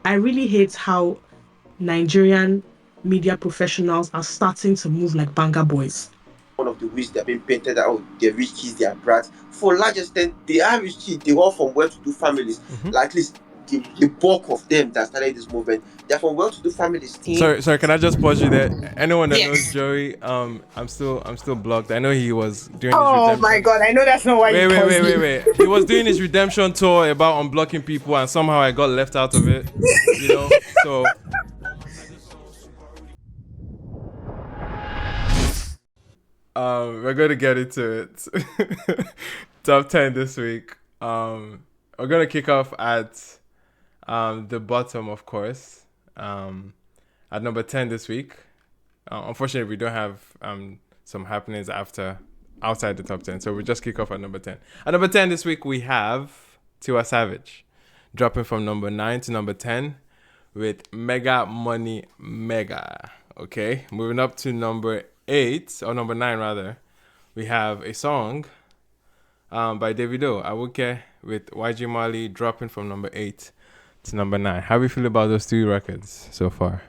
I really hate how Nigerian media professionals are starting to move like banga boys. One of the ways they're being painted out, they're rich kids, they are brats. For a large extent, they are rich kids. They all from well-to-do families. Mm-hmm. Like at least the bulk of them that started this movement, they're from well-to-do families. Sorry. Can I just pause you there? Anyone that knows Yes. Joey, I'm still blocked. I know he was doing his Oh my redemption. god, I know that's not why you paused me. Wait. He was doing his redemption tour about unblocking people, and somehow I got left out of it. You know, so we're going to get into it. Top 10 this week. We're going to kick off at the bottom, of course. At number 10 this week. Unfortunately, we don't have some happenings outside the top 10, so we'll just kick off at number 10. At number 10 this week, we have Tiwa Savage, dropping from number 9 to number 10 with Mega Money Mega. Okay, moving up to number 8, or number 9 rather, we have a song by Davido, Awuke, with YG Mali, dropping from number 8 to number 9. How do you feel about those three records so far?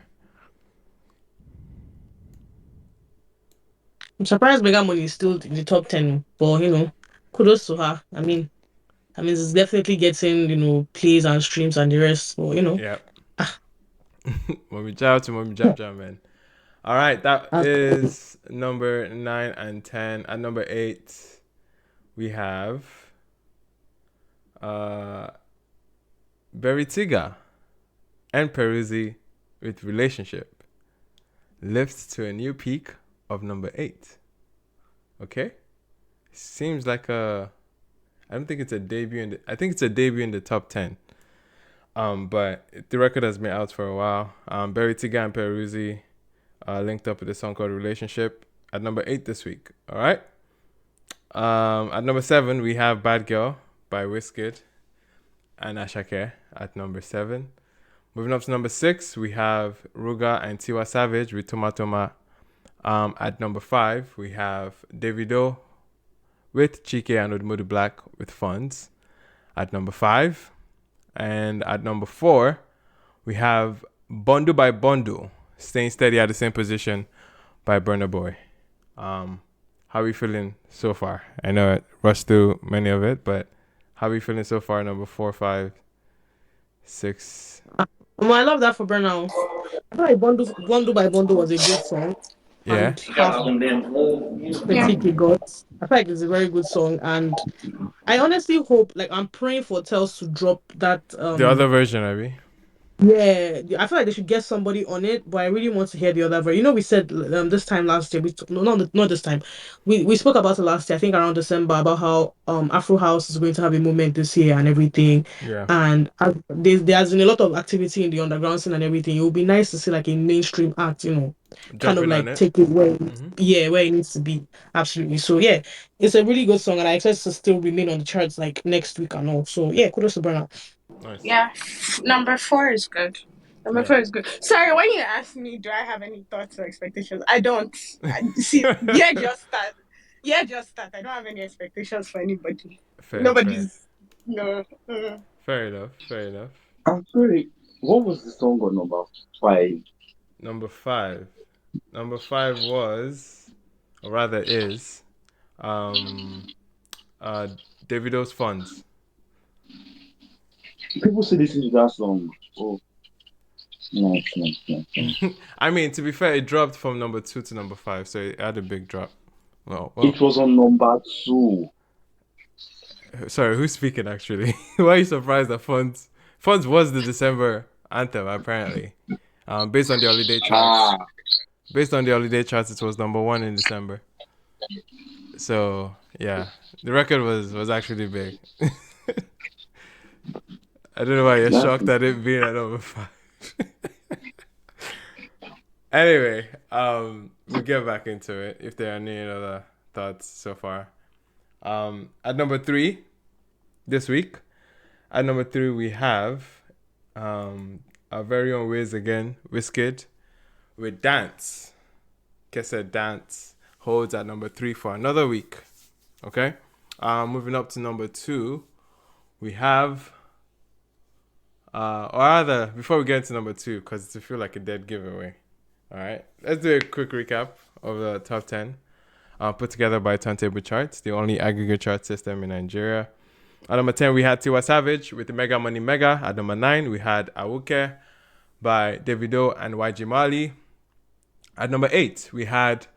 I'm surprised Mega Money is still in the top 10, but kudos to her. I mean, it's definitely getting, plays and streams and the rest. So, Yeah. ah, Mommy Jam to Mommy Jam, man. All right, that ah, is number 9 and 10. At number 8, we have Beritiga and Peruzzi with Relationship. Lifts to a new peak of number 8. Okay? Seems like I don't think it's a debut I think it's a debut in the top 10. But the record has been out for a while. Beritiga and Peruzzi linked up with a song called Relationship at number 8 this week. All right. At number 7, we have Bad Girl by Wizkid and Ashake at number 7. Moving up to number 6, we have Ruga and Tiwa Savage with Toma Toma. At number 5, we have Davido with Chike and Odumodu Black with Funds at number 5. And at number 4, we have Bundle by Bundle, Staying Steady at the Same Position by Burna Boy. How are we feeling so far? I know I rushed through many of it, but how are we feeling so far? Number 4, 5, 6. I love that for Burnout. I feel like Bundle by Bundle was a good song, Yeah. and half critique it got. I feel like it's a very good song, and I honestly hope, like, I'm praying for Tels to drop that. The other version, Abby. Yeah, I feel like they should get somebody on it, but I really want to hear the other version. We said this time last year. No, not this time. We spoke about it last year. I think around December about how Afro House is going to have a moment this year and everything. Yeah. And there has been a lot of activity in the underground scene and everything. It would be nice to see like a mainstream act, kind of Jumping on like it. take it where Mm-hmm. where it needs to be. Absolutely. So yeah, it's a really good song, and I expect it to still remain on the charts like next week and all. So yeah, kudos to Burna. Nice. Yeah, number 4 is good. Number Yeah. 4 is good. Sorry, when you ask me, do I have any thoughts or expectations? I don't. See, yeah, just start. Yeah, just start. I don't have any expectations for anybody. Fair. Nobody's. No. Fair enough. Fair enough. I'm sorry. What was the song on number 5? Number 5. Number 5 was, or rather is, Davido's Funds. People say this is that song. Oh, no. I mean, to be fair, it dropped from number 2 to number 5, so it had a big drop. Well, It was on number 2. sorry, who's speaking actually? Why are you surprised that Funds was the December anthem apparently? Based on the holiday charts. Based on the holiday charts, it was number 1 in December. So yeah, the record was actually big. I don't know why you're shocked at it being at number 5. Anyway, we'll get back into it if there are any other thoughts so far. At number 3 this week, we have our very own Wiz again, Wizkid, with Dance. Kesa Dance holds at number 3 for another week. Okay? Moving up to number 2, we have Or rather, before we get into number 2, because it's to feel like a dead giveaway. All right, let's do a quick recap of the top 10 put together by Turntable Charts, the only aggregate chart system in Nigeria. At number 10, we had Tiwa Savage with the Mega Money Mega. At number 9, we had Awuke by Davido and YG Mali. At number 8, we had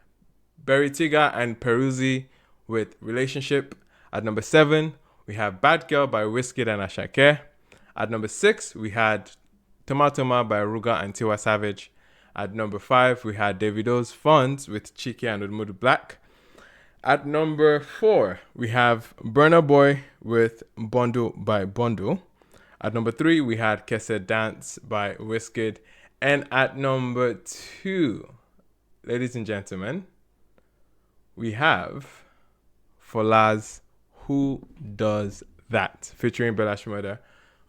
Berry Tiga and Peruzzi with Relationship. At number 7, we have Bad Girl by Wizkid and Ashake. At number 6, we had Tomatoma by Ruga and Tiwa Savage. At number 5, we had Davido's Funds with Chiki and Udmudu Black. At number 4, we have Burna Boy with Bundle by Bundle. At number 3, we had Kese Dance by Wizkid. And at number 2, ladies and gentlemen, we have Fola's Who Does That featuring Bella Shmurda.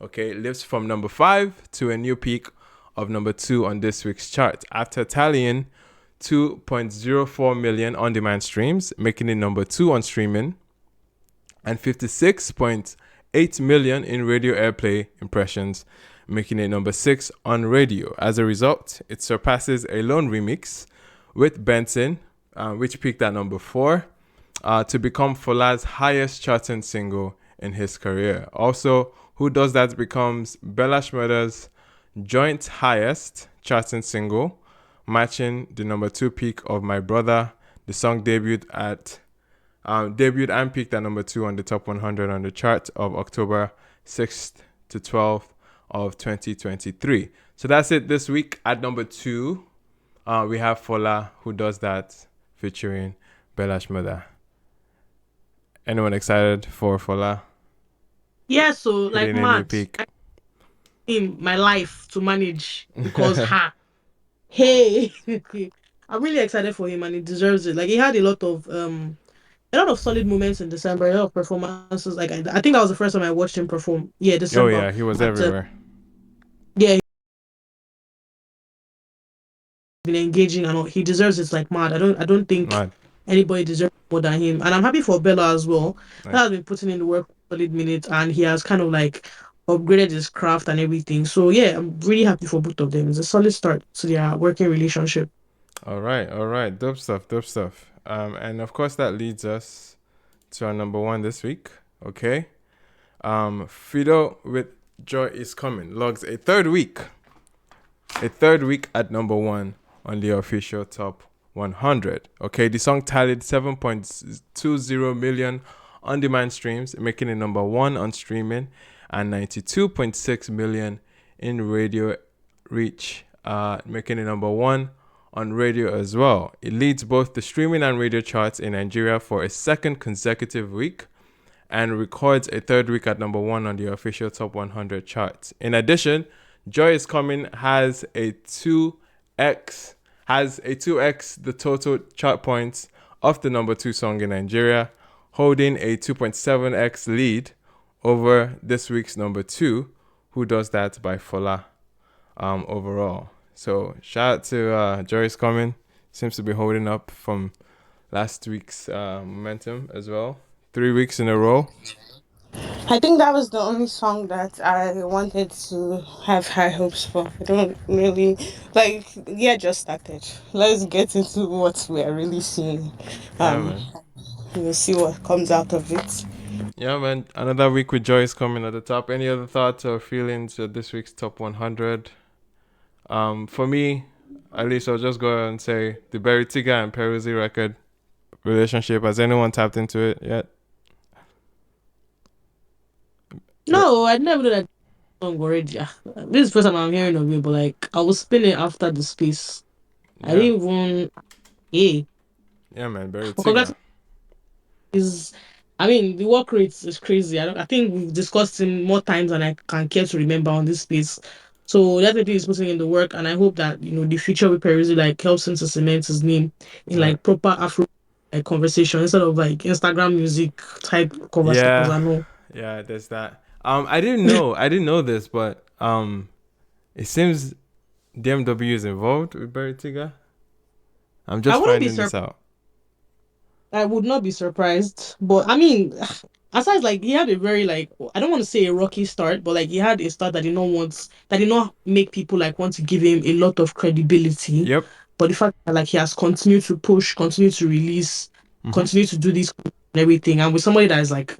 Okay, lifts from number 5 to a new peak of number 2 on this week's chart after tallying 2.04 million on-demand streams, making it number 2 on streaming, and 56.8 million in radio airplay impressions, making it number 6 on radio. As a result, it surpasses a lone remix with Benson, which peaked at number 4, to become Fola's highest charting single in his career. Also, Who Does That becomes Bella Shmurda's joint highest charting single, matching the number 2 peak of My Brother. The song debuted and peaked at number 2 on the top 100 on the chart of October 6th to 12th of 2023. So that's it this week. At number 2, we have Fola, Who Does That, featuring Bella Shmurda. Anyone excited for Fola? Yeah, so like Hitting a new mad. peak. In my life to manage because hey, I'm really excited for him and he deserves it. Like he had a lot of solid moments in December, a lot of performances. Like I think that was the first time I watched him perform. Yeah, Oh December. yeah, he was At, everywhere. yeah, he's been engaging and all. He deserves it like mad. I don't think Mad. anybody deserves more than him. And I'm happy for Bella as well. Nice. That has been putting in the work for solid minutes and he has kind of like upgraded his craft and everything. So yeah, I'm really happy for both of them. It's a solid start to their working relationship. All right. Dope stuff. And of course that leads us to our number 1 this week. Okay. Fido with Joy Is Coming logs a third week at number 1 on the official top 100. Okay, the song tallied 7.20 million on-demand streams, making it number 1 on streaming, and 92.6 million in radio reach, making it number 1 on radio as well. It leads both the streaming and radio charts in Nigeria for a second consecutive week and records a third week at number 1 on the official top 100 charts. In addition, Joy Is Coming has a 2x the total chart points of the number 2 song in Nigeria, holding a 2.7x lead over this week's number 2, Who Does That by Fola, overall. So shout out to Joy Is Coming. Seems to be holding up from last week's momentum as well. 3 weeks in a row. I think that was the only song that I wanted to have high hopes for. I don't really like. Yeah, just started. Let's get into what we are really seeing. Yeah, man. We'll see what comes out of it. Yeah, man. Another week with Joy Is Coming at the top. Any other thoughts or feelings of this week's top 100? For me, at least I'll just go and say the Berry Tiga and Peruzzi record relationship. Has anyone tapped into it yet? No, I never knew that song already. This is the first time I'm hearing of it, but like I was spinning after the space. I Yeah, didn't even yeah. yeah, man. Berry But congrats Tiga. is I mean the work rate is crazy. I think we've discussed him more times than I can care to remember on this space. So definitely he's putting in the work and I hope that the future with Peruzzi like helps him to cement his name in Yeah, like proper Afro like conversation instead of like Instagram music type conversations yeah, I know. yeah. There's that. I didn't know this, but it seems DMW is involved with Berry Tiga. I'm I just wouldn't be finding this surprised. out. I would not be surprised. But I mean, aside like he had a very like I don't want to say a rocky start, but like he had a start that did not make people like want to give him a lot of credibility. Yep. But the fact that like he has continued to push, continue to release, Mm-hmm. continue to do this and everything, and with somebody that is like,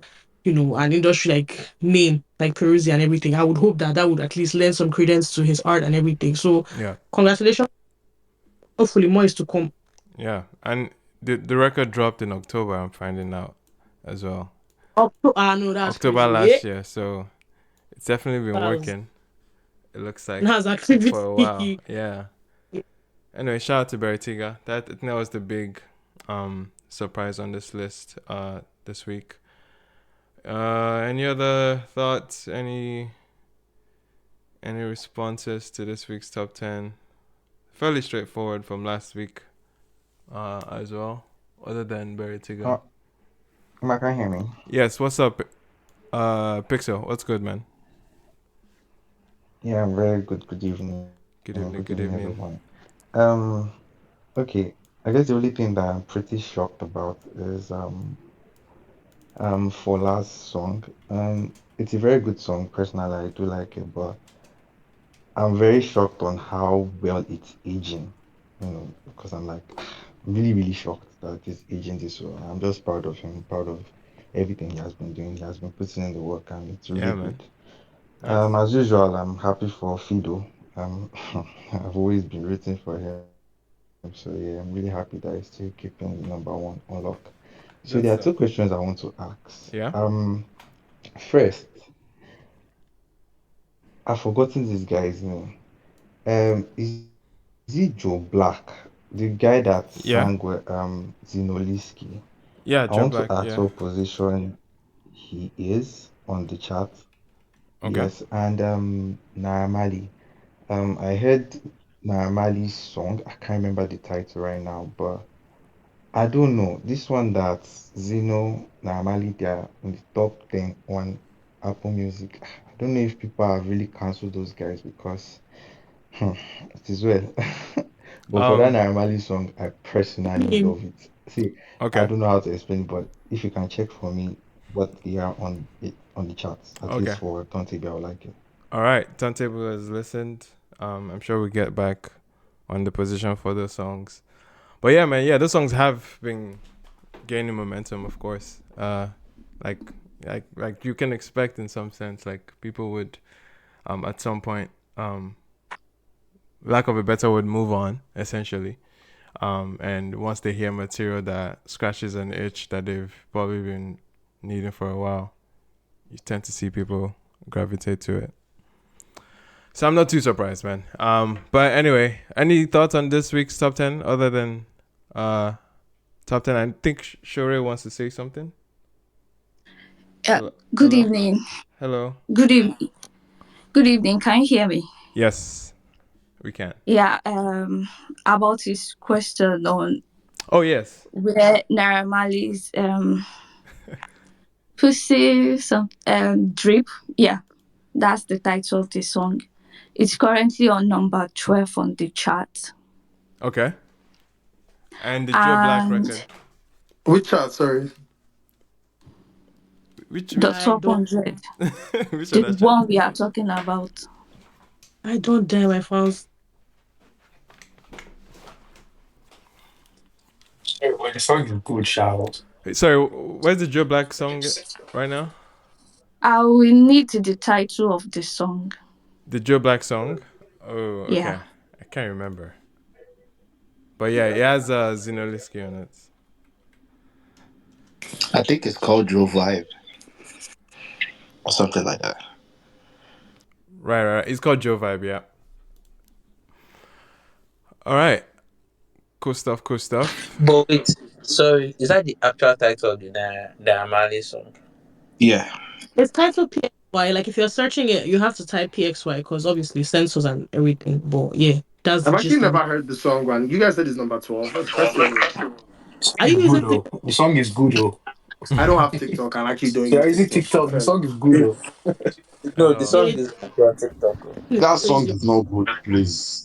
an industry like name like Peruzzi and everything, I would hope that that would at least lend some credence to his art and everything. So, Yeah. congratulations. Hopefully, more is to come. Yeah. And the record dropped in October. I'm finding out as well. No, that's October crazy. Yeah, last year. So it's definitely been that's working. It looks like that's for a while. activity. Yeah. Anyway, shout out to Bertiga. That was the big surprise on this list this week. Any other thoughts? Any responses to this week's top 10? Fairly straightforward from last week as well, other than Bertiga. Oh, Mark, can you hear me? Yes, what's up, Pixel? What's good, man? Yeah, I'm very good. Good evening. Good evening, Good everyone. evening. Okay. I guess the only thing that I'm pretty shocked about is for last song. It's a very good song. Personally, I do like it, but I'm very shocked on how well it's aging. Because I'm like really, really shocked that it's aging this well. I'm just proud of him, proud of everything he has been doing. He has been putting in the work, and it's really Yeah, man. good. Nice. As usual, I'm happy for Fido. Um, I've always been rooting for him, so yeah, I'm really happy that he's still keeping the number one on lock. So there are two Good questions I stuff. want to ask. Yeah. First, I've forgotten this guy's name. Is it Joe Black, the guy that sang with Yeah. Zinoliski? I want to Yeah, Joe ask Black. what Yeah. position he is on the chart. Okay. Yes, and Naira. I heard Naira song. I can't remember the title right now, but I don't know. This one that Zeno, Naira, they're in the top 10 on Apple Music. I don't know if people have really cancelled those guys because hmm, it is well. But for that Um. Naira song, I personally Him. love it. See, I Okay. don't know how to explain, but if you can check for me what they are on the charts, at least Okay. for Turntable, I would like it. All right. Turntable has listened. I'm sure we get back on the position for those songs. But yeah, man. Yeah, those songs have been gaining momentum, of course. Like, like you can expect in some sense, like people would, at some point, lack of a better word, move on essentially. And once they hear material that scratches an itch that they've probably been needing for a while, you tend to see people gravitate to it. So I'm not too surprised, man. But anyway, any thoughts on this week's top 10 other than uh top 10? I think Shore wants to say something. Yeah, Hello. good Hello. evening. Hello. Good evening. Good evening. Can you hear me? Yes, we can. Yeah, about this question on Oh yes. where Naira Marley's pussy some drip. Yeah, that's the title of the song. It's currently on number 12 on the chart. Okay. And the Joe Black And record. Which chart? Sorry. the Which I top don't 100, which the other chat? one we are talking about. I don't dare my fans. Oh, well, the song is good, shout. Sorry, where's the Joe Black song right now? I will need the title of the song. The Joe Black song? Oh, Yeah. okay. I can't remember. But yeah, it has Zinoliski on it. I think it's called Drove Vibe or something like that. Right. It's called Joe Vibe, yeah. All right. Cool stuff. But wait, sorry, is that the actual title of the Amali song? Yeah. It's titled PXY. Like if you're searching it, you have to type PXY because obviously sensors and everything. But yeah, that's the I've actually gist of never it. heard the song one. You guys said it's number 12. That's the first thing. The song Are is you good using though. TikTok? The song is good though. I don't have TikTok. I actually don't Yeah, use is it TikTok. So TikTok? The fair. song is good though. No, the Oh. Yeah, song is good on TikTok. it's That song crazy. is not good, please.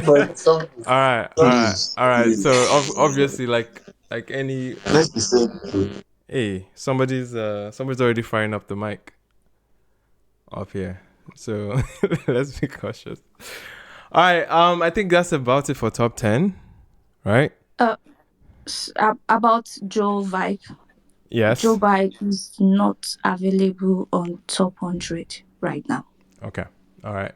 But the song is All right. song is Please, All right. please. So obviously, like Like any Let's be saying hey, somebody's already firing up the mic up here. So let's be cautious. All right, I think that's about it for top 10, right? Uh, about Joe Vibe. Joe Yes. Vibe is not available on top 100 right now. Okay. All right.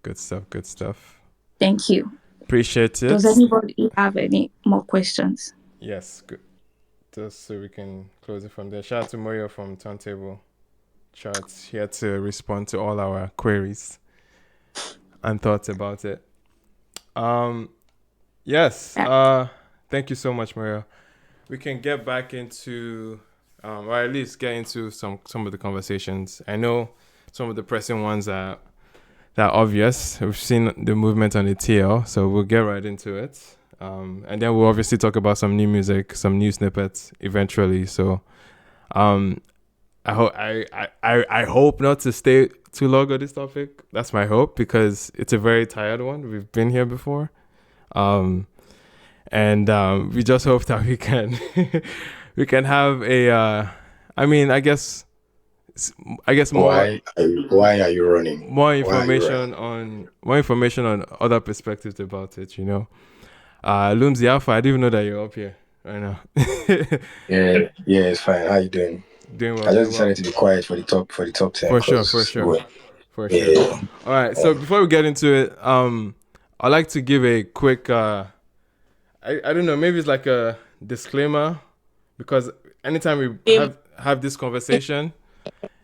Good stuff. Good stuff. Thank you. Appreciate Does it. anybody have any more questions? Yes. Good. Just so we can close it from there. Shout out to Mario from Turntable Charts here to respond to all our queries and thoughts about it. Um. Yes. Uh, Thank you so much, Mario. We can get back into, or at least get into some of the conversations. I know some of the pressing ones that are obvious. We've seen the movement on the TL, so we'll get right into it. And then we'll obviously talk about some new music, some new snippets eventually. So, um, I hope not to stay too long on this topic. That's my hope because it's a very tired one. We've been here before. Um, and we just hope that we can we can have a I mean I guess why are you running? Why are you running? more information on other perspectives about it, you know. Lumsy Alpha, I didn't even know that you're up here right now. Yeah, yeah, it's fine. How you doing? Doing well, I just doing decided well. to be quiet for the top ten For sure, for because sure. For sure. yeah, All right, so before we get into it, I'd like to give a quick I don't know, maybe it's like a disclaimer because anytime we If have this conversation,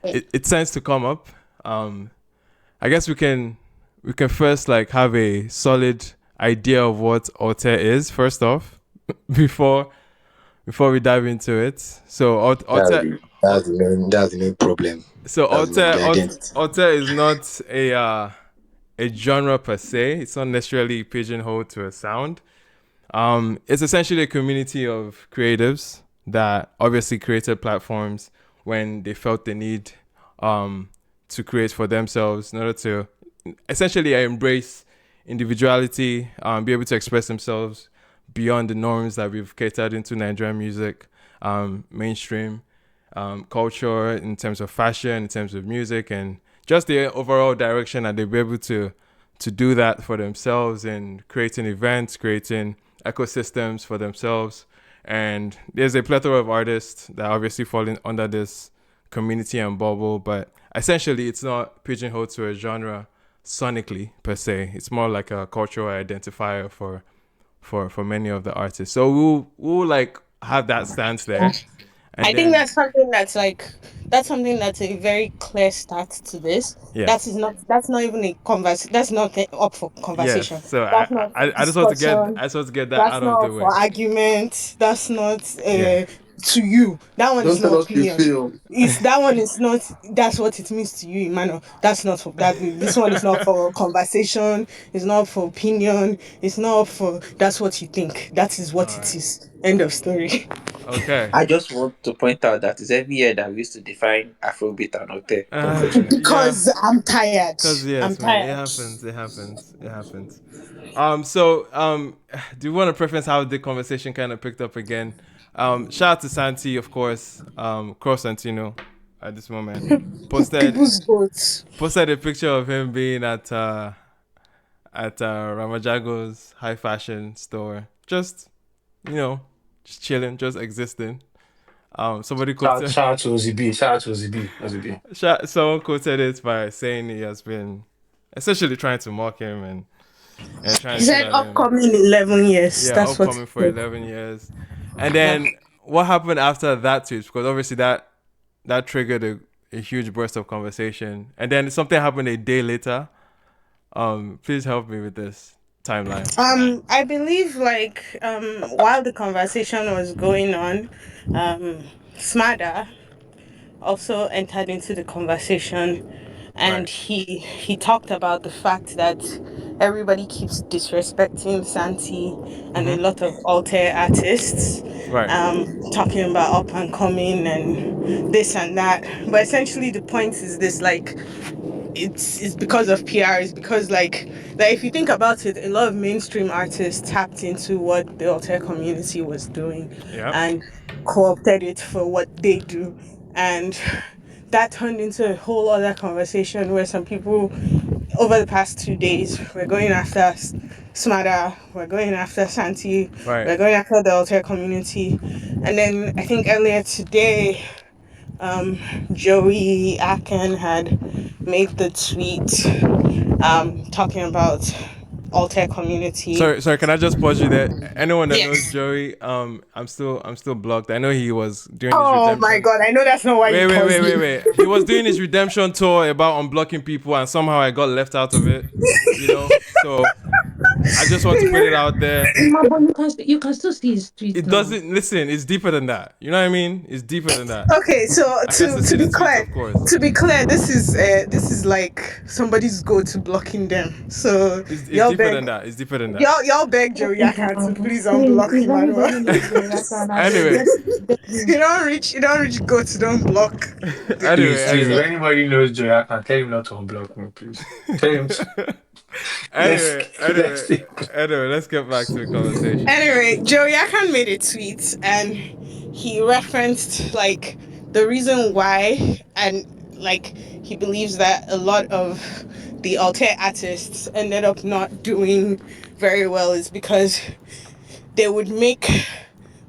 it tends to come up. I guess we can first like have a solid idea of what Alte is first off before we dive into it. So that's the main problem. That's the main the identity. Alte is not a genre per se. It's not necessarily pigeonholed to a sound. It's essentially a community of creatives that obviously created platforms when they felt the need to create for themselves in order to essentially embrace individuality, be able to express themselves beyond the norms that we've catered into Nigerian music, mainstream culture in terms of fashion, in terms of music, and just the overall direction that they'll be able to do that for themselves and creating events, creating ecosystems for themselves. And there's a plethora of artists that obviously fall in under this community and bubble, but essentially it's not pigeonholed to a genre sonically per se. It's more like a cultural identifier for many of the artists. So we'll like have that stance there. And I think then that's something that's a very clear start to this. yes. That's not even a convers that's not up for Yes. conversation. So That's not for I just want to get discussion. that That's out of not the up for way. argument. That's not Yeah. to you. That one is Don't not tell us you opinion. feel. Is that one is not that's what it means to you, Emmanuel. That's not for that this one is not for conversation, it's not for opinion, it's not for that's what you think. That is All what it right. is. End of story. Okay. I just want to point out that it's every year that we used to define Afrobeat and Hotel, unfortunately. Yeah. Because I'm tired. Cause I'm yes, man, it tired. happens. It happens. It happens. So do you want to preference how the conversation kind of picked up again? Shout out to Santi, of course. Cross Santino at this moment posted People's votes. posted a picture of him being at Ramajago's high fashion store, just you know, just chilling, just existing. Somebody quoted Shout out to OZB. Shout out to OZB. OZB. someone quoted it by saying he has been essentially trying to mock him and trying He to shoot said at him. upcoming 11 years. Yeah, That's what upcoming he for said. 11 years. And Yeah. then what happened after that tweet? Because obviously that triggered a huge burst of conversation. And then something happened a day later. Please help me with this timeline. I believe while the conversation was going on, Smada also entered into the conversation, and Right. he talked about the fact that everybody keeps disrespecting Santi and a Mm-hmm. lot of alter artists, Right. talking about up and coming and this and that. But essentially, the point is this: like it's because of PR. It's because like if you think about it, a lot of mainstream artists tapped into what the Alter community was doing Yep. and co-opted it for what they do, and that turned into a whole other conversation where some people over the past 2 days we're going after Smada, we're going after Santi, Right. we're going after the Alter community, and then I think earlier today Joey Aken had made the tweet talking about Alter community. Sorry. Can I just pause you there? Anyone that knows Yes. Joey, I'm still blocked. I know he was doing his Oh my redemption. god, I know that's not why you paused me. Wait. He was doing his redemption tour about unblocking people, and somehow I got left out of it. So I just want to put it out there. But you can still see his tweets It now. doesn't listen. It's deeper than that. You know what I mean? It's deeper than that. Okay, so I can still to see the be tweets, clear, of course. this is like somebody's go to blocking them. So It's y'all deeper beg than that. It's deeper than that. y'all beg Joey Akan to please unblock If Emmanuel. anybody knows Jonathan, I beg, Anyway, You don't reach go to don't block. Please, please, if anyway. anybody knows Joy, I can tell him not to unblock me, please. Tell him to. Let's anyway, let's anyway, see. anyway, let's get back to the conversation. Anyway, Joey Akan made a tweet and he referenced like the reason why, and like he believes that a lot of the alter artists ended up not doing very well is because they would make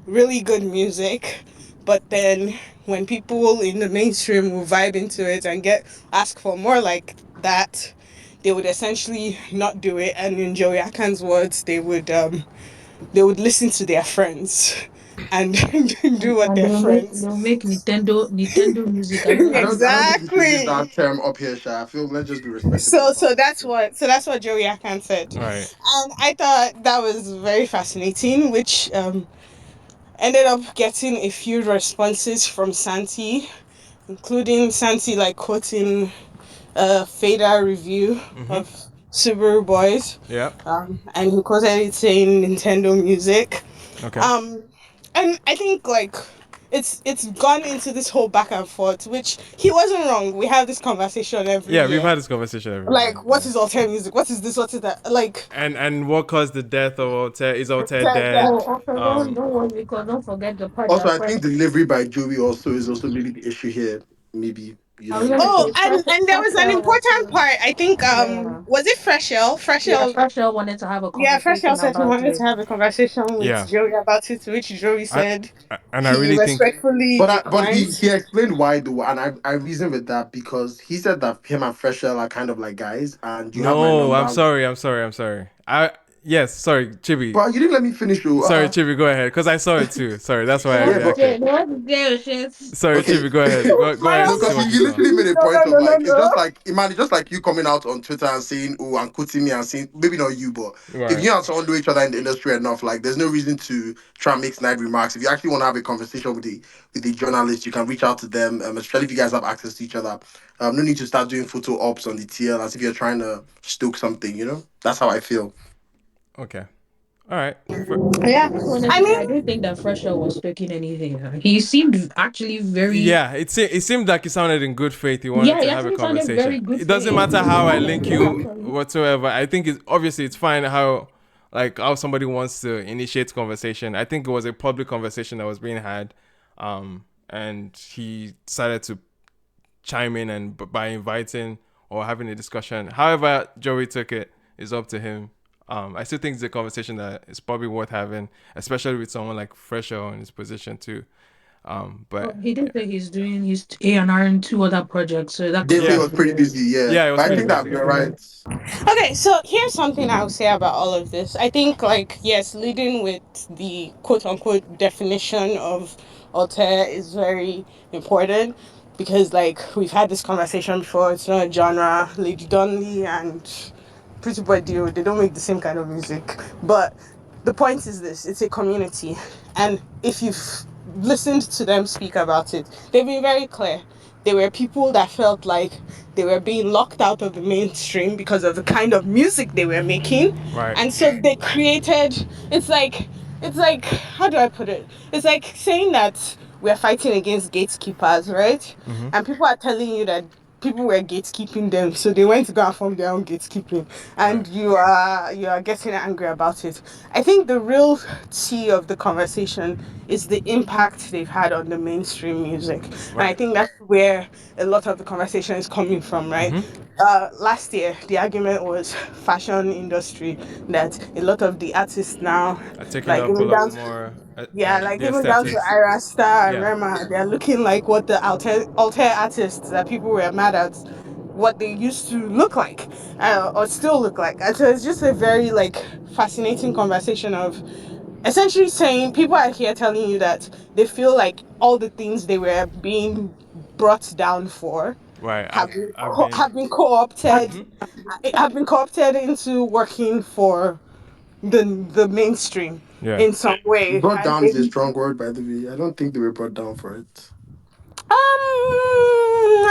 really good music, but then when people in the mainstream will vibe into it and get ask for more like that, they would essentially not do it. And in Joey Akan's words, they would listen to their friends and do what and their friends. they'll make Nintendo music. I know. I don't think we should use Exactly. that term up here, Sha. I feel let's just be respectable So about so it. that's what Joey Akan said, Right. and I thought that was very fascinating, which ended up getting a few responses from Santi, including Santi like quoting a Fader review of Subaru Boys, Yep. and he quoted it saying Nintendo music. Okay. Um, and I think like it's gone into this whole back and forth, which he wasn't wrong. We have this conversation every Yeah, we've year. had this conversation every year. Like, what is alternative music? What is this? What is that? Like, And what caused the death of Altair? Is Altair yeah. dead? Oh, also don't worry, because don't forget the part Also, that I think delivery by Joey also is also maybe the issue here. Maybe I was gonna Oh, say and there was an Fresh important also. part. I think Yeah. was it Freshell? Yeah, Freshell. Fresh wanted to have a Yeah, Freshell conversation said he about wanted to it. have a conversation with Yeah. Joey about it, to which Joey I, said and I he really think respectfully but declined. he explained why though, and I reasoned with that because he said that him and Freshell are kind of like guys, and you have my no. I'm number. sorry. Sorry, Chibi. But you didn't let me finish, you. Sorry, Chibi. Go ahead, because I saw it too. Sorry, that's why I Yeah, but reacted. They want to say shit. Sorry, okay. Chibi. Go ahead. Go ahead No, and say because what you you saw. literally made a No, point no, of no, no, like it's just no. like Imani, just like you coming out on Twitter and saying, "Oh, I'm quoting me," and saying maybe not you, but if Right. you and someone know each other in the industry enough, like there's no reason to try and make snide remarks. If you actually want to have a conversation with the journalist, you can reach out to them, especially if you guys have access to each other. No need to start doing photo ops on the TL as if you're trying to stoke something. That's how I feel. Okay. All right. Yeah, I Honestly, I mean, don't think that Fresher was faking anything. He seemed actually very. Yeah, it seemed like he sounded in good faith. He wanted Yeah, to he have a actually sounded very conversation. good It doesn't faith. matter how I link you Actually. whatsoever. I think it's obviously it's fine how somebody wants to initiate conversation. I think it was a public conversation that was being had, and he decided to chime in and by inviting or having a discussion. However, Joey took it is up to him. I still think it's a conversation that is probably worth having, especially with someone like Fresher in his position too. Well, But he did say he's doing his A&R and two other projects, so that They could say it yeah, was also pretty be. busy, yeah. yeah, it was But I pretty think that busy. you're right. okay, so here's something I would say about all of this. I think, like, yes, leading with the quote unquote definition of alter is very important because, like, we've had this conversation before. It's not a genre. Lady Donnelly and Pretty Boy Dio, they don't make the same kind of music. But the point is this, it's a community. And if you've listened to them speak about it, they've been very clear. They were people that felt like they were being locked out of the mainstream because of the kind of music they were making. Right. And so they created, it's like how do I put it? It's like saying that we're fighting against gatekeepers, right? Mm-hmm. And people are telling you that people were gatekeeping them, so they went to go and form their own gatekeeping, Right. and you are getting angry about it. I think the real tea of the conversation is the impact they've had on the mainstream music, and I Right. think that's where a lot of the conversation is coming from, right? Mm-hmm. Last year the argument was fashion industry, that a lot of the artists now, Taking like up a even lot down more yeah, like the even down to aesthetics. Ira Star and Yeah. Rema, they're looking like what the alter artists that people were mad at, what they used to look like, or still look like. And so it's just a very like fascinating conversation of essentially saying people are here telling you that they feel like all the things they were being brought down for Right. have been I've been. co-opted, Mm-hmm. have been co-opted into working for the mainstream Yeah. in some way, Brought and down is a strong word, by the way. I don't think they were brought down for it.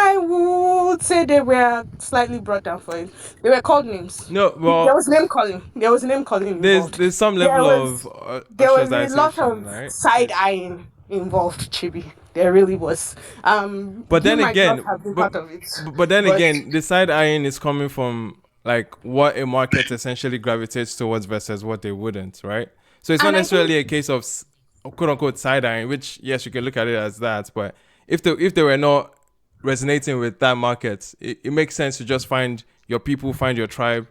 I would say they were slightly brought down for it. They were called names. No. There Well, was name calling. There was name calling involved. there's some There level was of there was a lot ostracization, of right? side eyeing involved, Chibi. There really was. But You then might not again, have been part of it, but then but again, the side eyeing is coming from like what a market essentially gravitates towards versus what they wouldn't, right? So it's not and I think necessarily a case of quote unquote side eyeing, which yes, you can look at it as that, but if they were not resonating with that market, it makes sense to just find your people, find your tribe,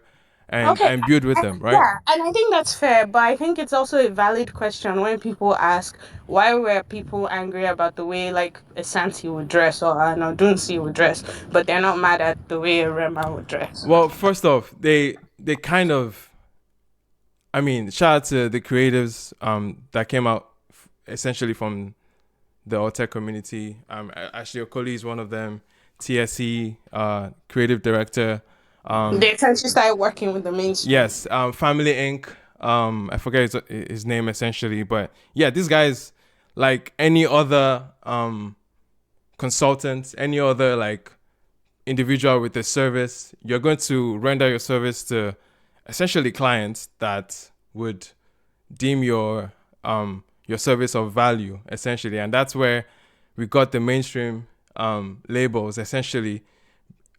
okay, and build with them, right? yeah, and I think that's fair, but I think it's also a valid question when people ask why were people angry about the way like a Santi would dress or an Odunsi would dress, but they're not mad at the way a Rema would dress. Well, first off, they kind of, I mean, shout out to the creatives that came out essentially from the Alte community. Ashley Okoli is one of them. TSE, creative director. They essentially started working with the mainstream. Yes, Family Inc. I forget his name essentially, but yeah, these guys, like any other consultant, any other like individual with a service, you're going to render your service to essentially clients that would deem your service of value essentially, and that's where we got the mainstream labels essentially.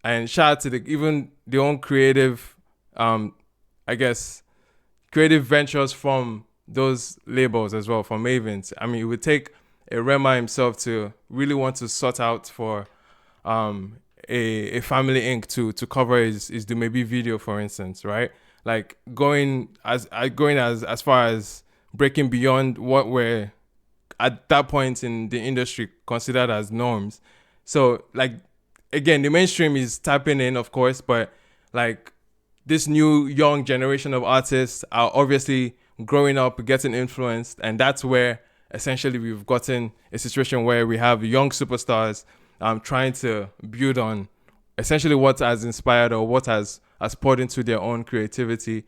And shout out to even the own creative, I guess, creative ventures from those labels as well, from Mavens. I mean, it would take a Rema himself to really want to sort out for a Family Inc. to cover his Do Maybe video, for instance, right? Like going as far as breaking beyond what were at that point in the industry considered as norms. So like again, the mainstream is tapping in, of course, but like this new young generation of artists are obviously growing up, getting influenced, and that's where essentially we've gotten a situation where we have young superstars trying to build on essentially what has inspired or what has poured into their own creativity.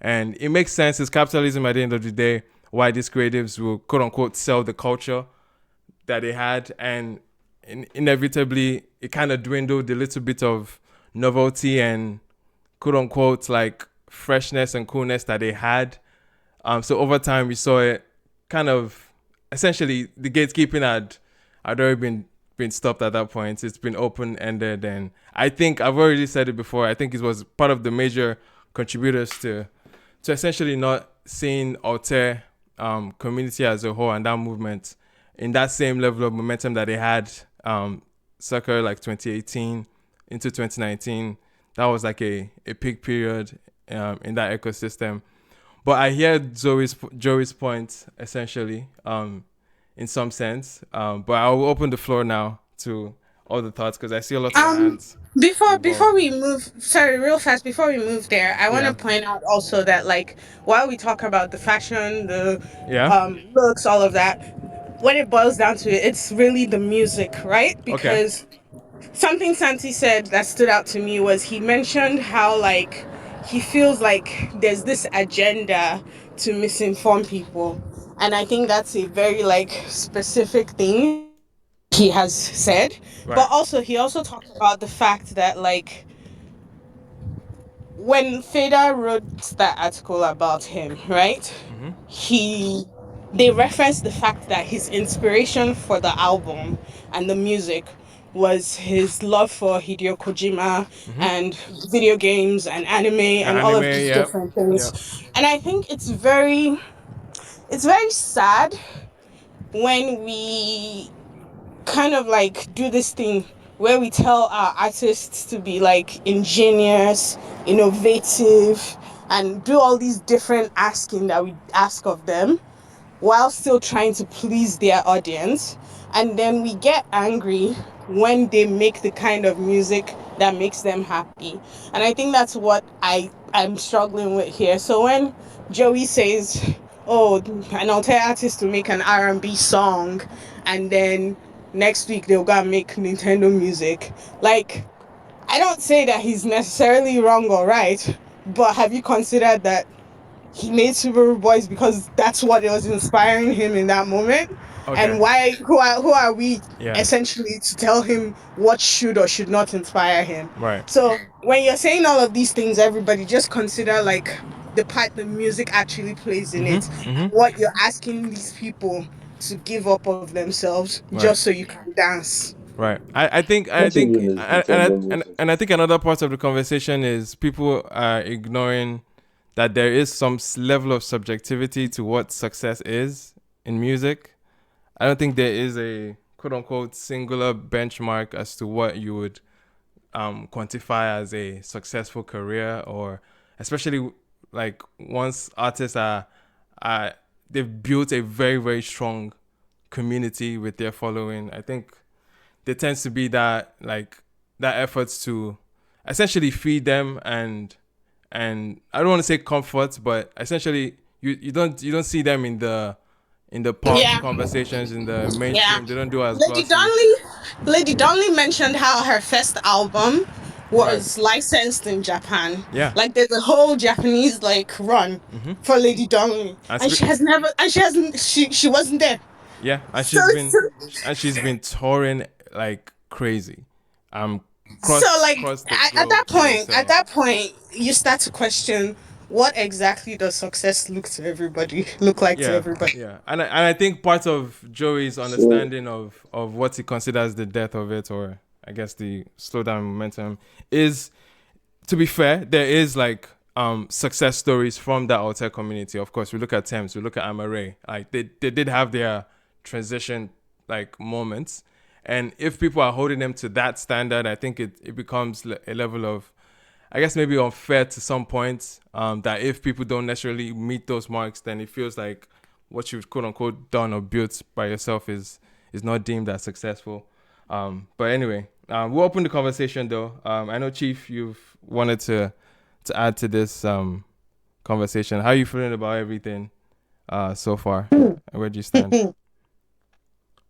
And it makes sense. It's capitalism at the end of the day, why these creatives will quote unquote sell the culture that they had, and inevitably it kind of dwindled a little bit of novelty and quote unquote like freshness and coolness that they had. So over time we saw it kind of essentially the gatekeeping had already been stopped at that point. It's been open ended, and I think I've already said it before. I think it was part of the major contributors to essentially not seeing Alter community as a whole and that movement in that same level of momentum that they had circa like 2018 into 2019. That was like a peak period in that ecosystem. But I hear Joey's point essentially in some sense. But I will open the floor now to all the thoughts because I see a lot of hands Before involved. we move, sorry, real fast, before we move there, I want to Yeah. point out also that like while we talk about the fashion, the Yeah. looks, all of that, when it boils down to it, it's really the music, right? Okay. Because something Santi said that stood out to me was he mentioned how like he feels like there's this agenda to misinform people, and I think that's a very like specific thing he has said. But Right. also he also talked about the fact that like when Feda wrote that article about him, right? Mm-hmm. He they referenced the fact that his inspiration for the album and the music was his love for Hideo Kojima Mm-hmm. and video games and anime and all Anime, of these yep. different Yep. things. And I think it's very sad when we kind of like do this thing where we tell our artists to be like ingenious, innovative, and do all these different asking that we ask of them while still trying to please their audience. And then we get angry when they make the kind of music that makes them happy. And I think that's what I'm struggling with here. So when Joey says, "Oh, an alter artist to make an R&B song," and then next week they'll go and make Nintendo music, like, I don't say that he's necessarily wrong or right, but have you considered that he made Subaru Boys because that's what it was inspiring him in that moment? Okay. And why? Who are we Yeah. essentially to tell him what should or should not inspire him? Right. So when you're saying all of these things, everybody just consider like the part the music actually plays in it, Mm-hmm. and Mm-hmm. what you're asking these people to give up of themselves Right. just so you can dance. Right. I think I What think even is and Nintendo music? I think another part of the conversation is people are ignoring that there is some level of subjectivity to what success is in music. I don't think there is a quote unquote singular benchmark as to what you would quantify as a successful career, or especially like once artists are they've built a very very strong community with their following. I think there tends to be that like that efforts to essentially feed them, and I don't want to say comfort, but essentially you don't see them in the pop Yeah, conversations in the yeah. mainstream. They don't do as Lady glossy. Donley, Lady Donley mentioned how her first album Right. was licensed in Japan. Yeah. Like there's a whole Japanese like run Mm-hmm. for Lady Donley, And and she has never, and she hasn't, she wasn't there. yeah, So she's been touring like crazy. so like Across the at globe that too. point, So you start to question what exactly does success look like to yeah, everybody. yeah, and I think part of Joey's So understanding of what he considers the death of it, or I guess the slowdown momentum, is, to be fair, there is like success stories from that outer community. Of course, we look at Thames, we look at Amare. Like they did have their transition like moments, and if people are holding them to that standard, I think it becomes a level of, I guess, maybe unfair to some points. That if people don't necessarily meet those marks, then it feels like what you've quote unquote done or built by yourself is not deemed as successful. But anyway, we'll open the conversation though. I know Chief, you've wanted to add to this conversation. How are you feeling about everything so far? Where do you stand?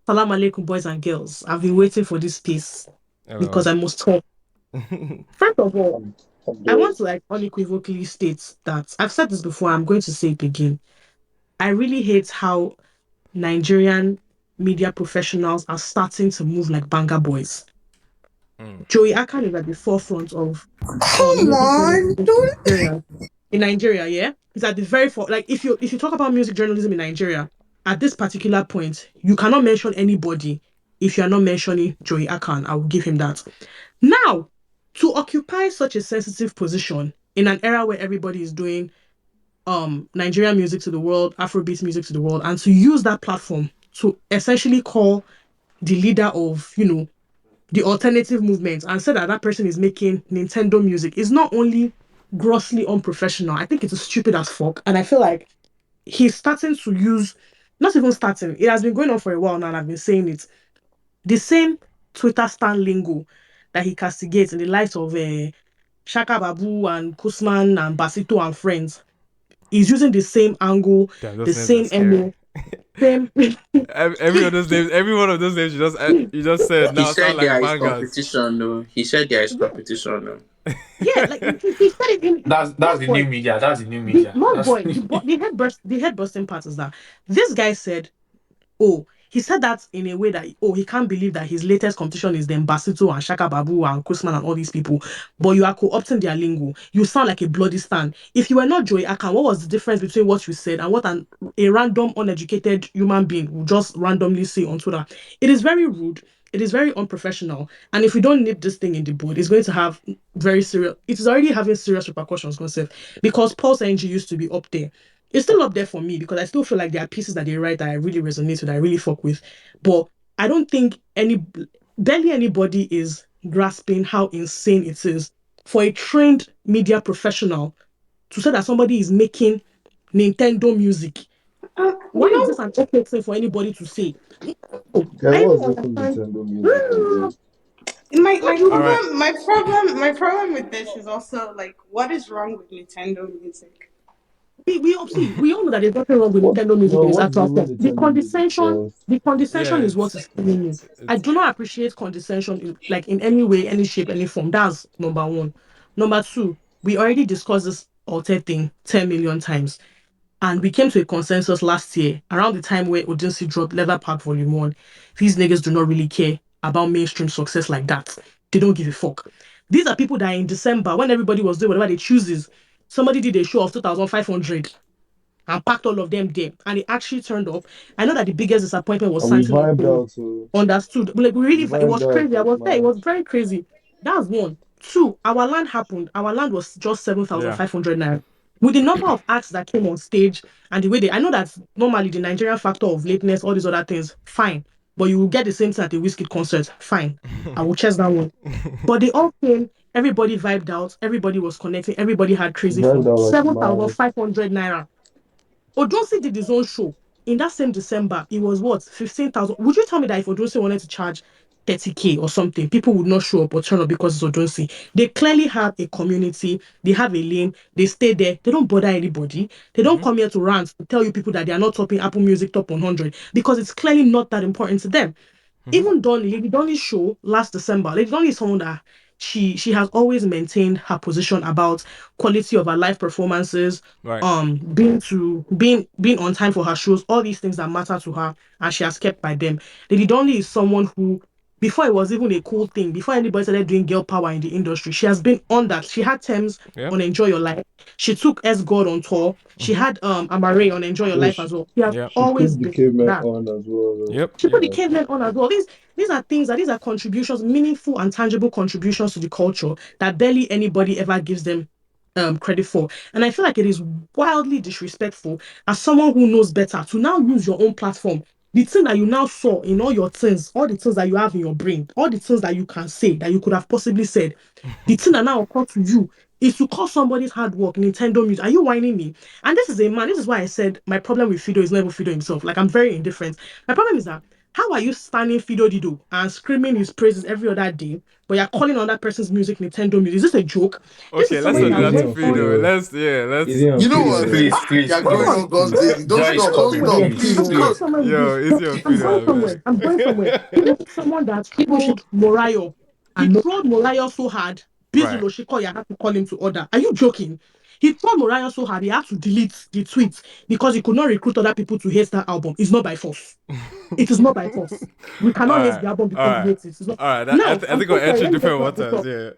Salam alaikum, boys and girls. I've been waiting for this piece because LOL. I must talk. First of all, I'm I dead. want to like unequivocally state that I've said this before. I'm going to say it again. I really hate how Nigerian media professionals are starting to move like banga boys. Mm. Joey Akan is at the forefront of Come music on, journalism in don't. Nigeria. In Nigeria, yeah, he's at the very like if you talk about music journalism in Nigeria at this particular point, you cannot mention anybody if you are not mentioning Joey Akan. I will give him that. Now, to occupy such a sensitive position in an era where everybody is doing Nigerian music to the world, Afrobeat music to the world, and to use that platform to essentially call the leader of, the alternative movement and say that that person is making Nintendo music is not only grossly unprofessional, I think it's stupid as fuck. And I feel like he's starting to use, not even starting, it has been going on for a while now, and I've been saying it. The same Twitter stan lingo that he castigates in the likes of Shaka Babu and Kusman and Basito and friends is using the same angle, Damn, the those names are same scary. emo, same. Every of those names, every one of those names you just said He now sound said like there is bangers. competition, no. He said there is Yeah, competition, no. yeah, like he said it in That's Love the new Boy. media. That's the new The media. Love That's Boy, the head bursting part is that this guy said, oh, he said that in a way that, oh, he can't believe that his latest competition is the Basito and Shaka Babu and Kusman and all these people, but you are co-opting their lingo. You sound like a bloody stan. If you were not Joey Akan, what was the difference between what you said and what a random uneducated human being would just randomly say on Twitter? It is very rude. it is very unprofessional. And if we don't nip this thing in the bud, it's going to have very serious. It is already having serious repercussions, concept, because Pulse NG used to be up there. It's still up there for me because I still feel like there are pieces that they write that I really resonate with, I really fuck with. But I don't think barely anybody is grasping how insane it is for a trained media professional to say that somebody is making Nintendo music. Why You is know, this an okay thing for anybody to say? Oh, Guy, I what's even up with understand. Nintendo music, I Mm, beg? my what my do you All mean? right. problem my problem my problem with this is also like, what is wrong with Nintendo music? We all know that there's nothing wrong with What's Nintendo music no? in its What's actual even form. Nintendo music, self? The Yeah, condescension is what is killing me. I it's do not appreciate condescension like in any way, any shape, any form. That's number one. Number two, we already discussed this altered thing 10 million times. And we came to a consensus last year around the time where Odyssey dropped Leather Pack Volume 1. These niggas do not really care about mainstream success like that. They don't give a fuck. These are people that in December, when everybody was doing whatever they chooses, somebody did a show of 2,500 and packed all of them there. And it actually turned up. I know that the biggest disappointment was And we Santi not vibed playing. out, so Understood. Like we we really, it vibed was out. crazy. I It was was there. It mad. was very crazy. That's one. Two, our land happened. Our land was just yeah. 7,500 naira. With the number of acts that came on stage and the way I know that normally the Nigerian factor of lateness, all these other things, fine. But you will get the same thing at a Whiskey concert, fine. I will chest that one. But they all came, everybody vibed out, everybody was connecting, everybody had crazy Vibed fun. out like mad. 7,500 naira. Odunsi did his own show in that same December. It was what 15,000. Would you tell me that if Odunsi wanted to charge 30K or something, people would not show up or turn up because it's Odunsi? They clearly have a community. They have a lane. They stay there. They don't bother anybody. They don't Mm-hmm. come here to rant to tell you people that they are not topping Apple Music top 100 because it's clearly not that important to them. Mm-hmm. Even Donny, Lady Donny's show last December, Lady Donny is someone that she has always maintained her position about quality of her live performances, Right. being on time for her shows, all these things that matter to her, and she has kept by them. Lady Donny is someone who, before it was even a cool thing, before anybody started doing girl power in the industry, she has been on that. She had Thames Yep. on Enjoy Your Life. She took S God on tour. She Mm-hmm. had Amare on Enjoy Your Oh, Life as well. She has Yep. she always put the been cavemen that. on as well. Yep. She put Yep. the Yeah. cavemen on as well. These are contributions, meaningful and tangible contributions to the culture that barely anybody ever gives them credit for. And I feel like it is wildly disrespectful as someone who knows better to now use your own platform. The thing that you now saw in all your things, all the things that you have in your brain, all the things that you can say that you could have possibly said, the thing that now occurred to you is to call somebody's hard work Nintendo music. Are you whining me? And this is a man. This is why I said my problem with Fido is not even Fido himself. Like I'm very indifferent. My problem is that how are you standing Fido Dido and screaming his praises every other day, but you're calling on that person's music Nintendo music? Is this a joke? This is Okay, let's Wait, somebody not do that is that he to went on on. Fido. Fido? Is Let's he on You know Fido? what? yeah. Please, please, You're going please. on God's daily. Don't Joy is stop. Don't coming, Is he stop. on please, Please. I'm Fido? going please. somewhere with Yo, this. is No, he on I'm going Fido? somewhere. I'm going somewhere. He was someone that trolled Morayo. He trolled Morayo so hard, Right. Bizulo Shikoya had to call him to order. Are you joking? He trolled Morayo so hard, he had to delete the tweets because he could not recruit other people to hate that album. It's not by force. It is not by force. We All cannot hate right. the album All because we right. hate it. It's not. All right. Now, I I'm think we're so sorry. entering Let me just different wrap this waters. up. Yeah.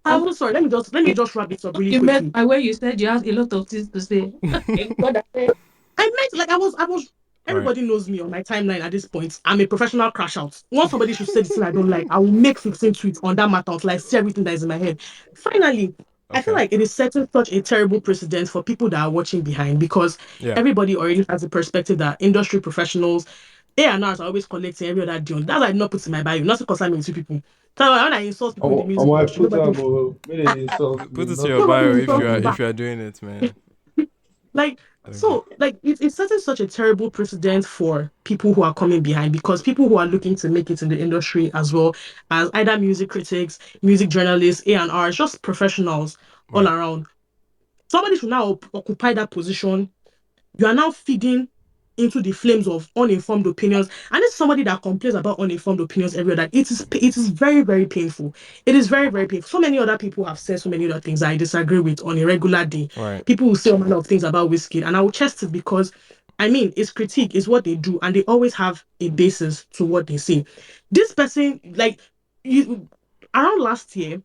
I'm so sorry. Let me just wrap this up really You meant quickly. by when you said you have a lot of things to say. Okay, God, I meant like I was. Right. Everybody knows me on my timeline at this point. I'm a professional crash out. Once somebody should say the thing I don't like, I will make 15 tweets on that matter until I see everything that is in my head. Finally, I feel Okay. like it is setting such a terrible precedent for people that are watching behind because Yeah. everybody already has a perspective that industry professionals, A&Rs are always collecting every other deal. That's why I did not put in my bio. Not to concern me with two people. So when I insult people in the I music might industry, put nobody up a minute insult Put me, it to not your to nobody bio collect if insults me money. back. you are doing it, man. Like I don't care. so like it's setting such a terrible precedent for people who are coming behind because people who are looking to make it in the industry as well as either music critics, music journalists, A&Rs, just professionals all Right. around, somebody should now occupy that position. You are now feeding into the flames of uninformed opinions. And it's somebody that complains about uninformed opinions every other. It is very, very painful. It is very, very painful. So many other people have said so many other things I disagree with on a regular day. Right. People will say a lot of things about whiskey, and I will chest it because I mean it's critique, is what they do, and they always have a basis to what they say. This person, like you around last year,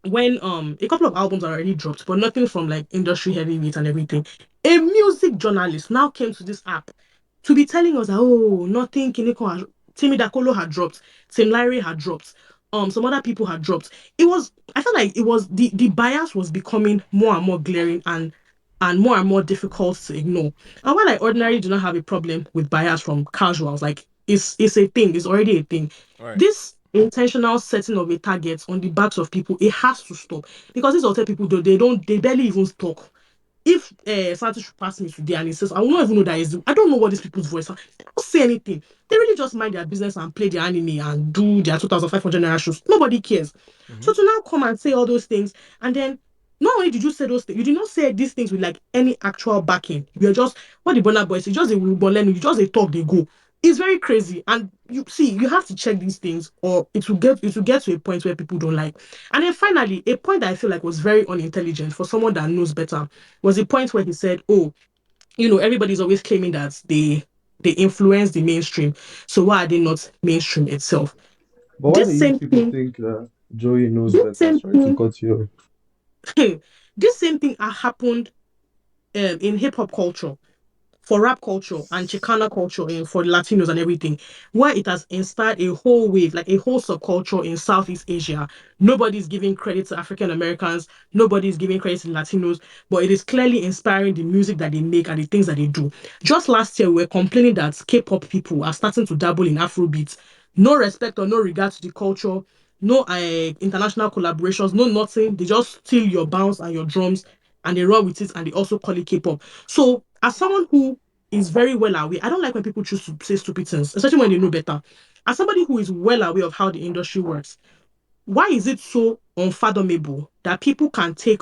when a couple of albums are already dropped, but nothing from like industry heavyweights and everything. A music journalist now came to this app to be telling us that oh nothing Kineko has Timmy Dakolo had dropped, Tim Larry had dropped, some other people had dropped. I felt like it was the bias was becoming more and more glaring and more difficult to ignore. And while I ordinarily do not have a problem with bias from casuals, like it's a thing, it's already a thing. Right. This intentional setting of a target on the backs of people, it has to stop. Because these hotel people they barely even talk. If Santi should pass me today and he says, I will not even know that is, I don't know what these people's voice are. They don't say anything. They really just mind their business and play their anime and do their 2,500 naira shows. Nobody cares. So to now come and say all those things, and then not only did you say those things, you did not say these things with like any actual backing. You're just what the Bonner boys, it's just a you just a talk, they go. It's very crazy. And you see, you have to check these things, or it will get to a point where people don't like. And then finally, a point that I feel like was very unintelligent for someone that knows better was the point where he said, "Oh, everybody's always claiming that they influence the mainstream. So why are they not mainstream itself?" But why do This you same people thing, think that Joey knows this better? same Sorry to thing, cut you off. this same thing happened in hip hop culture, for rap culture and Chicana culture and for Latinos and everything, where it has inspired a whole wave, like a whole subculture in Southeast Asia. Nobody's giving credit to African Americans, nobody's giving credit to Latinos, but it is clearly inspiring the music that they make and the things that they do. Just last year, we were complaining that K-pop people are starting to dabble in Afrobeats. No respect or no regard to the culture, no international collaborations, no nothing. They just steal your bounce and your drums and they run with it and they also call it K-pop. So as someone who is very well aware, I don't like when people choose to say stupid things, especially when they know better. As somebody who is well aware of how the industry works, why is it so unfathomable that people can take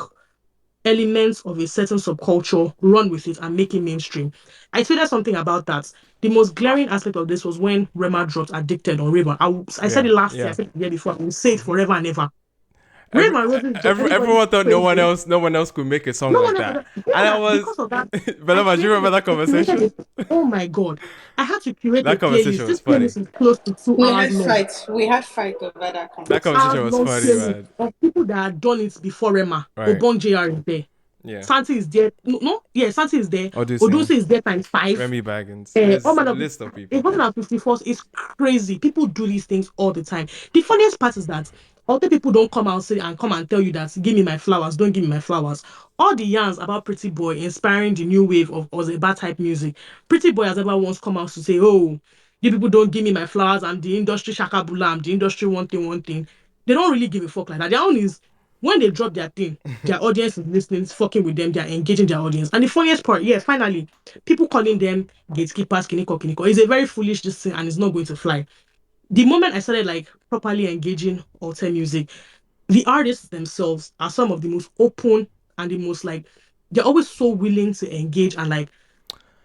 elements of a certain subculture, run with it, and make it mainstream? I tweeted something about that. The most glaring aspect of this was when Rema dropped Addicted on Rema. I said Yeah. it last year, I Yeah. said it the year before, I will say it forever and ever. Every, Rema wasn't just everybody everyone thought crazy. no one else could make a song No like one else. that. You know And I that was because of that, Beloma, do you remember that I conversation? curated oh my god. I had to curate a That conversation playlist. was This funny. playlist is close to two We hours had long. fight. We had fight over that That 6 conversation hours was long funny, playlist man. of people that had done it before Rema. Right. Obong JR is there. Yeah. Santi is there. No, yeah, Santi is there. Odyssey, Odunsi is there times 5. Remy Baggins. There's a Oman of list of people. 154 is crazy. People do these things all the time. The funniest part is that all the people don't come out say and come and tell you that give me my flowers, don't give me my flowers. All the yarns about Pretty Boy inspiring the new wave of Ozeba type music. Pretty Boy has ever once come out to say, "Oh, you people don't give me my flowers. I'm the industry shakabula. I'm the industry one thing, one thing." They don't really give a fuck like that. Their own is when they drop their thing, their audience is listening, it's fucking with them, they're engaging their audience. And the funniest part, yeah, finally, people calling them gatekeepers, kiniko, is a very foolish this thing and it's not going to fly. The moment I started like properly engaging alter music, the artists themselves are some of the most open and the most like they're always so willing to engage and like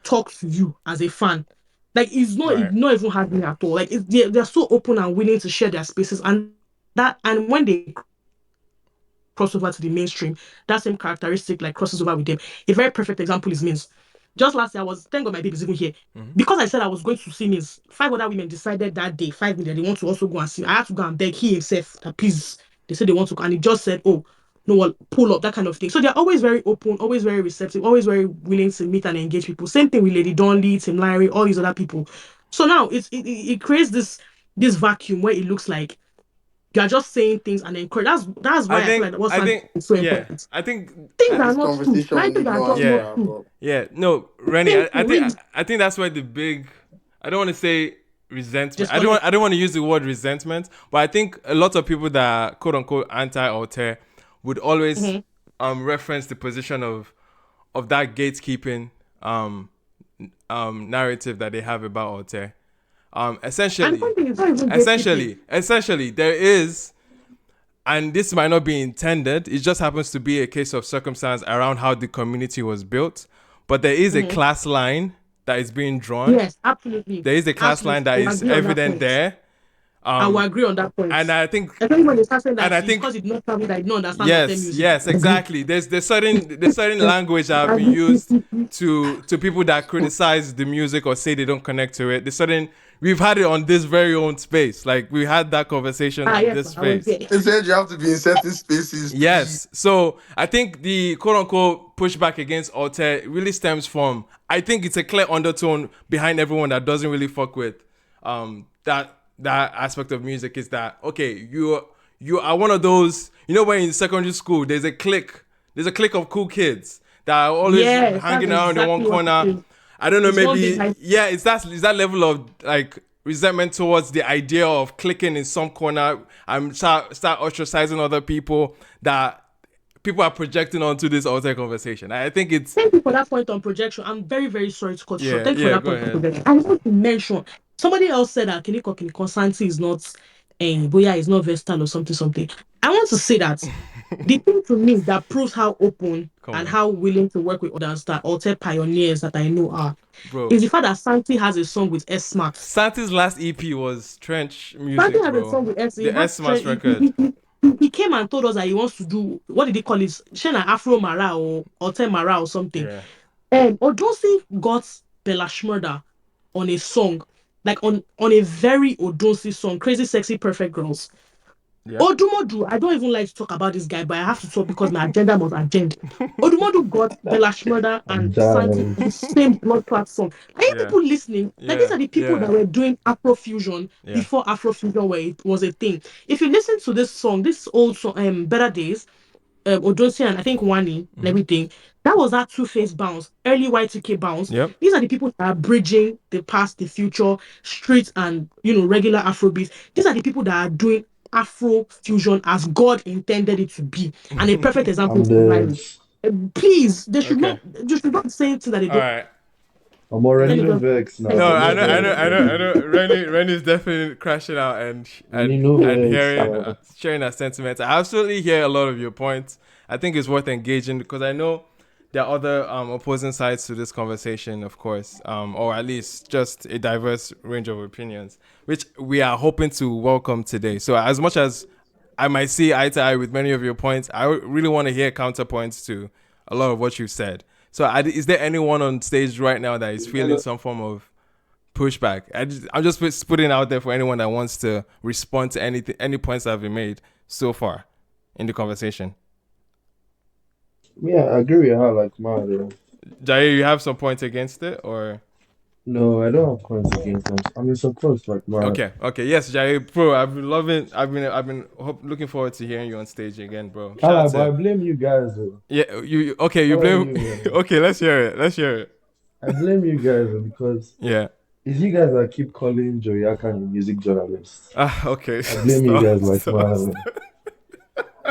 talk to you as a fan. Like it's Right. not even hard at all. Like they're so open and willing to share their spaces and when they cross over to the mainstream, that same characteristic like crosses over with them. A very perfect example is Means. Just last year, thank God my baby is even here. Because I said I was going to see Means, 5 other women decided that day, 5 million, they want to also go and see. I had to go and beg he himself that please, they said they want to, and he just said, "Oh, no one pull up," that kind of thing. So they're always very open, always very receptive, always very willing to meet and engage people. Same thing with Lady Donley, Tim Larry, all these other people. So now it creates this vacuum where it looks like you're just saying things and encourage. That's I why I feel think like what's I think is so yeah. important. I think Things I, are This not true. conversation we Right? Things need are more just to not yeah. wrap true. up. Yeah. No, Rennie, Same thing, really. I think that's why the big I don't want to say resentment. Disconnect. I don't want to use the word resentment, but I think a lot of people that are quote unquote anti alter would always Mm-hmm. reference the position of that gatekeeping narrative that they have about alter. And Essentially, one thing is not even gatekeeping. essentially, there is, and this might not be intended. It just happens to be a case of circumstance around how the community was built. But there is a Mm-hmm. class line that is being drawn. Yes, absolutely. There is a class line Absolutely. that I will is agree on that evident point. there. I will agree on that point. And I think, Especially when they start saying and that I it's think, because it's not something that you don't understand of their yes, music. yes, Agree. exactly. There's certain language that have been used to people that criticize the music or say they don't connect to it. We've had it on this very own space. Like we had that conversation Ah, on yes, this I was space. there. They said you have to be in certain spaces, please. Yes. So I think the quote unquote pushback against Alte really stems from, I think it's a clear undertone behind everyone that doesn't really fuck with that aspect of music is that okay, you are one of those, you know, when in secondary school there's a clique of cool kids that are always Yes, that's hanging around in one exactly what it corner. is. I don't know, It's one big maybe like yeah, it's that level of like resentment towards the idea of clicking in some corner and start ostracizing other people that people are projecting onto this Alte conversation. I think it's thank you for that point on projection. I'm very, very sorry to cut you short. yeah, Thank you for yeah, that go point on ahead. projection. I want to mention somebody else said that Kiniko Santi is not Boya is not versatile or something. I want to say that the thing to me that proves how open Come and on, how willing to work with others that Alte pioneers that I know are bro. is the fact that Santi has a song with S Max. Santi's last EP was Trench Santi Music, has a bro. song with S. He The has S Max he, record. he came and told us that he wants to do what did he call it? Shena Afro Mara or Alte Mara or something. Yeah. Odunsi got Bella Shmurda on a song, like on a very Odunsi song, Crazy Sexy Perfect Girls. Yep. Odumodu, I don't even like to talk about this guy, but I have to talk because my agenda must agenda. Odumodu got Bella Shmurda I'm and Santi dying. on the same blood clot song. Are you Yeah. people listening? Like these Yeah. are the people Yeah. that were doing Afrofusion Yeah. before Afrofusion where it was a thing. If you listen to this song, this old song, Better Days, Odunsi and I think Wani and Mm-hmm. everything. That was that two-face bounce, early Y2K bounce. Yep. These are the people that are bridging the past, the future, street and regular Afrobeats. These are the people that are doing Afro fusion as God intended it to be. And a perfect example I'm is dead. Riley. Please, Okay. they should not say things that they All don't. right. I'm already Let me no just vex thank now. No, you. No vex, I Rennie. know. Rennie's definitely crashing out Rennie, no and vex hearing, now. sharing that sentiment. I absolutely hear a lot of your points. I think it's worth engaging because I know there are other opposing sides to this conversation, of course, or at least just a diverse range of opinions, which we are hoping to welcome today. So as much as I might see eye to eye with many of your points, I really want to hear counterpoints to a lot of what you've said. So is there anyone on stage right now that is feeling some form of pushback? I'm just putting it out there for anyone that wants to respond to any points that have been made so far in the conversation. Yeah, I agree with her like mad. Jair, you have some points against it, or No, I don't have points against them. I'm in support like mad. okay, yes, Jair, bro. I've been loving. I've been looking forward to hearing you on stage again, bro. Shout out Ah, but I to blame you guys though. yeah. You All on blame. you, man. Okay, let's hear it. Let's hear it. I blame you guys though, because Yeah. it's you guys that keep calling Joyaka a music journalist. Okay. I blame you guys like Stop. mad.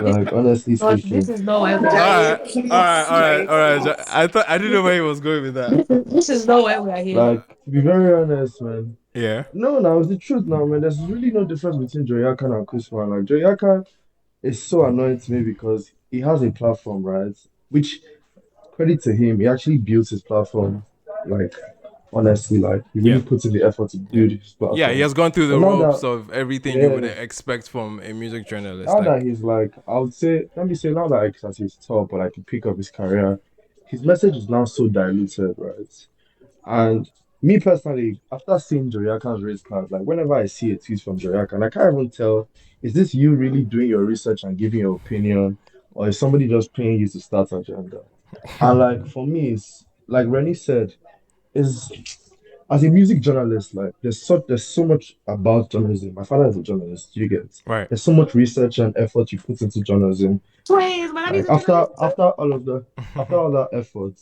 Like honestly But this speaking. is not where we All are here. right, all right. I didn't know where he was going with that. This is not where we are here. Like to be very honest, man. Yeah. No, now it's the truth now, man. There's really no difference between Joyaka and Kusman. Like Joyaka is so annoying to me because he has a platform, right? Which credit to him, he actually built his platform. Like honestly, like he Yeah. really puts in the effort to Yeah. build his Yeah, he platform. has gone through But the now ropes that of everything you would yeah, expect from a music journalist. now that Like, he's like, I would say, let me say, now that like at his top or like the peak of his career, his message is now so diluted, right? And me personally, after seeing Joyakan's race card, like whenever I see a tweet from Joyakan, I can't even tell, is this you really doing your research and giving your opinion, or is somebody just paying you to start agenda? And like for me, it's like Rennie said, is as a music journalist, like there's so much about journalism. My father is a journalist, you get. right. There's so much research and effort you put into journalism. Twins, my daddy's Like a journalist. after all that effort,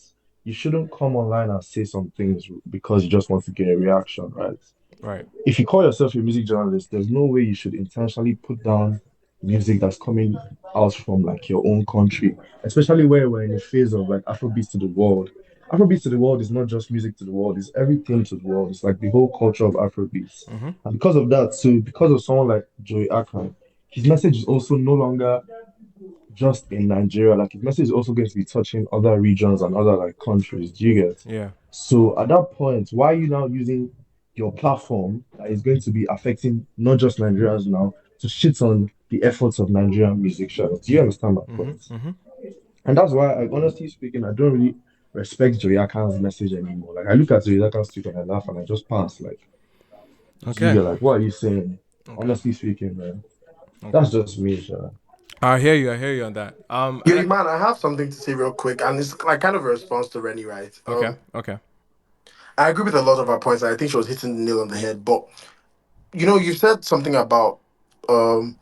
you shouldn't come online and say some things because you just want to get a reaction, right? Right. If you call yourself a music journalist, there's no way you should intentionally put down music that's coming out from like your own country, especially where we're in a phase of like Afrobeats to the world. Afrobeats to the world is not just music to the world, it's everything to the world. It's like the whole culture of Afrobeats. Mm-hmm. And because of that, too, because of someone like Joey Akan, his message is also no longer just in Nigeria. Like his message is also going to be touching other regions and other like countries. Do you get? Yeah. So at that point, why are you now using your platform that is going to be affecting not just Nigerians now to shit on the efforts of Nigerian musicians? Do you understand my Mm-hmm. point? Mm-hmm. And that's why, I, honestly speaking, I don't really respect Joyakan's message anymore. Like I look at Joyakan's tweet and I laugh and I just pass. Like, do you Okay. get like what are you saying? Okay. Honestly speaking, man, Okay. that's just me, sure. I hear you. I hear you on that. And Yeah, man, I have something to say real quick, and it's like kind of a response to Rennie, right? okay. Okay. I agree with a lot of her points. I think she was hitting the nail on the head, but you said something about um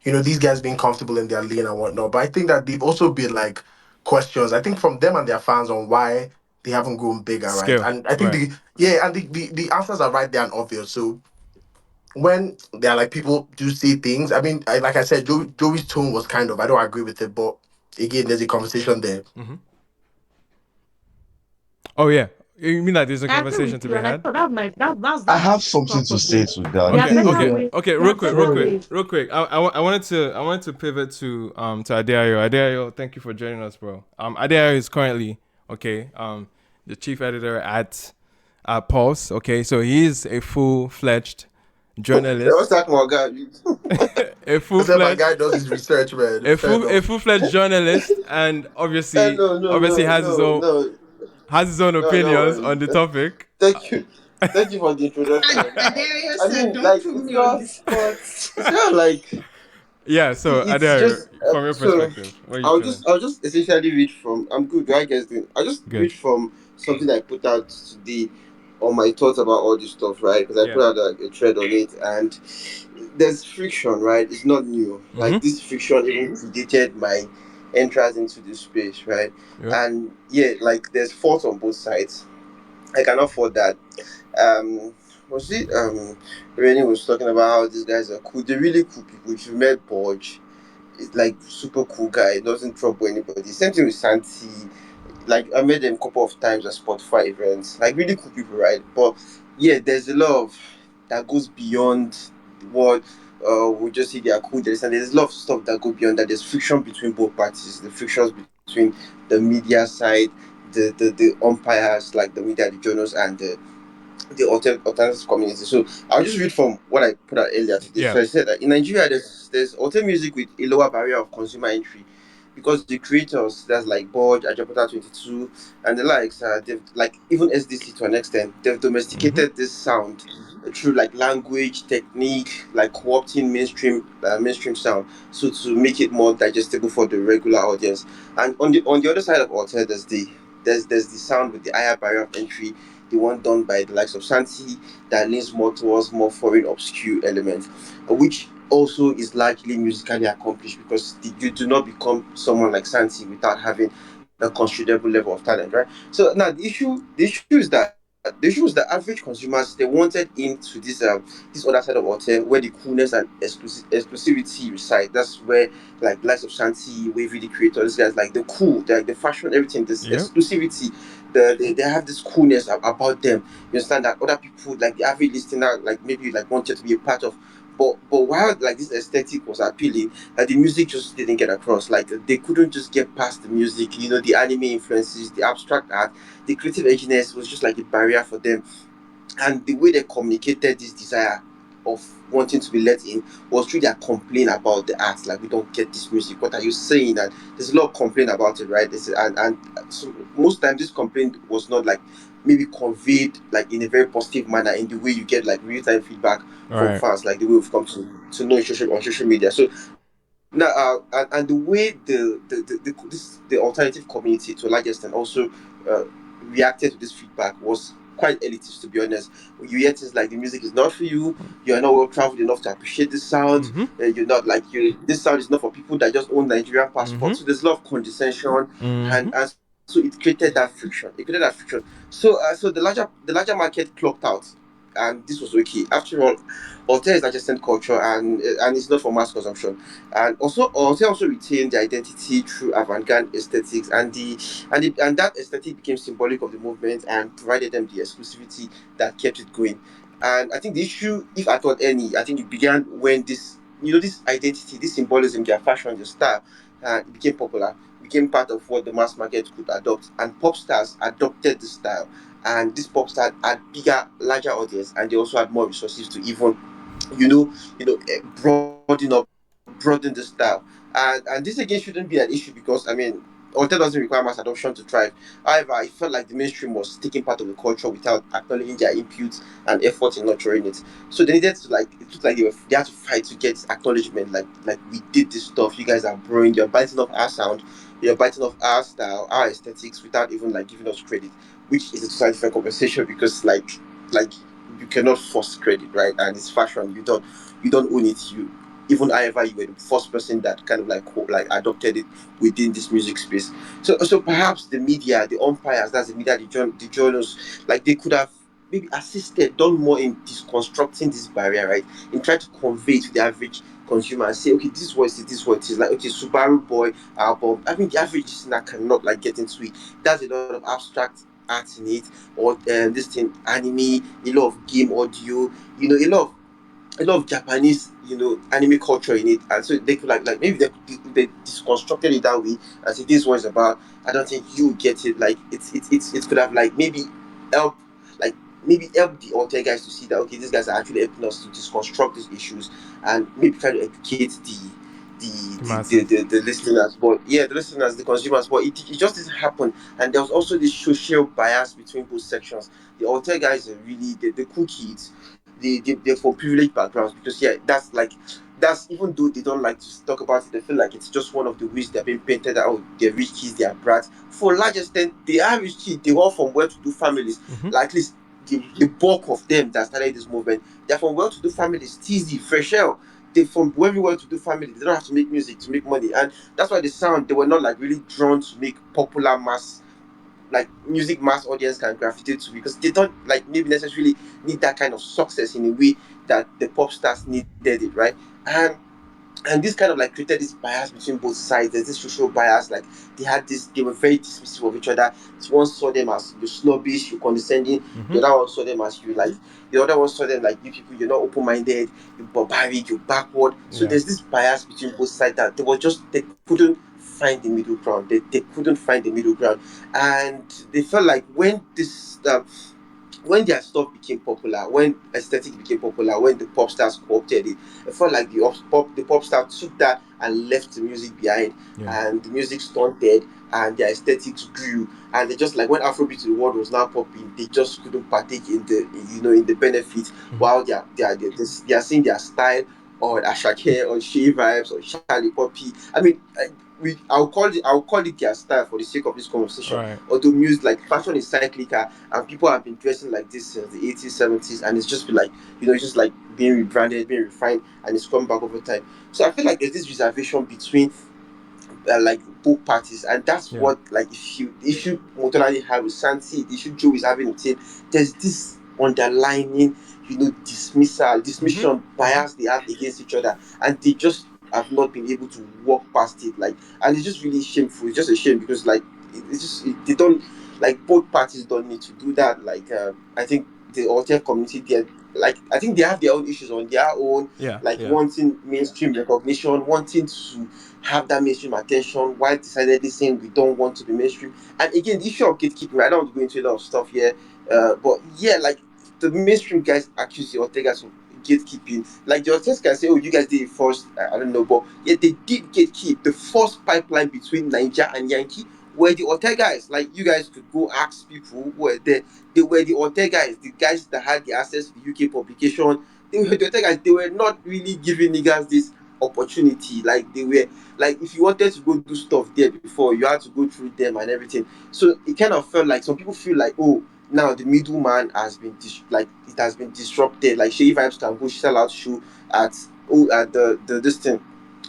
these guys being comfortable in their lane and whatnot. But I think that they've also been like questions, I think, from them and their fans on why they haven't grown bigger, right? Scale. And I think Right. the answers are right there and obvious. So when there are like people do say things, I mean, like I said, Joey's tone was kind of, I don't agree with it, but again, there's a conversation there. Mm-hmm. Oh yeah. You mean like there's a I agree conversation with to you, be and I had? thought that's I that's have the something crux to of say it. to that. There The are Okay, thing is, better okay, yeah, ways. okay. There Real are quick, better real quick, ways. real quick. I wanted to pivot to Adeayo. Adeayo, thank you for joining us, bro. Adeayo is currently the chief editor at Pulse. Okay, so he's a full-fledged They was journalist, talking about God. a I said my full-fledged guy does his research, man. Fair a enough. full-fledged journalist, and obviously No, no, obviously no, no, no, has his own no, don't opinions worry. on the topic. Thank you. Thank you for the introduction. Adaria I said, mean, "Don't like, put me on the spot." it's not like Yeah, so it's Adeayo, just from your so. perspective, what are you feeling? I'll just essentially read from. I'm good. I guess doing. I'll just Good. read from something I put out today on my thoughts about all this stuff, right? Because I Yeah. put out like a thread on it, and there's friction, right? It's not new. Like Mm-hmm. this friction even predated my entrance into this space, right? Yep. And yeah, like there's fault on both sides. I cannot afford that. Um, was it Rennie was talking about how these guys are cool. They're really cool people. If you met Borge, it's like super cool guy. Doesn't trouble anybody. Same thing with Santi. Like I met them a couple of times at Spotify events. Like really cool people, right? But yeah, there's a lot of that goes beyond what we just see they are cool. There's a lot of stuff that go beyond that. There's friction between both parties. The frictions between the media side, the umpires, like the media, the journals, and the alternative community. So I'll just read from what I put out earlier today. Yeah. So I said that in Nigeria, there's alternative music with a lower barrier of consumer entry because the creators, that's like Borg, Ajapota 22, and the likes, they've like even SDC to an extent, they've Mm-hmm. domesticated this sound through like language, technique, like co-opting mainstream sound, so to make it more digestible for the regular audience. And on the other side of Alter, there's the sound with the higher barrier of entry, the one done by the likes of Santi that leans more towards more foreign obscure elements, which also is largely musically accomplished because you do not become someone like Santi without having a considerable level of talent, right? So now the issue is that average consumers they wanted into this other side of Hotel where the coolness and exclusivity reside. That's where like the likes of Santi, Wavy the creator, these guys like the cool, the fashion, everything, this Yep. exclusivity, they have this coolness about them. You understand that other people like the average listener like maybe like wanted to be a part of. But while like this aesthetic was appealing, the music just didn't get across. Like they couldn't just get past the music. The anime influences, the abstract art, the creative edginess was just like a barrier for them. And the way they communicated this desire of wanting to be let in was through their complaint about the art. Like we don't get this music. What are you saying? And there's a lot of complaint about it, right? And so most times this complaint was not like maybe conveyed like in a very positive manner in the way you get like real time feedback All from right. fans, like the way we've come to know on social media. So now, and the way the alternative community to a large extent also uh, reacted to this feedback was quite elitist, to be honest. You hear things like the music is not for you, you are not well traveled enough to appreciate this sound, Mm-hmm. you're not like you. This sound is not for people that just own Nigerian Mm-hmm. passports. So there's a lot of condescension, Mm-hmm. and so it created that friction. It created that friction. So the larger market clocked out, and this was okay. After all, hotel is adjacent culture and it's not for mass consumption. And also hotel also retained their identity through avant-garde aesthetics and that aesthetic became symbolic of the movement and provided them the exclusivity that kept it going. And I think the issue, if at all any, I think it began when this identity, this symbolism, their fashion, their style, it became popular, became part of what the mass market could adopt. And pop stars adopted the style, and this pop star had bigger, larger audience, and they also had more resources to even, broaden the style. And this again shouldn't be an issue because hotel doesn't require mass adoption to thrive. However, I felt like the mainstream was taking part of the culture without acknowledging their input and effort in nurturing it. So they needed to like it looked like they had to fight to get acknowledgement. Like we did this stuff. You guys are growing. You're biting off our sound. You're biting off our style, our aesthetics, without even like giving us credit, which is a totally different conversation because like you cannot force credit, right? And it's fashion. You don't own it. You even however you were the first person that kind of like adopted it within this music space. So perhaps the media, the umpires, that's the media, the journals, like they could have maybe assisted, done more in deconstructing this barrier, right? In trying to convey to the average consumer and say, okay, this is what it is, this is what it is. Like, okay, Subaru Boy album. I mean, the average listener cannot like get into it. There's a lot of abstract art in it, or this thing, anime, a lot of game audio, a lot of Japanese, anime culture in it, and so they could like maybe they disconstructed it that way and say this was about. I don't think you get it. Like it could have like help, like maybe help the alter guys to see that okay, these guys are actually helping us to disconstruct these issues and maybe try to educate The masses. the listeners, but yeah, the listeners, the consumers, but it just didn't happen. And there was also this social bias between both sections. The alter guys are really the cool kids, they're from privileged backgrounds because yeah, that's even though they don't like to talk about it, they feel like it's just one of the ways they're being painted out. They're rich kids, they're brats. For a large extent, they are rich kids. They're all from well-to-do families. Mm-hmm. Like at least the bulk of them that started this movement, they're from well-to-do families. Teasy, fresh air. They from very well-to-do families. They don't have to make music to make money, and that's why the sound. They were not like really drawn to make popular mass like music mass audience can gravitate to because they don't like maybe necessarily need that kind of success in a way that the pop stars needed it, right? And this kind of like created this bias between both sides. There's this social bias, like they were very dismissive of each other. One saw them as you snobbish, you condescending, Mm-hmm. the other one saw them as you like the other one saw them like you people, you're not open-minded, you're barbaric, you're backward. So Yeah. there's this bias between both sides that they couldn't find the middle ground. They couldn't find the middle ground. And they felt like when their stuff became popular, when aesthetic became popular, when the pop stars co-opted it, it felt like the pop star took that and left the music behind, Yeah. and the music stunted, and their aesthetics grew, and they just like when Afrobeat in the world was now popping, they just couldn't partake in the benefits, Mm-hmm. while they are seeing their style on Ashake, on Shea Vibes, on Charlie Poppy. I mean, I'll call it their style for the sake of this conversation. Right. Although music like fashion is cyclical, and people have been dressing like this since the 80s, 70s, and it's just been like, it's just like being rebranded, being refined, and it's come back over time. So I feel like there's this reservation between like both parties, and that's Yeah. what like the issue Motonali had with Santi, the issue Joe is having with it. There's this underlining, Mm-hmm. dismission Mm-hmm. bias they have against each other, and they just have not been able to walk past it. Like, and it's just really shameful. It's just a shame because like they don't like both parties don't need to do that. Like, I think the alter community there, like I think they have their own issues on their own, Yeah. like Yeah. wanting mainstream recognition, wanting to have that mainstream attention, while decidedly saying we don't want to be mainstream. And again, the issue of gatekeeping, I don't want to go into a lot of stuff here, but yeah, like the mainstream guys accuse the Ortegas of gatekeeping. Like the Ortegas can say, oh, you guys did it first, I don't know, but yeah, they did gatekeep. The first pipeline between Niger and Yankee were the Ortegas. Like you guys could go ask people who were there. They were the Ortegas, the guys that had the access to the UK publication. They were the Ortegas. They were not really giving niggas this opportunity. Like they were like if you wanted to go do stuff there before, you had to go through them and everything. So it kind of felt like some people feel like, oh, now the middleman has been like it has been disrupted. Like Shay Vibes can go sell out show at at the this thing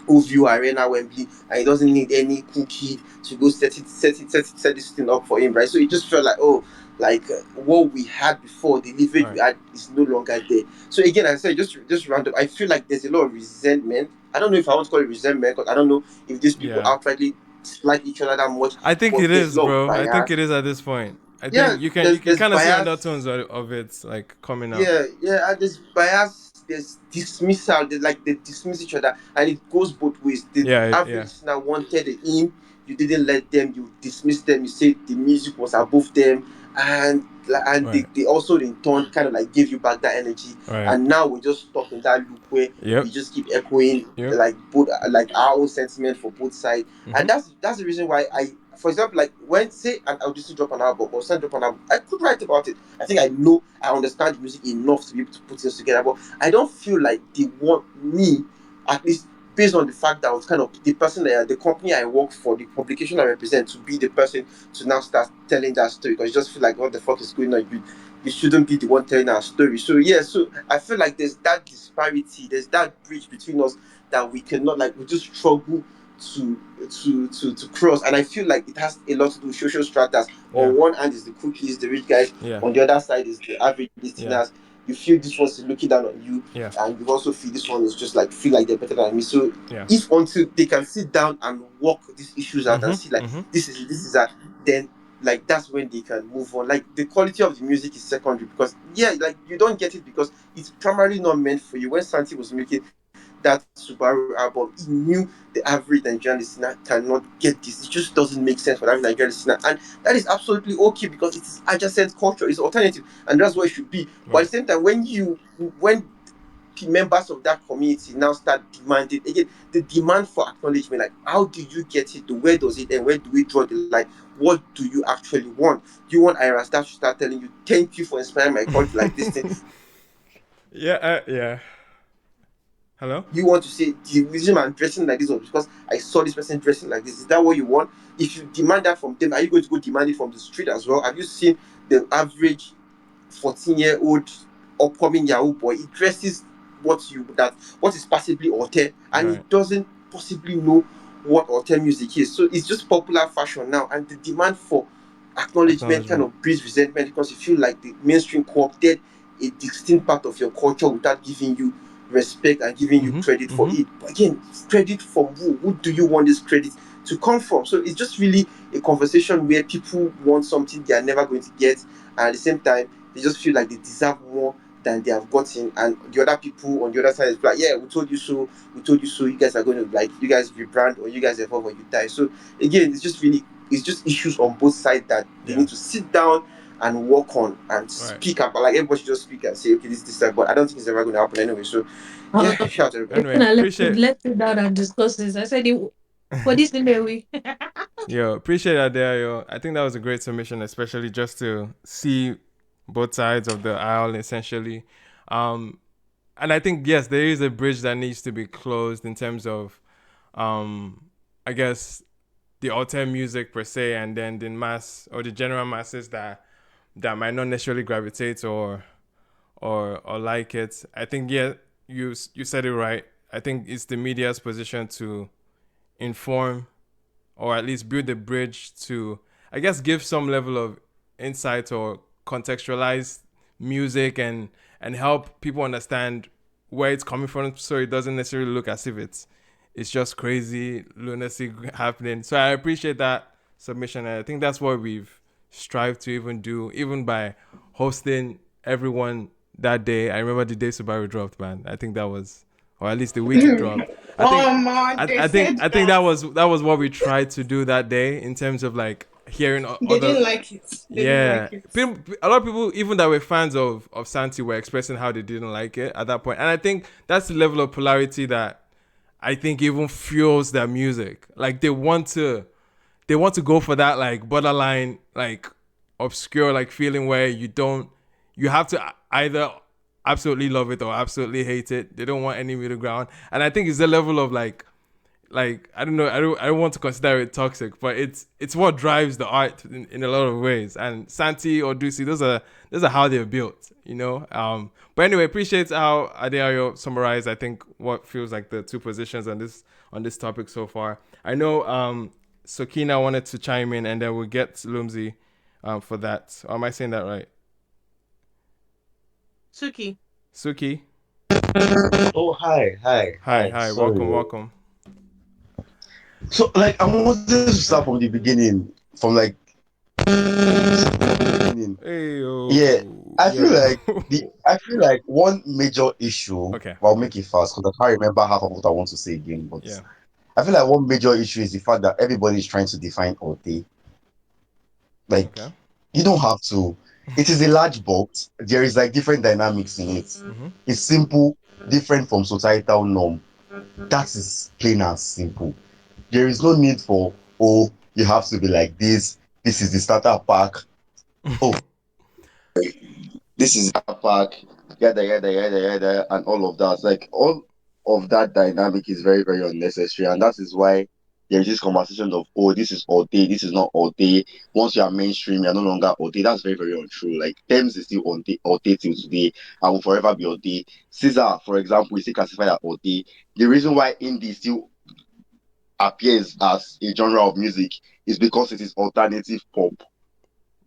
OVU Arena Wembley, and he doesn't need any cool kid to go set this thing up for him, right? So it just felt like, oh, like what we had before, the leverage we Right. had is no longer there. So again, I said just round up. I feel like there's a lot of resentment. I don't know if I want to call it resentment because I don't know if these people Yeah. outrightly dislike each other that much, I think but it there's a is, lot of bro. I think bias. it is at this point. I Yeah, think you can there's kind of see bias. undertones of it like coming out. Yeah, and there's bias, there's dismissal, they dismiss each other, and it goes both ways. The Yeah. average Yeah. listener wanted the in, you didn't let them, you dismissed them, you said the music was above them, and Right. they also in turn kind of like give you back that energy, Right. and now we're just stuck in that loop where we Yep. just keep echoing Yep. like both like our own sentiment for both sides, Mm-hmm. and that's the reason why for example, like when say an Audisi drop an album or Sun drop an album, I could write about it. I think I understand music enough to be able to put things together, but I don't feel like they want me, at least based on the fact that I was kind of the person that the company I work for, the publication I represent, to be the person to now start telling that story, because you just feel like what the fuck is going on. You shouldn't be the one telling our story. So yeah, so I feel like there's that disparity, there's that bridge between us that we cannot, like, we just struggle to cross. And I feel like it has a lot to do with social stratas. Yeah. On one hand is the cookies, the rich guys, Yeah. on the other side is the average Yeah. listeners. You feel this one's looking down on you, Yeah. and you also feel this one is just like feel like they're better than me. So Yeah. if until they can sit down and work these issues out and Mhm. see like Mhm. this is that, then like that's when they can move on. Like the quality of the music is secondary, because yeah, like you don't get it because it's primarily not meant for you. When Santi was making that Subaru album, he knew the average Nigerian listener cannot get this. It just doesn't make sense for the average Nigerian listener, and that is absolutely okay because it is adjacent culture, it's alternative, and that's what it should be. But at Right. the same time, when members of that community now start demanding again, the demand for acknowledgement, like how do you get it, where does it end, where do we draw the line, what do you actually want? Do you want Ira Staff to start telling you thank you for inspiring my culture like this thing? Yeah. Yeah. Hello. You want to say the reason I'm dressing like this was because I saw this person dressing like this? Is that what you want? If you demand that from them, are you going to go demand it from the street as well? Have you seen the average 14-year-old upcoming Yahoo boy? He dresses what is possibly Alte, and he Right. doesn't possibly know what Alte music is. So it's just popular fashion now, and the demand for acknowledgement kind Acknowledgement. of breeds resentment because you feel like the mainstream co-opted a distinct part of your culture without giving you respect and giving you Mhm. credit for Mhm. it. But again, credit from who? Who do you want this credit to come from? So it's just really a conversation where people want something they are never going to get, and at the same time, they just feel like they deserve more than they have gotten. And the other people on the other side is like, yeah, we told you so, we told you so. You guys are going to, like, you guys rebrand, or you guys evolve, or you die. So again, it's just issues on both sides that they Yeah. need to sit down and work on and Right. speak about. Like everybody should just speak and say, okay, this, that. But I don't think it's ever going to happen anyway. So yeah, shout out everybody. Anyway, appreciate. Let's sit down and discuss this. I said it for this in a week. Yo, appreciate that there, yo. I think that was a great submission, especially just to see both sides of the aisle, essentially. Um, and I think yes, there is a bridge that needs to be closed in terms of, I guess, the alter music per se, and then the mass or the general masses that might not necessarily gravitate or like it. I think yeah, you said it right. I think it's the media's position to inform or at least build a bridge to, I guess, give some level of insight or contextualize music and help people understand where it's coming from, so it doesn't necessarily look as if it's just crazy lunacy happening. So I appreciate that submission, and I think that's what we've strived to even do, even by hosting everyone that day. I remember the day Subaru dropped, man. I think that was, or at least the week it dropped. I think Oh man, they I said think that that was what we tried to do that day in terms of like hearing they other. didn't like it. They didn't Yeah, like it. a lot of people, even that were fans of Santi, were expressing how they didn't like it at that point, and I think that's the level of polarity that I think even fuels their music. Like they want to go for that like borderline like obscure like feeling where you have to either absolutely love it or absolutely hate it. They don't want any middle ground, and I think it's the level of like I don't know, I don't want to consider it toxic, but it's what drives the art in a lot of ways. And Santi or Ducey, those are how they're built, you know. But anyway, appreciate how Adeayo summarized, I think, what feels like the two positions on this topic so far. I know Sokina wanted to chime in, and then we'll get Lumzi for that. Or am I saying that right? Suki. Suki, Oh, hi, hi, hi, hi. hi, welcome, Sorry. welcome. So, like, I wanted to start from the beginning, from like the beginning. Hey Yeah, yo, I feel like yo. one major issue. Okay, Well, I'll make it fast because I can't remember half of what I want to say again. But yeah. I feel like one major issue is the fact that everybody is trying to define Ote. Like, Okay. you don't have to. It is a large box. There is like different dynamics in it. Mm-hmm. It's simple, different from societal norm. That is plain and simple. There is no need for, oh, you have to be like this. This is the starter pack. Oh, this is the pack. Yada yada yada yada, and all of that. Like all. of that dynamic is very, very unnecessary. And that is why there's this conversation of, oh, this is Alte, this is not Alte. Once you are mainstream, you're no longer Alte. That's very, very untrue. Like, Thames is still Alte till today and will forever be Alte. Caesar, for example, is still classified as Alte. The reason why indie still appears as a genre of music is because it is alternative pop.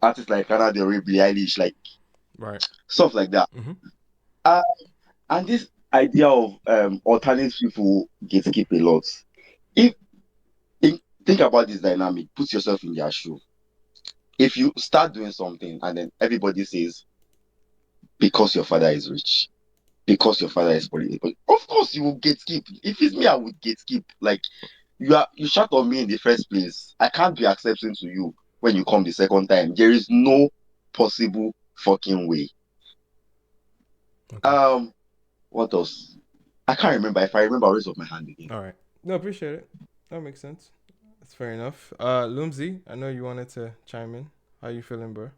Artists like Lana Del Rey, Billie Eilish, like Right. stuff like that. Mm-hmm. Uh, and this idea of alternative people gatekeep a lot. If think about this dynamic, put yourself in their shoe. If you start doing something and then everybody says, because your father is rich, because your father is political, of course you will gatekeep. If it's me, I would gatekeep. Like, you shut on me in the first place. I can't be accepting to you when you come the second time. There is no possible fucking way. Okay. What else? I can't remember. If I remember, I'll raise up my hand again. All right. No, appreciate it. That makes sense. That's fair enough. Lumsy, I know you wanted to chime in. How you feeling, bro?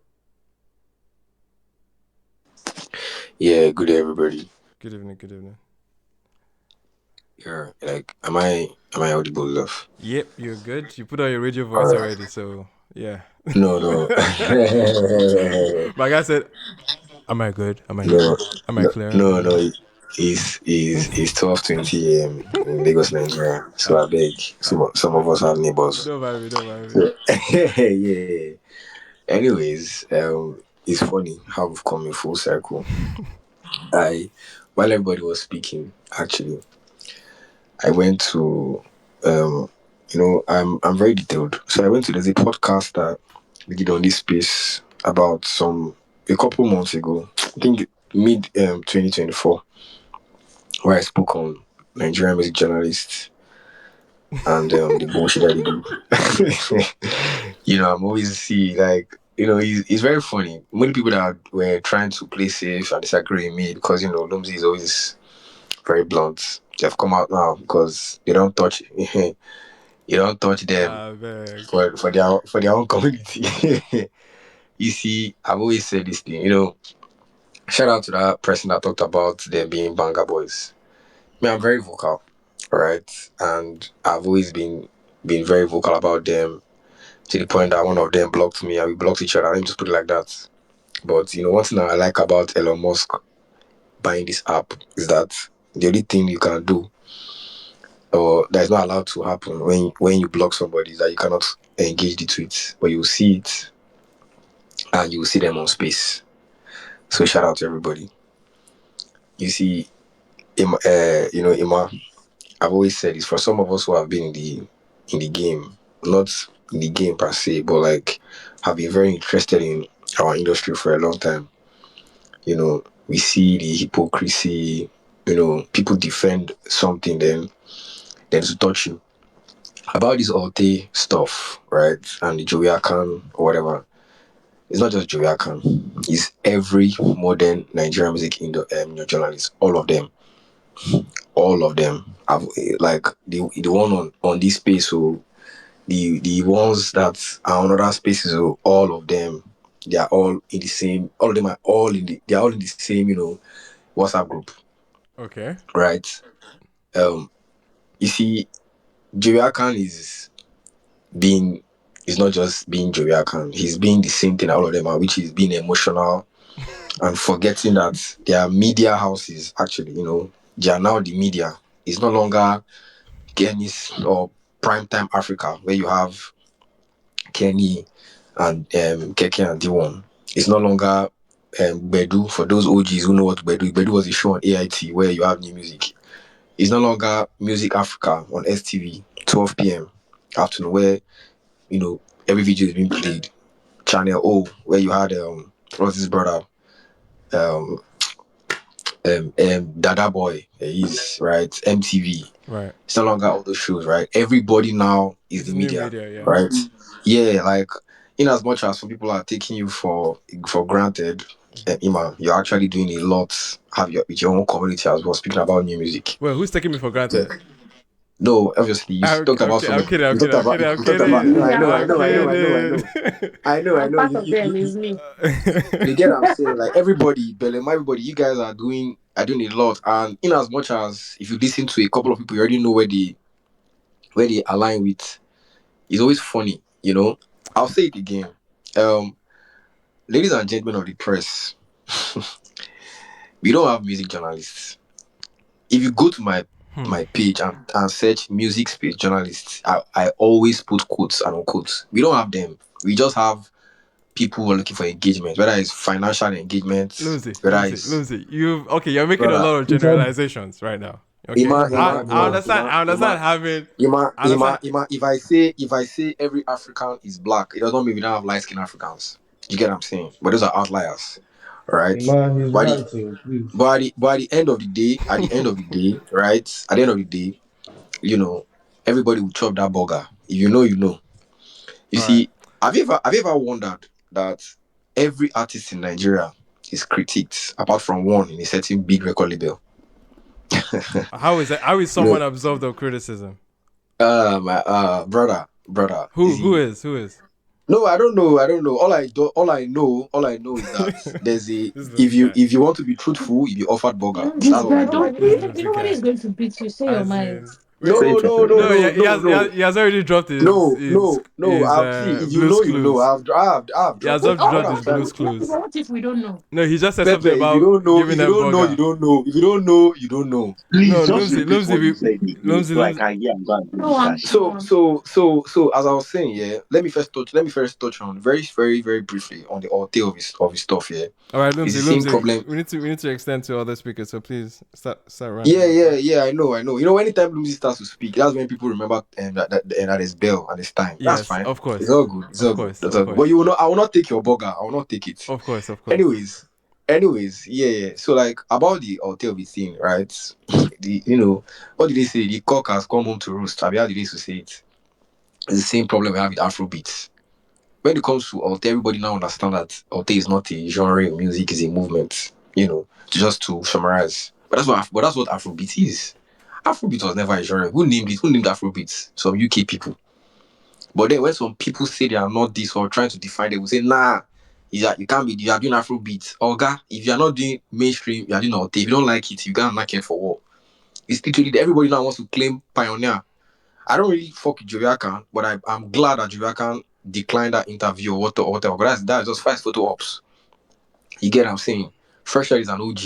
Yeah, good day, everybody. Good evening. Good evening. Yeah, like, am I audible enough? Yep, you're good. You put on your radio All voice right. already, so yeah. No, no, My guy said, "Am I good? Am I no, good? Am I no, clear?" no, no. It's 12:20 a.m. in Lagos, Nigeria. So uh, I beg, some of us have neighbors. don't mind me. Don't mind me. So, yeah. Anyways, it's funny how we've come in full circle. I, while everybody was speaking, actually, I went to, um, I'm very detailed. So I went to, there's a podcast that we did on this space about a couple months ago. I think mid 2024, where I spoke on Nigerian music journalists and the bullshit that they do. I'm always see, like, he's very funny. Many people that were trying to play safe and disagree with me because Lumsy is always very blunt. They've come out now because they don't touch you don't touch them Beg. for their own community. You see, I've always said this thing, shout out to that person that talked about them being banger boys. Me, I'm very vocal, right? And I've always been very vocal about them to the point that one of them blocked me and we blocked each other. Let me just put it like that. But one thing I like about Elon Musk buying this app is that the only thing you can do or that is not allowed to happen when you block somebody is that you cannot engage the tweets, but you will see it and you will see them on space. So shout out to everybody. You see, Ima, I've always said this for some of us who have been in the game, not in the game per se, but like have been very interested in our industry for a long time. We see the hypocrisy. People defend something, then to touch you about this Alte stuff, right? And the Joey Akan or whatever. It's not just Joey Akan. It's every modern Nigerian music journalist. All of them. Have like the one on this space. So the ones that are on other spaces. So all of them, they are all in the same. All of them are all in the. They are all in the same. WhatsApp group, Okay. right? Um, you see, Joey Akan being is not just being Joey Akan. He's being the same thing all of them are, which is being emotional and forgetting that their media houses actually, they are now the media. It's no longer Kenny's or Primetime Africa where you have Kenny and Keke and D1. It's no longer Bedu for those OGs who know what Bedu. Bedu was a show on AIT where you have new music. It's no longer Music Africa on STV, 12 p.m. afternoon where every video is being played. Channel O, where you had what's his brother, um, Dada Boy, he's right, MTV. Right. It's no longer all those shows, right? Everybody now is It's the new media, media, yeah. right? Yeah, like in as much as some people are taking you for granted, Iman, you're actually doing a lot. Have your with your own community as well. Speaking about new music, Well, who's taking me for yeah. granted? No, obviously you talked about some I'm of kidding. I'm you kidding. talked I'm about kidding. you I'm talked about. No, kidding. I Yeah, know, I I'm know, I know, I know, I kidding. know. I know, I I'm know. part of them. Is me. You get what I'm saying? Like everybody, Belem, everybody, you guys are doing a lot. And in as much as if you listen to a couple of people, you already know where they align with. It's always funny, you know. I'll say it again. Um, ladies and gentlemen of the press, we don't have music journalists. If you go to Hmm. my page and search music space journalists, I always put quotes and unquotes. We don't have them. We just have people who are looking for engagement, whether it's financial engagement, whether it's Lumsey. You're making a brother. lot of He said, generalizations right now. Okay, Ima, "That's I Ima, not I wrong." Ima, understand. Ima, I Ima, understand having. Ima, I Ima, understand. Ima. If I say every African is black, it doesn't mean we don't have light skinned Africans. You get what I'm saying? But those are outliers, right? Man, he's But right, so please. but at the end of the day, right? At the end of the day, you know, everybody will chop that burger. If you know, you know. You All right. see, have you ever wondered that every artist in Nigeria is critiqued apart from one in a certain big record label? How is that? How is You someone know, absolved of criticism? my brother, Who is who he? is who is? No, I don't know. I don't know. All I know is that there's a This Lumsey guy. if you want to be truthful, you be offered burger. This That's all I guy, know. don't This nobody is Lumsey guy. going to beat you. Say your As mind. in, wait. No, no, no, No, no, no, no, he has already dropped no, no, no. his I've see. If you blues know, you know. clues. I've He has dropped Wait, it just now. What dropped I'm his trying blues to clues. what if we don't know? No, he just said something Pepe. If you about don't know, giving if you them don't know, you burger. don't know. If you don't know, you don't know. Please No, just repeat Lumsey, what you said again, so I Lumsey. can hear and go and do No one, research. no So, one. so, so, so, as I was saying, yeah. Let me first touch on very, very, very briefly on the Alte of his stuff. Yeah, All right, it's the same Lumsey. problem. We need to extend to other speakers. So please start ranting Yeah, up. yeah, yeah. I know, I know. You know, anytime Lucy starts to speak, that's when people remember that it's Bell and it's time. That's Yes, fine. of It's course, all good. It's all good. That's of all good. But course, you will not. I will not take your burger. I will not take it. of course, of course. Anyways, yeah, yeah. So like about the Alte of the thing, right? The what did they say? The cock has come home to roost. How did they used to say it? It's the same problem we have with Afrobeats. When it comes to Alte, everybody now understand that Alte is not a genre of music; is a movement. Just to summarize. But that's what Afrobeat is. Afrobeat was never a genre. Who named it? Who named Afrobeat? Some UK people. But then when some people say they are not this or trying to define it, we say, nah, you can't be, you are doing Afrobeat. Oga, if you are not doing mainstream, you are doing Alte. If you don't like it, you can't like it for what? It's literally everybody now wants to claim pioneer. I don't really fuck with Joviakan, but I'm glad that Joviakan declined that interview or whatever. But that's just fast photo ops. You get what I'm saying? Fresh Air is an OG.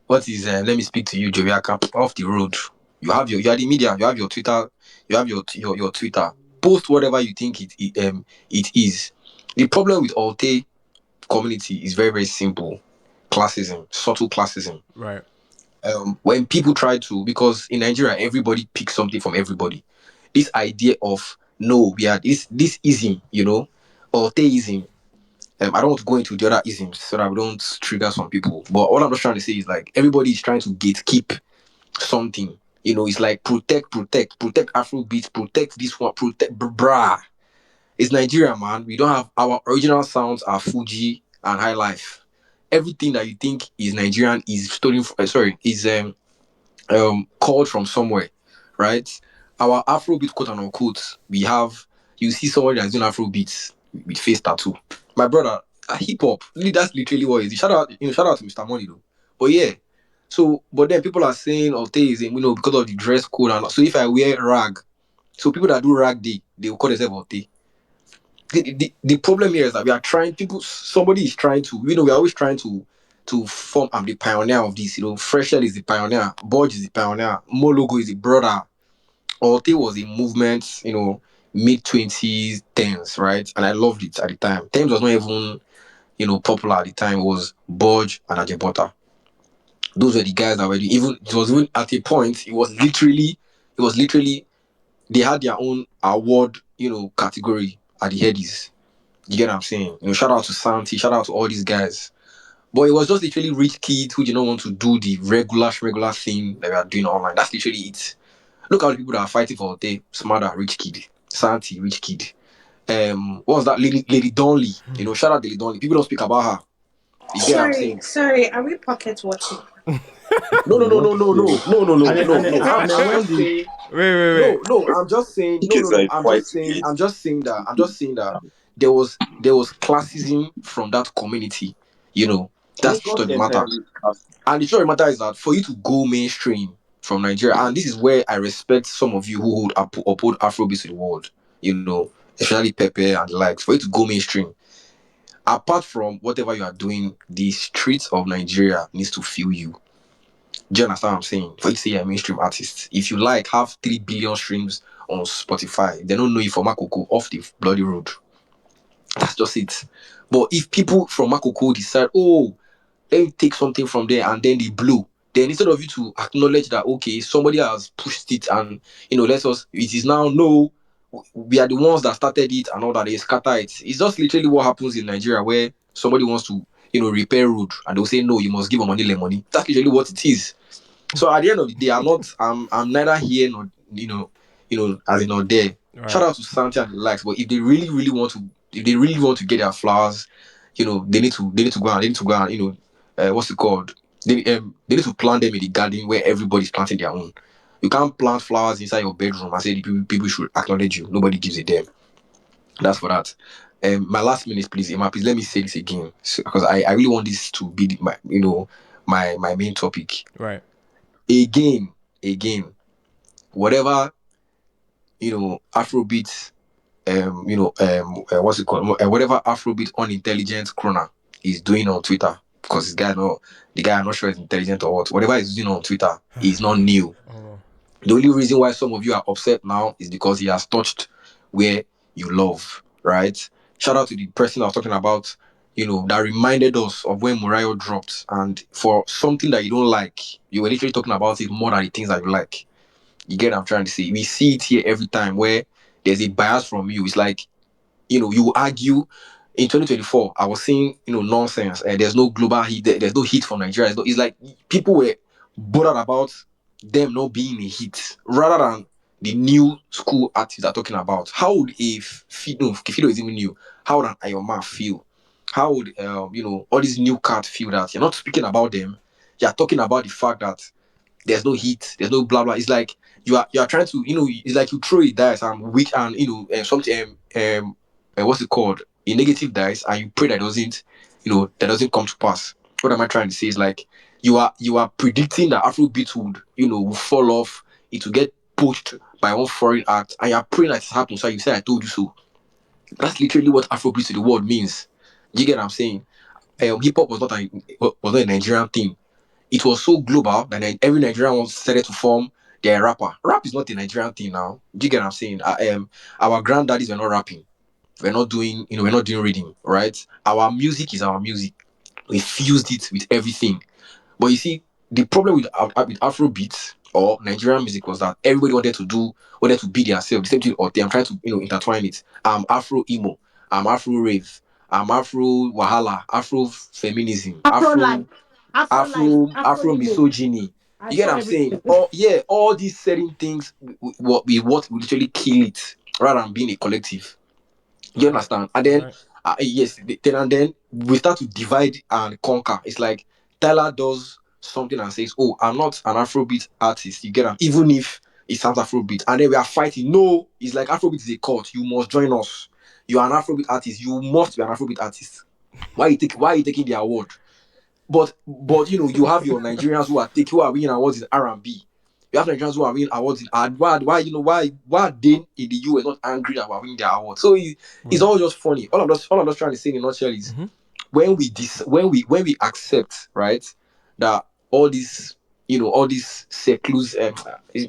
What is let me speak to you, Joviakan, off the road. You are the media, you have your Twitter, you have your Twitter. Post whatever you think it is. The problem with Alte community is very, very simple. Classism, subtle classism. Right. When people try to, because in Nigeria everybody picks something from everybody. This idea of no, we are this ism, Alteism. I don't want to go into the other isms so that we don't trigger some people. But what I'm just trying to say is like everybody is trying to gatekeep something. It's like protect Afrobeat, protect this one, protect brah. It's Nigeria, man. We don't have our original sounds are Fuji and High Life. Everything that you think is Nigerian is stolen. Is called from somewhere, right? Our Afrobeat quote and unquote, we have. You see somebody that's doing Afrobeats with face tattoo. My brother, hip hop. That's literally what it is. Shout out to Mr. Money though. But yeah, so, but then people are saying Alteism, because of the dress code and so if I wear rag, so people that do rag day, they will call themselves Alte. The problem here is that we are trying. Somebody is trying to. We're always trying to form. I'm the pioneer of this. Fresher is the pioneer. Bodge is the pioneer. Mologo is the brother. Alte was a movement. Mid 20s, tens, right? And I loved it at the time. Thames was not even popular at the time. It was Bodge and Ajebota. Those were the guys that were even. It was even at a point. It was literally they had their own award category at the headies. You get what I'm saying? Shout out to Santi, shout out to all these guys. But it was just literally rich kids who did not want to do the regular thing that we are doing online. That's literally it. Look at the people that are fighting for the Smarter, rich kid. Santi, rich kid. What was that? Lady Donley. Shout out Lady Donley. People don't speak about her. You get what I'm Sorry, saying? sorry. Are we pocket watching? No, no, no, no, What no, the? no, no, no, no, And no, then, no. and then I'm when just the saying. Wait. No, no, I'm just saying. No, Okay, no, so no. I fight again. I'm just saying that there was classism from that community. You know, that's the truth Not of the matter. entirely. And the truth of the matter is that for you to go mainstream from Nigeria, and this is where I respect some of you who uphold Afrobeats to the world. You know, especially Pepe and the likes. For you to go mainstream, apart from whatever you are doing, the streets of Nigeria needs to feel you. Do you understand what I'm saying? For you to say you're a mainstream artist, if you like have 3 billion streams on Spotify, they don't know you from Makoko off the bloody road. That's just it. But if people from Makoko decide, oh, let me take something from there and then they blow, then instead of you to acknowledge that okay, somebody has pushed it and let us it is now no, we are the ones that started it and all that, they scatter it. It's just literally what happens in Nigeria where somebody wants to repair road and they'll say no, you must give them money, lend money. That's literally what it is. So at the end of the day, I'm neither here nor as in not there. Shout Right. out to Santi and the likes, but if they really want to get their flowers, they need to go and what's it called? They need to plant them in the garden where everybody's planting their own. You can't plant flowers inside your bedroom and say the people should acknowledge you. Nobody gives a damn. That's for that. My last minute, please, Emma, please let me say this again because I really want this to be my main topic. Right. Again, whatever Afrobeat, what's it called? Whatever Afrobeat unintelligent crooner is doing on Twitter, because the guy I'm not sure is intelligent or what. Whatever he's doing on Twitter is not new. Oh. The only reason why some of you are upset now is because he has touched where you love, right? Shout out to the person I was talking about, that reminded us of when Murayo dropped, and for something that you don't like, you were literally talking about it more than the things that you like. You get what I'm trying to say? We see it here every time where there's a bias from you. It's like, you argue in 2024, I was saying, nonsense. There's no global heat. There's no heat from Nigeria. It's like people were bothered about them not being a hit rather than the new school artists are talking about. How would if Fido is even new, how would an Ayoma feel? How would, all these new cats feel that you're not speaking about them? You're talking about the fact that there's no heat, there's no blah blah. It's like you are trying to, it's like you throw a dice and which and something what's it called? A negative dice, and you pray that doesn't come to pass. What am I trying to say? Is like you are predicting that Afrobeat would will fall off, it will get poached by one foreign act, and you're praying that it happens. So you say I told you so. That's literally what Afrobeat to the world means. You get what I'm saying? Hip hop was not a Nigerian thing. It was so global that every Nigerian was started to form their rapper. Rap is not a Nigerian thing now. Do you get what I'm saying? Our granddaddies were not rapping. We're not doing reading, right? Our music is our music. We fused it with everything. But you see, the problem with Afro beats or Nigerian music was that everybody wanted to be themselves. The same thing, or I'm trying to intertwine it. I'm Afro emo. I'm Afro rave. I'm Afro wahala. Afro feminism. Afro life, Afro life, Afro Afro emo. misogyny. I You get saw what I'm saying? everything. All these certain things, what we literally kill it rather than being a collective. You Right. understand? And then, Right. yes, then we start to divide and conquer. It's like Tyler does something and says, "Oh, I'm not an Afrobeat artist." You get it? Even if it sounds Afrobeat, and then we are fighting. No, it's like Afrobeat is a cult. You must join us. You are an Afrobeat artist. You must be an Afrobeat artist. Why are you taking the award? But you have your Nigerians who are winning awards in R&B. You have Nigerians who are winning awards in art. Why are they in the US not angry about winning their awards? So it's Right. all just funny. All I'm just trying to say in a nutshell is Mm-hmm. when we accept, right, that all these seclus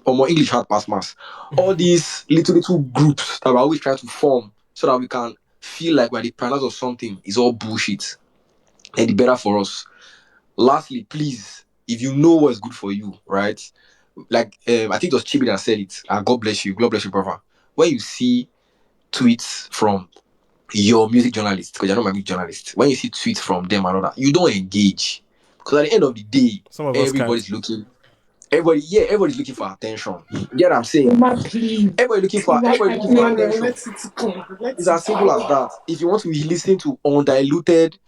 or more English hard pass mass, all these little groups that we're always trying to form so that we can feel like we're the pioneers of something is all bullshit. And the better for us. Lastly, please, if you know what's good for you, right? Like I think it was Chibi that said it. And God bless you, brother. When you see tweets from your music journalist, because you're not my music journalist, when you see tweets from them and all that, you don't engage. Because at the end of the day, Some of us can't. everybody's looking. Everybody's looking for attention. You get what I'm saying? Uma, please. Uma, Everybody I looking for beg. attention. Let it come. Let It's as it simple as come. that. If you want to listen to undiluted,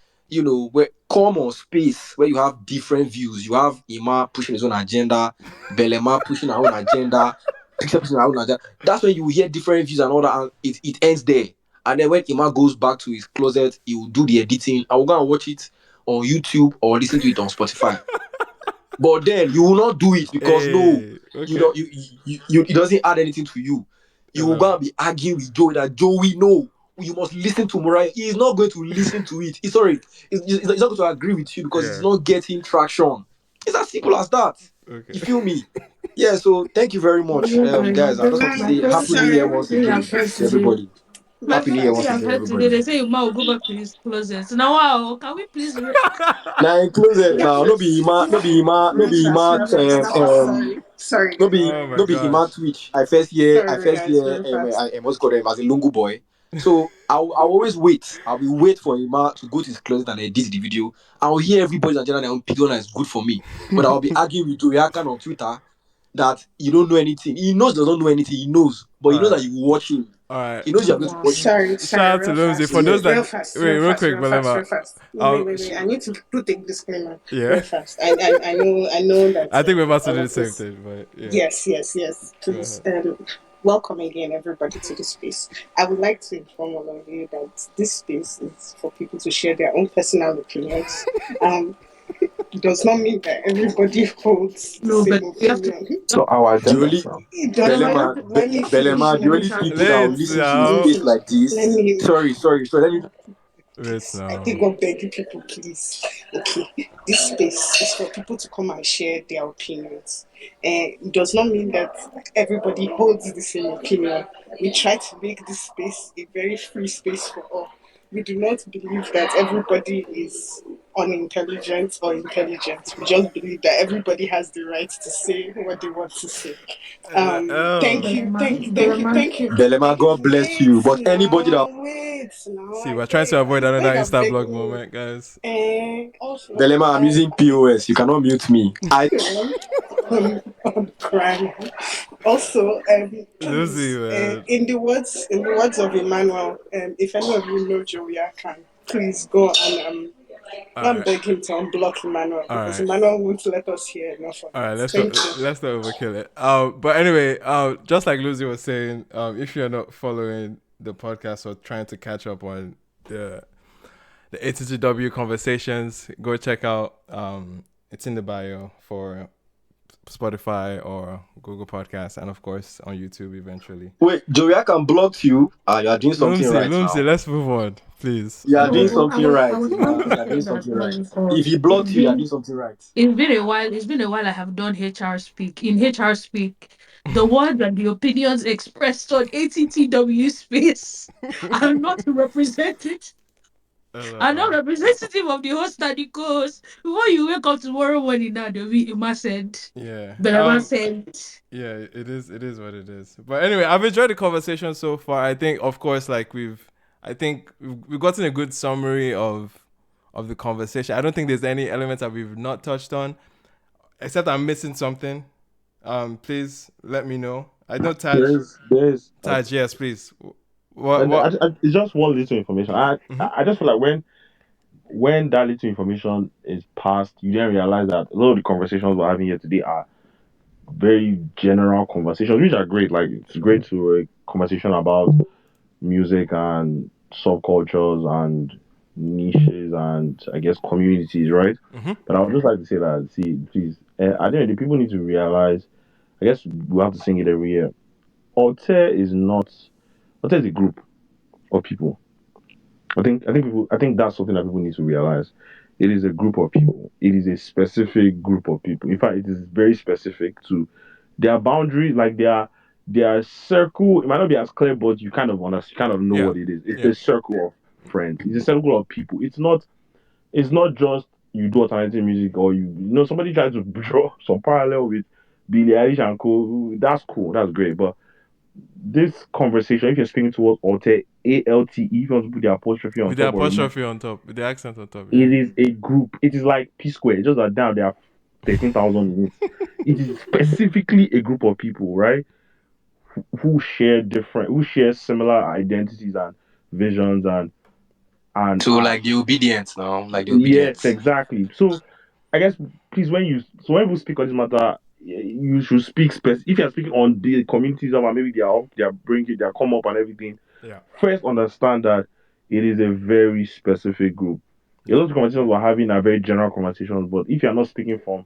where come on space where you have different views. You have Ima pushing his own agenda, Belema pushing her own agenda, Pixel pushing her own agenda. That's when you hear different views and all that, and it ends there. And then when Ima goes back to his closet, he will do the editing. I will go and watch it on YouTube or listen to it on Spotify. But then you will not do it because no, Hey, you okay. don't. It doesn't add anything to you. You will go Hello. and be arguing with Joey that Joey, no, you must listen to Mariah. He is not going to listen to it. He's not going to agree with you because it's Yeah. not getting traction. It's as simple as that. You Okay. feel me? Yeah. So thank you very much, guys. I just want to say Happy New Sorry, Year one once thing again I've heard to today. everybody. My Happy New Year first once thing I've again, heard today, everybody. they say Uma will go back to his closet. Now, wow, can we please Now in closet now, no be reverse, Ima, no be Ima, no be Ima, sorry, sorry, Oh my no be gosh. Iman Twitch. I first year reverse. what's it called as a Lungu boy. So I'll always wait. I will wait for Ima to go to his closet and edit the video. I'll hear everybody's agenda and I'll pick the one that is good for me. But I'll be arguing with Joey Akan on Twitter that you don't know anything. He knows he doesn't know anything. He knows, but he knows that Alright. you watch him. Alright. He knows you're going to watch him. Shout out to Real Lumsey. fast, For Yeah. those that real fast, wait, real real fast, quick, real fast, Belema. real fast. I'll Wait. I need to put a disclaimer yeah. real fast. I know that I think we're about to all do the of same this. thing, but yeah. Yes. Go Please, ahead. welcome again, everybody, to this space. I would like to inform all of you that this space is for people to share their own personal opinions. Um, it does not mean that everybody holds the No, same but you have to. opinion. So our The agenda, only sir. It does Belema, you not. have Belema, to. Let me finish. Belema, the Let me only finish. people that will Let's listen to a Let me now. space finish. like Let this. me Sorry. Let me Let's I now. think God beg you people, please. Okay, this space is for people to come and share their opinions. And it does not mean that everybody holds the same opinion. We try to make this space a very free space for all. We do not believe that everybody is unintelligent or intelligent. We just believe that everybody has the right to say what they want to say. Oh. Thank you. Belema, God bless you. But anybody that Wait now. See, we're trying to avoid another I Insta beg blog you. moment, guys. And also, Belema, I'm using POS. You cannot mute me. I'm crying. Also, Lucy, please, man. in the words of Emmanuel, if any of you know Joey can please go and Alright. beg him to unblock Emmanuel because Alright. Emmanuel won't let us hear enough of it. Alright, Thank you. let's not overkill it. But anyway, just like Lucy was saying, if you're not following the podcast or trying to catch up on the ATTW conversations, go check out it's in the bio for Spotify or Google Podcasts, and of course on YouTube eventually. Wait, Joey, I can block you. You are doing something right Lumsey, now. let's move on, please. You I are doing beg. I something was right. I was trying You to are doing say that something right. If he it's blocked you, you are been doing something right. it's been a while. It's been a while. I have done HR speak. In HR speak, the words and the opinions expressed on ATTW space are not represented. I'm not representative of the host and the co-host. Before you wake up tomorrow morning, now the Ima said, Yeah. Belema said. Yeah, it is. It is what it is. But anyway, I've enjoyed the conversation so far. I think, of course, like I think we've gotten a good summary of the conversation. I don't think there's any elements that we've not touched on, except I'm missing something. Please let me know. I know There's Taj, yes, please. What, and what? it's just one little information. Mm-hmm. I just feel like when that little information is passed, you then realize that a lot of the conversations we're having here today are very general conversations, which are great. Like it's great to a conversation about music and subcultures and niches and I guess communities, right? Mm-hmm. But I would just like to say that, see, please, I think the people need to realize. I guess we have to sing it every year. Altair is not. Altair is a group of people. I think that's something that people need to realize. It is a group of people. It is a specific group of people. In fact, it is very specific to their boundaries, like their circle. It might not be as clear, but you kind of understand, you kind of know Yeah. what it is. It's Yeah. a circle of friends. It's a circle of people. It's not just you do alternative music or somebody tries to draw some parallel with Billie Eilish and co. That's cool. That's great. But this conversation, if you're speaking towards Alte, ALTE, if you want to put the apostrophe on With the top or remove, apostrophe on top, with the accent on top. Yeah. it is a group. It is like P Square, just that down there are 13,000 in it. It is specifically a group of people, right? Who share similar identities and visions, and and To like the obedience now, like the yes, obedience. exactly. So I guess please when you speak on this matter, you should speak if you're speaking on the communities of and maybe they are up, they are bringing their come up and everything. Yeah. First, understand that it is a very specific group. A Yeah. lot of conversations we're having are very general conversations, but if you're not speaking from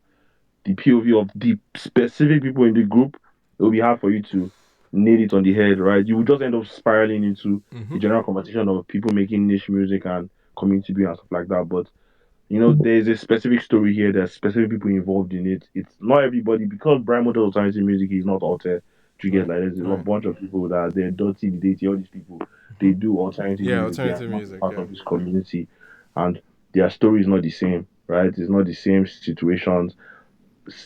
the POV of the specific people in the group, it will be hard for you to nail it on the head, right? You will just end up spiraling into Mm-hmm. a general conversation of people making niche music and community music and stuff like that. But there's a specific story here. There's specific people involved in it. It's not everybody because Brian Model alternative music is not Alte. You get Right. like there's a Right. bunch of people that they're dirty, dirty. All these people Mm-hmm. they do alternative Yeah. music. They are Alternative not music. part Yeah. of this community, and their story is not the same, right? It's not the same situations.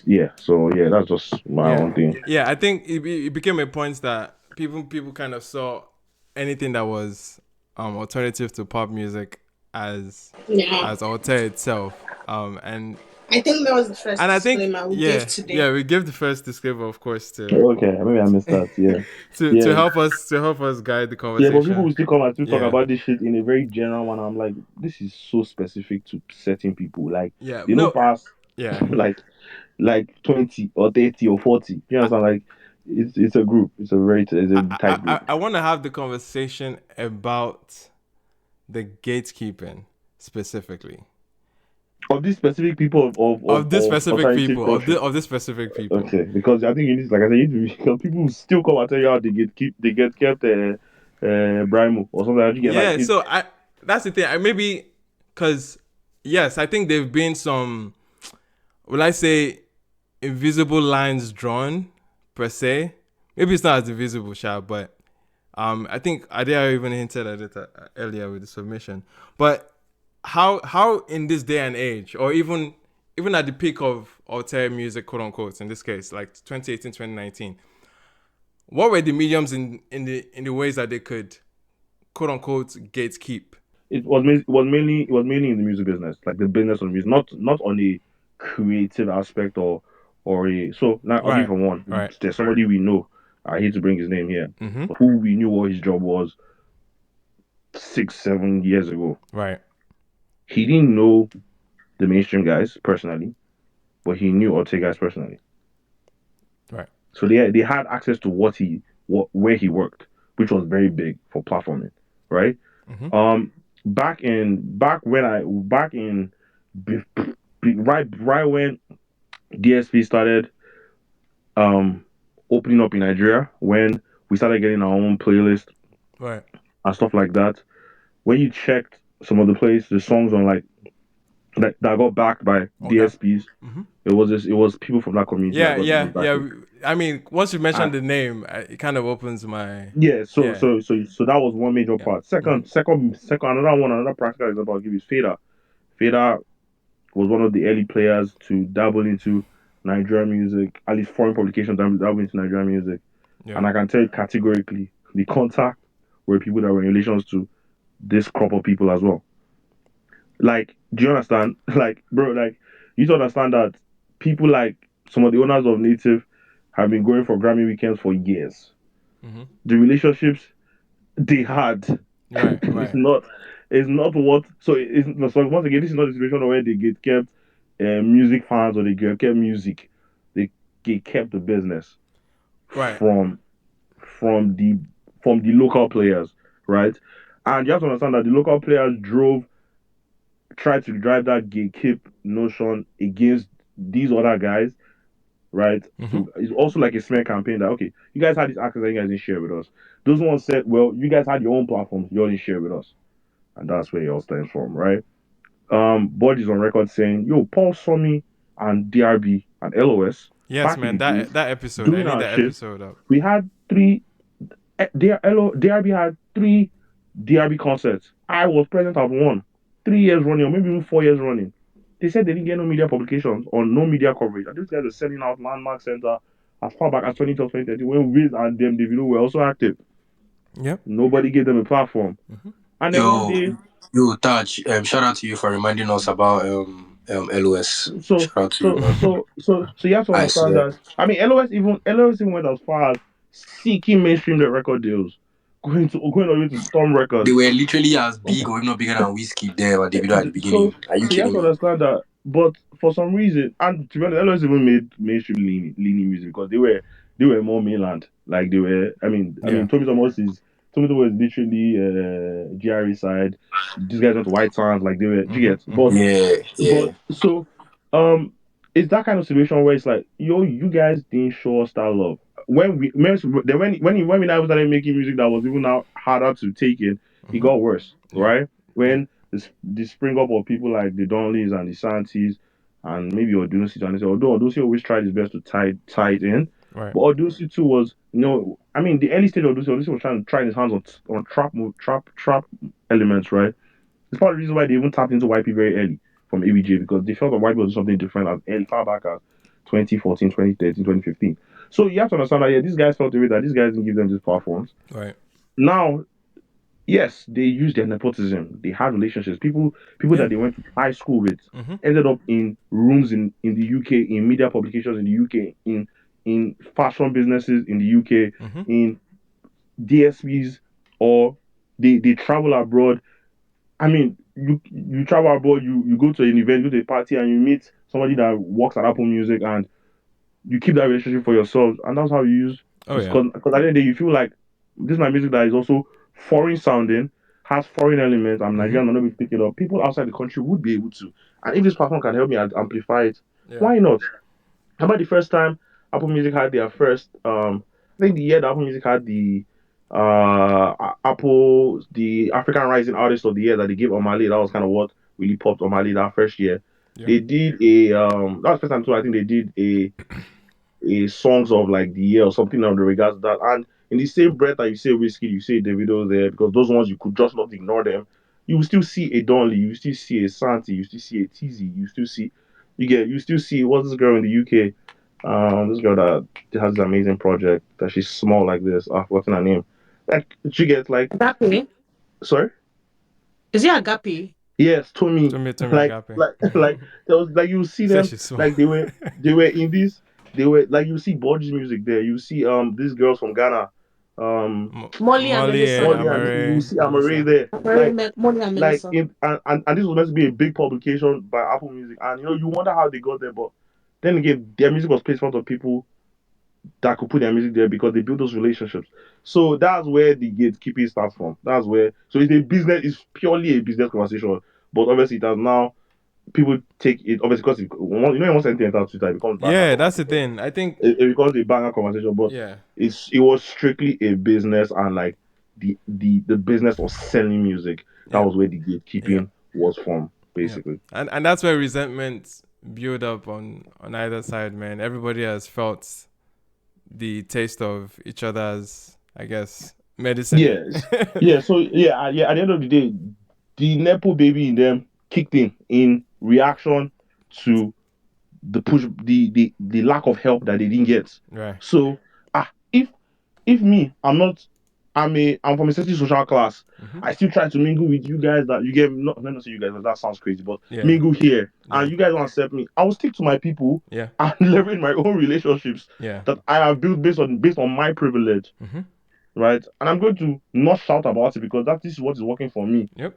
Yeah. So yeah, that's just my Yeah. own thing. Yeah. I think it became a point that people kind of saw anything that was alternative to pop music as Yeah. as Alte itself. I think that was the first And I think disclaimer we gave yeah, today. yeah, we give the first disclaimer, of course, to Okay, maybe I missed that. Yeah, to yeah, help us guide the yeah. But people conversation. will still come and still talk Yeah, about this shit in a very general one. I'm like, this is so specific to certain people. Like, yeah, they don't no, pass yeah. like 20 or 30 or 40. You I understand? Like, it's a group. It's a tight group. I want to have the conversation about the gatekeeping specifically Of these specific people of this of specific alternative people culture. of this specific people. Okay, because I think you need, like I said, you need to because people will still come and tell you how they get kept Brimo or something like that. You get like Yeah, so I that's the thing. I maybe because yes, I think there've been some. Will I say invisible lines drawn per se? Maybe it's not as invisible, Sha, but I think Adea even hinted at it earlier with the submission. But how in this day and age, or even at the peak of alter music, quote unquote, in this case, like 2018, 2019, what were the mediums in the ways that they could quote unquote gatekeep? it was mainly in the music business, like the business of music, not on a creative aspect or a so now I'll give Right, you one. right, There's somebody we know. I hate to bring his name here, mm-hmm, but who we knew what his job was 6 7 years ago. right, He didn't know the mainstream guys personally, but he knew Ortega guys personally. right, So they had access to what where he worked, which was very big for platforming, right? mm-hmm, Um, back in be, right when DSP started um opening up in Nigeria, when we started getting our own playlist right, and stuff like that. When you checked some of the songs on like that got backed by okay, DSPs, mm-hmm. it was people from that community that Yeah, got those yeah, yeah. backing. I mean, once you mention And the name, it kind of opens my yeah, yeah, so that was one major yeah, part. mm-hmm, Second, another practical example I'll give is Fada. Fada was one of the early players to dabble into Nigerian music, at least foreign publications dabble into Nigerian music. yeah, And I can tell you categorically, the contact were people that were in relations to this crop of people as well. Like, do you understand? Like, bro, like, you need to understand that people like some of the owners of Native have been going for Grammy weekends for years. mm-hmm, The relationships they had right, is right, not what so once again this is not a situation where they get kept music fans or they get kept music. They get kept the business right, from from the from the local players, right? And you have to understand that the local players tried to drive that gatekeep notion against these other guys, right? mm-hmm, To it's also like a smear campaign that okay, you guys had this access that you guys didn't share with us. Those ones said, well, you guys had your own platforms, you didn't share with us. And that's where it all stems from, right? Body's on record saying, yo, Paul saw me and DRB and LOS yes, back in man. the days That episode, I doing need our that shit. episode up. We had DRB had three DRB concerts. I was present at one, 3 years running, or maybe even 4 years running. They said they didn't get no media publications or no media coverage. And these guys are selling out Landmark Center as far back as 2012, 2013, when Wiz and them, Davido were also active. Yep. Nobody gave them a platform. Mm-hmm. And then one Yo, day, yo, Taj. Shout out to you for reminding us about LOS. so Shout out to you, man. you have to I understand swear. that. I mean, LOS even went as far as seeking mainstream the record deals. going all the way to Storm They Records. were literally as big or if not bigger than Whiskey there at Davido at the beginning. Are you So you have kidding to me? understand that. But for some reason, and to be honest, Elos even made mainstream leaning music because they were more mainland. Like they were. Yeah. Tommy Thomas is Tommy Thomas was literally GRE side. These guys went to White Sands. Like they were. You Mm-hmm. get. Mm-hmm. Yeah, yeah. But so um, it's that kind of situation where it's like, yo, you guys didn't show us that love. When we now started making music that was even now harder to take in, it Mm-hmm. got worse, Yeah. right? Yeah. When the spring up of people like the Donleys and the Santis and maybe Odusi, and although Odusi always tried his best to tie it in, Right. but Odusi too was, the early stage of Odusi was trying to try his hands on trap elements, right? It's part of the reason why they even tapped into YP very early from ABJ because they felt that YP was something different as early, far back as 2014, 2013, 2015. So you have to understand that, yeah, these guys felt the way that these guys didn't give them these platforms. Right. Now, yes, they used their nepotism. They had relationships. People Yeah. that they went to high school with Mm-hmm. ended up in rooms in the UK, in media publications in the UK, in fashion businesses in the UK, Mm-hmm. in DSPs, or they travel abroad. You travel abroad, you go to an event, go to a party, and you meet somebody that works at Apple Music, and you keep that relationship for yourself, and that's how you use. Oh yeah. Because at the end of the day, you feel like this is my music that is also foreign sounding, has foreign elements. I'm Mm-hmm. Nigerian, I'm not able to pick it up. People outside the country would be able to, and if this platform can help me amplify it, Yeah. why not? How about the first time Apple Music had their first I think the year that Apple Music had the African Rising Artist of the Year that they gave Omale, that was kind of what really popped Omale that first year. Yeah. They did a that was the first time too, I think they did a songs of like the year or something on the regards to that. And in the same breath that you say whiskey, you say Davido there because those ones you could just not ignore them. You will still see a Donley, you will still see a Santi, you still see a TZ, you still see what's this girl in the UK? This girl that has this amazing project that she's small like this. What's her name? Like she gets like Agape. sorry. Is it Agape? Yes, Tommy. Tommy Like, Agape. like there was like you see He said them she's small. like they were in this. They were like you see Bodge's music there. You see these girls from Ghana, Molly and Molly and Melissa. Molly and you Amare, see Amare Melissa. there. Molly and Like Melissa. in and this was meant to be a big publication by Apple Music, and you wonder how they got there, but then again, their music was placed in front of people that could put their music there because they build those relationships. So that's where the gatekeeping starts from. That's where it's a business. It's purely a business conversation, but obviously it has now people take it obviously because once anything enters Twitter, it becomes banger Yeah, that's the conversation. thing. I think. It becomes a banger conversation, but Yeah. it was strictly a business and like the business of selling music. That Yeah. was where the Yeah. gatekeeping was from, Yeah. basically. And that's where resentment build up on either side, man. Everybody has felt the taste of each other's, I guess, medicine. Yes. Yeah. So yeah. At the end of the day, the nepo baby in them kicked in reaction to the push, the lack of help that they didn't get. Right. So if me, I'm from a certain social class. Mm-hmm. I still try to mingle with you guys that you get not let me say you guys, that sounds crazy, but Yeah. mingle here Yeah. and you guys don't accept me. I will stick to my people Yeah. and leverage my own relationships Yeah. that I have built based on my privilege, Mm-hmm. right? And I'm going to not shout about it because that is what is working for me. Yep.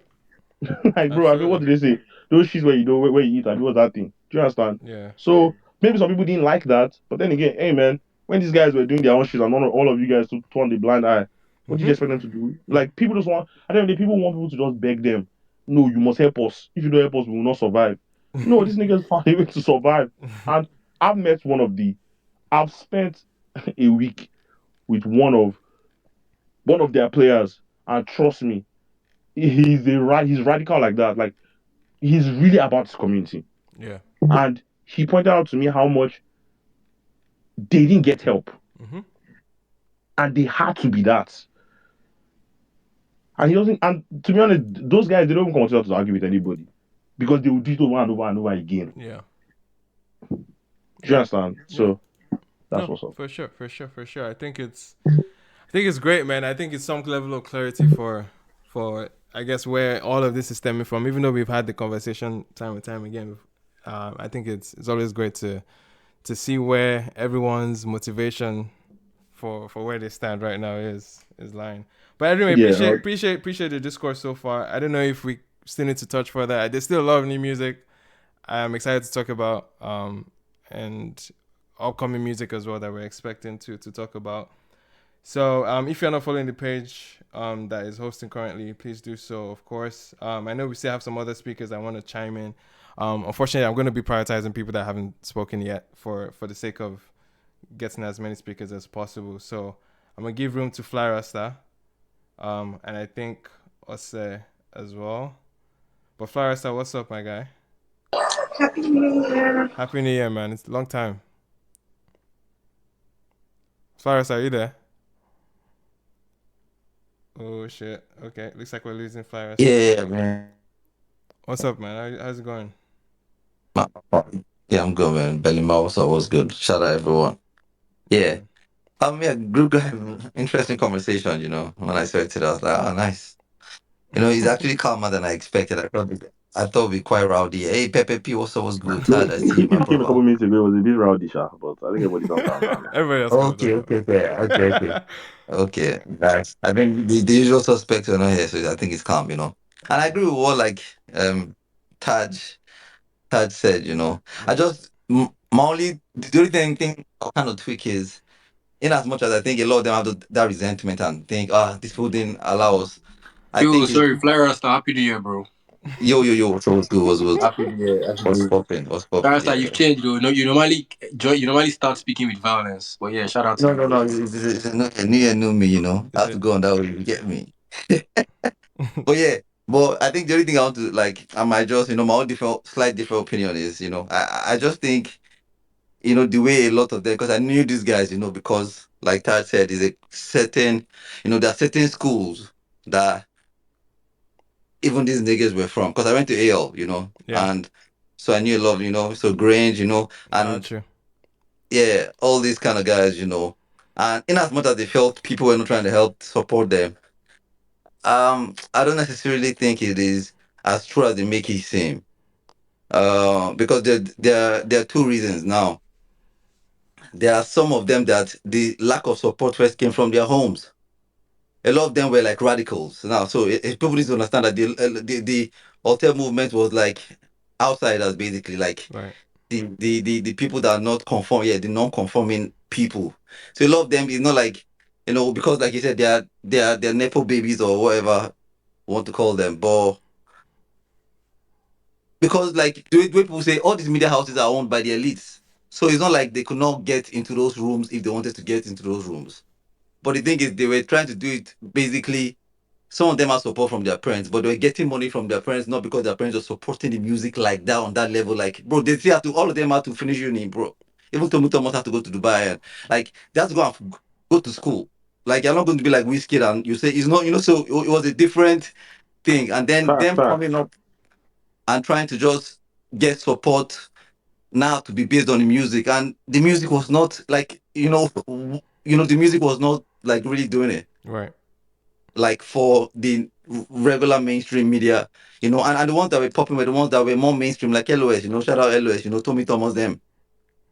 Like, bro, what Absolutely. did they say? Those shits where you eat, and what's that thing? Do you understand? Yeah. So maybe some people didn't like that, but then again, hey man, when these guys were doing their own shit and all of you guys to turn the blind eye, what did you Mm-hmm. expect them to do? Like people just want, I don't know, people want people to just beg them. No, you must help us. If you don't help us, we will not survive. No, these niggas found a way to survive. And I've met I've spent a week with one of their players, and trust me, he's radical like that. Like he's really about his community. Yeah. And he pointed out to me how much they didn't get help. Mm-hmm. And they had to be that. And he doesn't and to be honest, those guys they don't even consider to argue with anybody. Because they will do it over and over and over again. Yeah. Do you Yeah. understand? Yeah. So that's No, what's up. for sure, for sure, for sure. I think it's great, man. I think it's some level of clarity for I guess where all of this is stemming from. Even though we've had the conversation time and time again, I think it's always great to see where everyone's motivation for where they stand right now is. is lying. But anyway, Yeah, appreciate the discourse so far. I don't know if we still need to touch further. There's still a lot of new music I'm excited to talk about, and upcoming music as well that we're expecting to talk about. So if you're not following the page that is hosting currently, please do so, of course. I know we still have some other speakers that want to chime in. Unfortunately, I'm going to be prioritizing people that haven't spoken yet for the sake of getting as many speakers as possible. So I'm going to give room to Fly Rasta, and I think Ose as well. But Fly Rasta, what's up, my guy? Happy New Year. Happy New Year, man. It's a long time. Fly Rasta, are you there? Oh shit. Okay, looks like we're losing Fly Rasta. Yeah, man. What's up, man? How's it going? My- Yeah, I'm good, man. Belly Mouse, was good. Shout out everyone. Yeah. Mm. Yeah, group guy, interesting conversation, When I saw it today, I was like, oh, nice. He's actually calmer than I expected. I thought it'd be quite rowdy. Hey, Pepe P also was good. no, Tad, I see my he came a couple brother. minutes ago. It was a bit rowdy, sha, but I think everybody's on calm down now. Everybody else calmed Okay, down okay, okay, okay, okay. Okay, nice. I think the usual suspects are not here, so I think it's calm. And I agree with what um Taj Tad said. now. I just my only the only thing I'll kind of tweak is in as much as I think a lot of them have that resentment and think, this food didn't allow us. I Yo, think it's sorry, Fly Rasta, happy new year, bro. yo, so what's good, Happy new year, happy new what's year. popping, what's Fly popping, Rasta, yeah. you've changed, though. No, you normally start speaking with violence. But yeah, shout out to you, No, bro. it's a new year, new me. I Is have to it? go on that way, you get me. But yeah, but I think the only thing I want to I might just, my own slight different opinion is, I just think the way a lot of them, because I knew these guys, because like Tad said, is a certain, there are certain schools that even these niggas were from. Because I went to AL, Yeah. and so I knew a lot of, so Grange, and Got you. yeah, all these kind of guys, and in as much as they felt people were not trying to help support them, I don't necessarily think it is as true as they make it seem. Because there are two reasons now. There are some of them that the lack of support first came from their homes. A lot of them were like radicals now. So people need to understand that the alter movement was like outsiders, basically, like Right. the people that are not conform, yeah, the non-conforming people. So a lot of them is not like, because like you said, they're nepo babies or whatever you want to call them, but because like the way people say all these media houses are owned by the elites. So it's not like they could not get into those rooms if they wanted to get into those rooms. But the thing is, they were trying to do it basically. Some of them have support from their parents, but they were getting money from their parents, not because their parents were supporting the music like that on that level. Like, bro, they still have to, all of them had to finish uni, bro. Even Tomu Thomas had to go to Dubai and like they have to go to school. Like, you're not going to be like Whiskey and you say it's not, so it was a different thing. And then Facts, them coming facts. up and trying to just get support now to be based on the music. And the music was not like, the music was not like really doing it Right. like for the regular mainstream media, and the ones that were popping were the ones that were more mainstream, like LOS, shout out LOS, Tommy Thomas, them.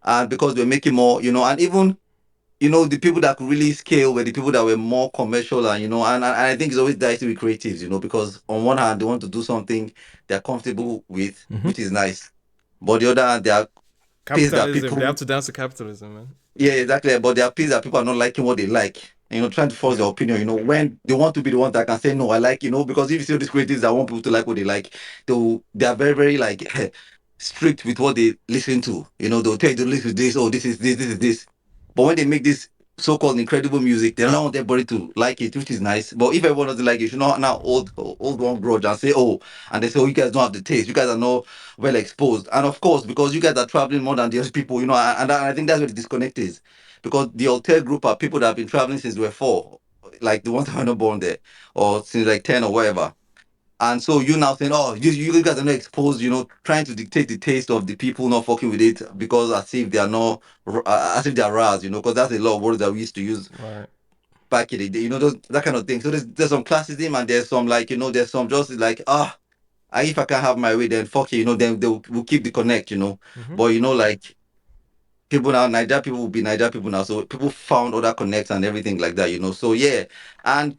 And because they were making more, and even, the people that could really scale were the people that were more commercial and, and I think it's always dicey with creatives, because on one hand, they want to do something they're comfortable with, Mm-hmm. which is nice. But the other hand, they are pissed that Capitalism. They have people. to dance to capitalism, man. Yeah, exactly. But there are people that people are not liking what they like. Trying to force Yeah. their opinion, when they want to be the ones that can say no, I like, because if you see all these creatives that want people to like what they like, they are very, very like strict with what they listen to. They'll tell you to listen to this, oh, this is this, this is this. But when they make this so-called incredible music, they don't want everybody to like it, which is nice. But if everyone doesn't like it, you should not now hold one grudge and say, oh, and they say, oh, you guys don't have the taste, you guys are not well exposed. And of course, because you guys are traveling more than the other people, and I think that's where the disconnect is. Because the Altair group are people that have been traveling since we were 4, like the ones that were not born there, or since like 10 or whatever. And so you now saying, oh, you guys are not exposed, trying to dictate the taste of the people not fucking with it because as if they are not, as if they are Raz, because that's a lot of words that we used to use Right. back in the day, that kind of thing. So there's some classism and there's some like, there's some just like, if I can't have my way, then fuck it, then we'll keep the connect. Mm-hmm. But like people now, Niger people will be Niger people now. So people found other connects and everything like that, you know. So yeah. And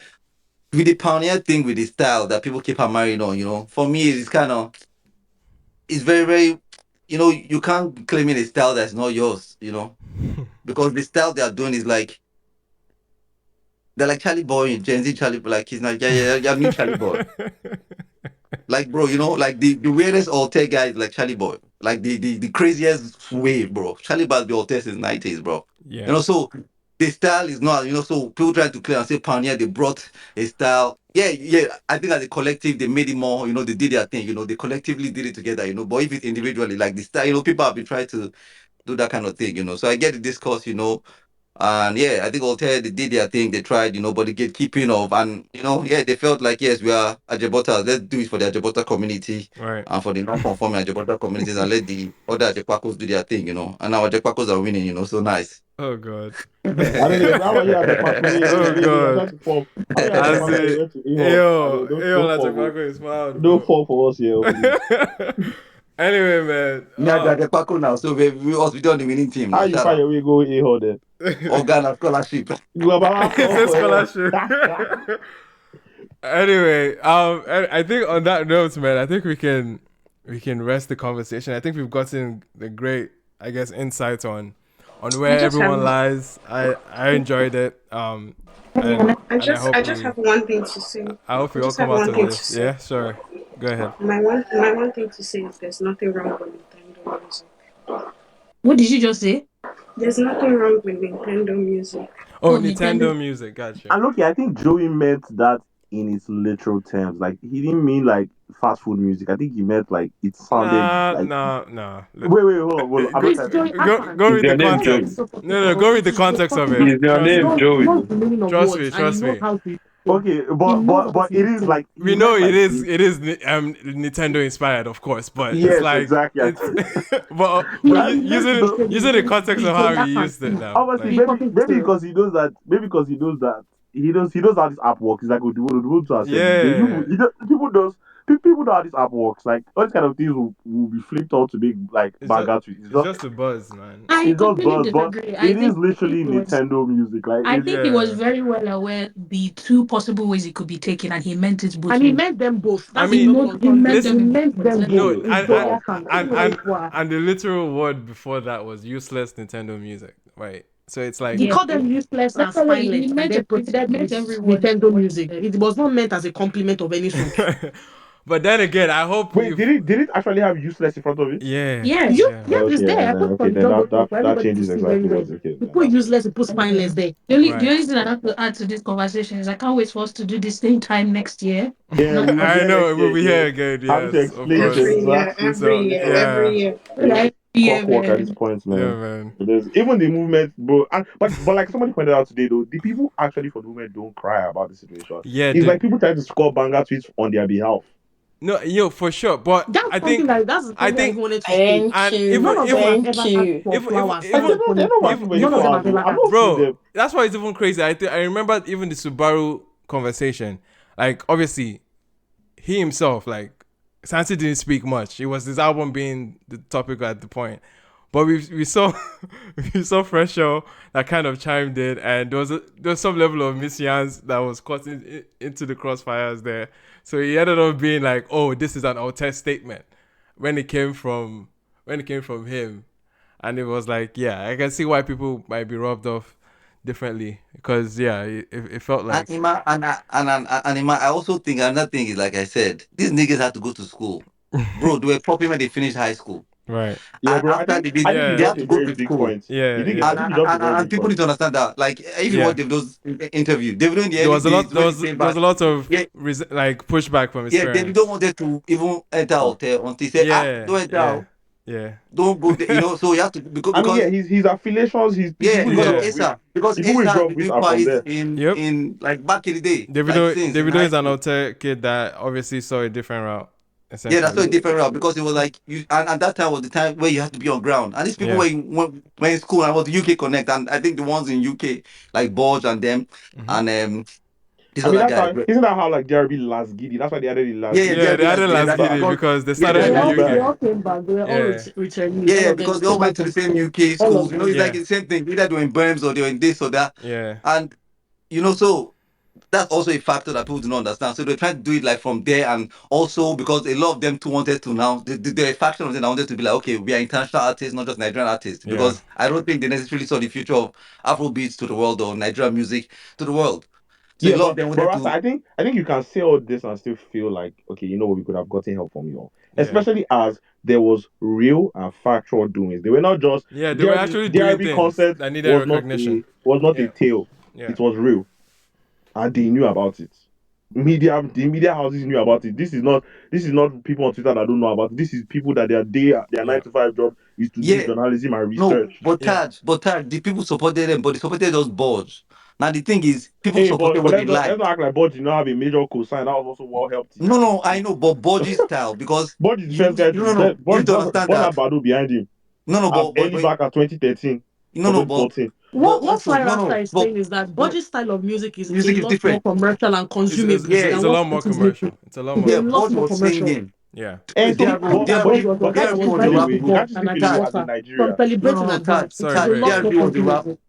with the pioneer thing with the style that people keep hammering on, you know, for me it's kind of it's very, very, you know, you can't claim it a style that's not yours, you know, because the style they are doing is like they're like Charlie Boy, Gen Z Charlie, like he's not, yeah, new Charlie Boy. Like, bro, you know, like the weirdest Alte guy is like Charlie Boy. Like the craziest wave, bro. Charlie Boy be Alte since 90s, bro. You Yeah. know, so the style is not, you know, so people try to clear and say pioneer, they brought a style. Yeah, yeah. I think as a collective, they made it more, you know, they did their thing, you know, they collectively did it together, you know. But if it's individually, like the style, you know, people have been trying to do that kind of thing, you know. So I get the discourse, you know, and yeah, I think Altair they did their thing. They tried, you know, but the gatekeeping of and you know, yeah, they felt like yes, we are Ajabota. Let's do it for the Ajabota community Right. and for the non-conforming Ajabota communities, and let the other Ajapakos do their thing, you know. And now Ajapakos are winning, you know, so nice. Oh god. I don't know. How about you at the park? Oh I god. tried to fall. How are you at the As park? You it, went to A-Hop. I yo, don't, don't, yo, don't La fall. Chapaco is wild, Don't bro. fall for us here, please. Anyway, man. Yeah, they're Ajapako now, so we also be on the winning team How now. you Shout find out. your way go A-Hop then? All Ghana scholarship. You about It's a to scholarship. Anyway, I think on that note, man, I think we can rest the conversation. I think we've gotten the great, I guess, insights on I where just have everyone lies. I enjoyed it. And I and I just hope I just we have one thing to say. I hope I we all just have come out one of thing to this. say. Yeah, sure. Go ahead. My one thing to say is there's nothing wrong with Nintendo music. What did you just say? There's nothing wrong with Nintendo music. Oh, Oh, Nintendo Nintendo. music. Gotcha. And okay, I think Joey meant that in its literal terms. Like he didn't mean like fast food music. I think he meant like it sounded Nah, like. nah, nah. Wait, hold on, hold on. I'm not Please, trying Joey, to. Afan. Go Is read your the name Why are Joey? you context. so No, particular? go read It the is you're context of talking. it. Is your Trust He me. name knows, he Joey? knows the meaning of Trust words me. and he Trust knows me. how to say. Okay, He knows but what it he's is saying. like he We know meant it like is this. it is Nintendo inspired, of course, but it's Yes, like exactly. it's but He, But he meant using to it the, say using the he's context of how Joey he Afan. used it now, obviously like He's maybe talking maybe serious. because he knows that he knows how this app works. It's like would have said it. yeah, People know how this app works. Like all these kind of things will be flipped out to make like it's just banger tweets. it's just a buzz, man. I It's just completely buzz, but disagree. it is literally Nintendo music. Like I it's think he was Yeah, very well aware the two possible ways it could be taken, and he meant it both. And he meant them both. I That's the mean, double entendre. He listen, meant them no, both. It's Joey wow. Afan. and Everywhere and you are. and the literal word before that was useless Nintendo music, right? So it's like He called them useless and Definitely, he spineless and meant then he proceeded meant with every word of Nintendo what he music. said. It was not meant as a compliment of any sort. but then again, I hope Wait, you've did it actually have useless in front of it? yeah, Yes, yeah, yes, it's Okay, there. I then put it okay, on the then jungle that book that for that everybody to changes see very exactly well. what's okay. You Then put that's useless, you put Anyway, spineless there. the right. only thing I have to add to this conversation is I can't wait for us to do this same time next year. yeah, Not we will be I here know next it will year be here again. again. Having to Yes, of explain the course. Every year, exact every system. year, Yeah, every year. It's like yeah, clockwork at this man. point, yeah, man. man. There's even the movement, bro. But like somebody pointed out today, though, the people actually for the movement don't cry about the situation. Yeah, It's the like people trying to score banger tweets on their behalf. no, yo, for sure. But That's something like that's I something I think, even wanted to say. Thank and None you. of them have Thank ever asked you. for flowers Like at even this point they're in not time. matching for any if None of them have flowers, ever though. I'm asked. not seeing bro, them. that's why it's even crazy. I remember even the Subaru conversation. Like obviously, he himself, like Santi didn't speak much. It was his album being the topic at the point. But we saw we saw Fresh Show that kind of chimed in, and there was some level of missions that was caught into the crossfires there. So he ended up being like, "Oh, this is an Alte statement," when it came from him, and it was like, yeah, I can see why people might be rubbed off differently because yeah, it felt And like Ima, and Ima, I also think another thing is like I said, these niggas had to go to school. Bro, they were popping when they finished high school. right, Yeah, And bro. after they I did, think he they yeah, dropped had a to go very to big school. point. yeah, I yeah, think he dropped a very And big people need point. to understand that. Like, if you yeah. watch those interviews, Davido in the There early was a lot. days There when he was came there was back, a lot of yeah, like pushback from his yeah, Davido parents. wanted to even enter Uh, hotel until he said, Yeah, don't enter, yeah, oh, yeah, don't go there, you know. So you have to I mean, yeah, because his affiliations, his yeah, people he because of grew yeah. up with, ASA, because people he ASA grew has up been with doing are from parties there. Yep. in like back in the day, like Davido since in Davido high is an school. Alte kid that obviously saw a different route, Yeah, that's so a essentially. different route because it was like you, and that time was the time where you had to be on ground. And these people Yeah. were in school and was the UK Connect, and I think the ones in UK like Borge and them, Hmm. and This I mean, other that's guy. how isn't that how like DRB last giddy? That's why they added the last Yeah, yeah, giddy. Yeah, DRB they last added year. Last That's it. Giddy But because they Yeah, started yeah, in They the my all they bad. UK. all came back. They were all Yeah, returnees. yeah, All yeah, of them because they all came went back to the from same school. UK All schools. of You know, them. it's like yeah, the same thing. Either doing Burns or doing this or that. yeah, And so that's also a factor that people do not understand. So they're trying to do it like from there, and also because a lot of them too wanted to now. There are a faction of them that wanted to be like, okay, we are international artists, not just Nigerian artists. yeah, Because I don't think they necessarily saw the future of Afrobeats to the world or Nigerian music to the world. So a Yeah, lot of them but wanted Rasta, to. I think you can say all this and still feel like okay, you know what, we could have gotten help from you all. yeah, Especially as there was real and factual doings. They were not just yeah. They were DRB actually doing DRB things concert that needed recognition. was not a Yeah, tale. yeah, It was real. And they knew about it. The media houses knew about it. This is not people on Twitter that don't know about it. This is people that their yeah, 9 to 5 job is to do Yeah, journalism and no, research. yeah. but Taj, the people supported them, but they supported those boards. Now the thing is, people Hey, supported but what they let's not liked. act like Budge did not have a major cosign. That was also what helped it. No, no, I know, but Borgi's style because Budge is the you first guy. no, no, you need to understand Budge had that. Badu behind him No, no, as early but back as 2013 no, or no, 2014. What also why no, Rasta no, is saying is that no, Budget's style of music is a music is lot more different. commercial and consumable Yeah, It's than a what lot more it is making. commercial. It's a lot It's more a yeah. lot Borg commercial. more was commercial. singing. Yeah, And so, I think that Budge was but was then DRB also was a wait, vibing rap to wait. You group. God can't see and at the feeling Taj, as a altar from Nigeria. no, celebrating no, at God. Taj, It sorry, is a Taj. lot Ray. more consumable.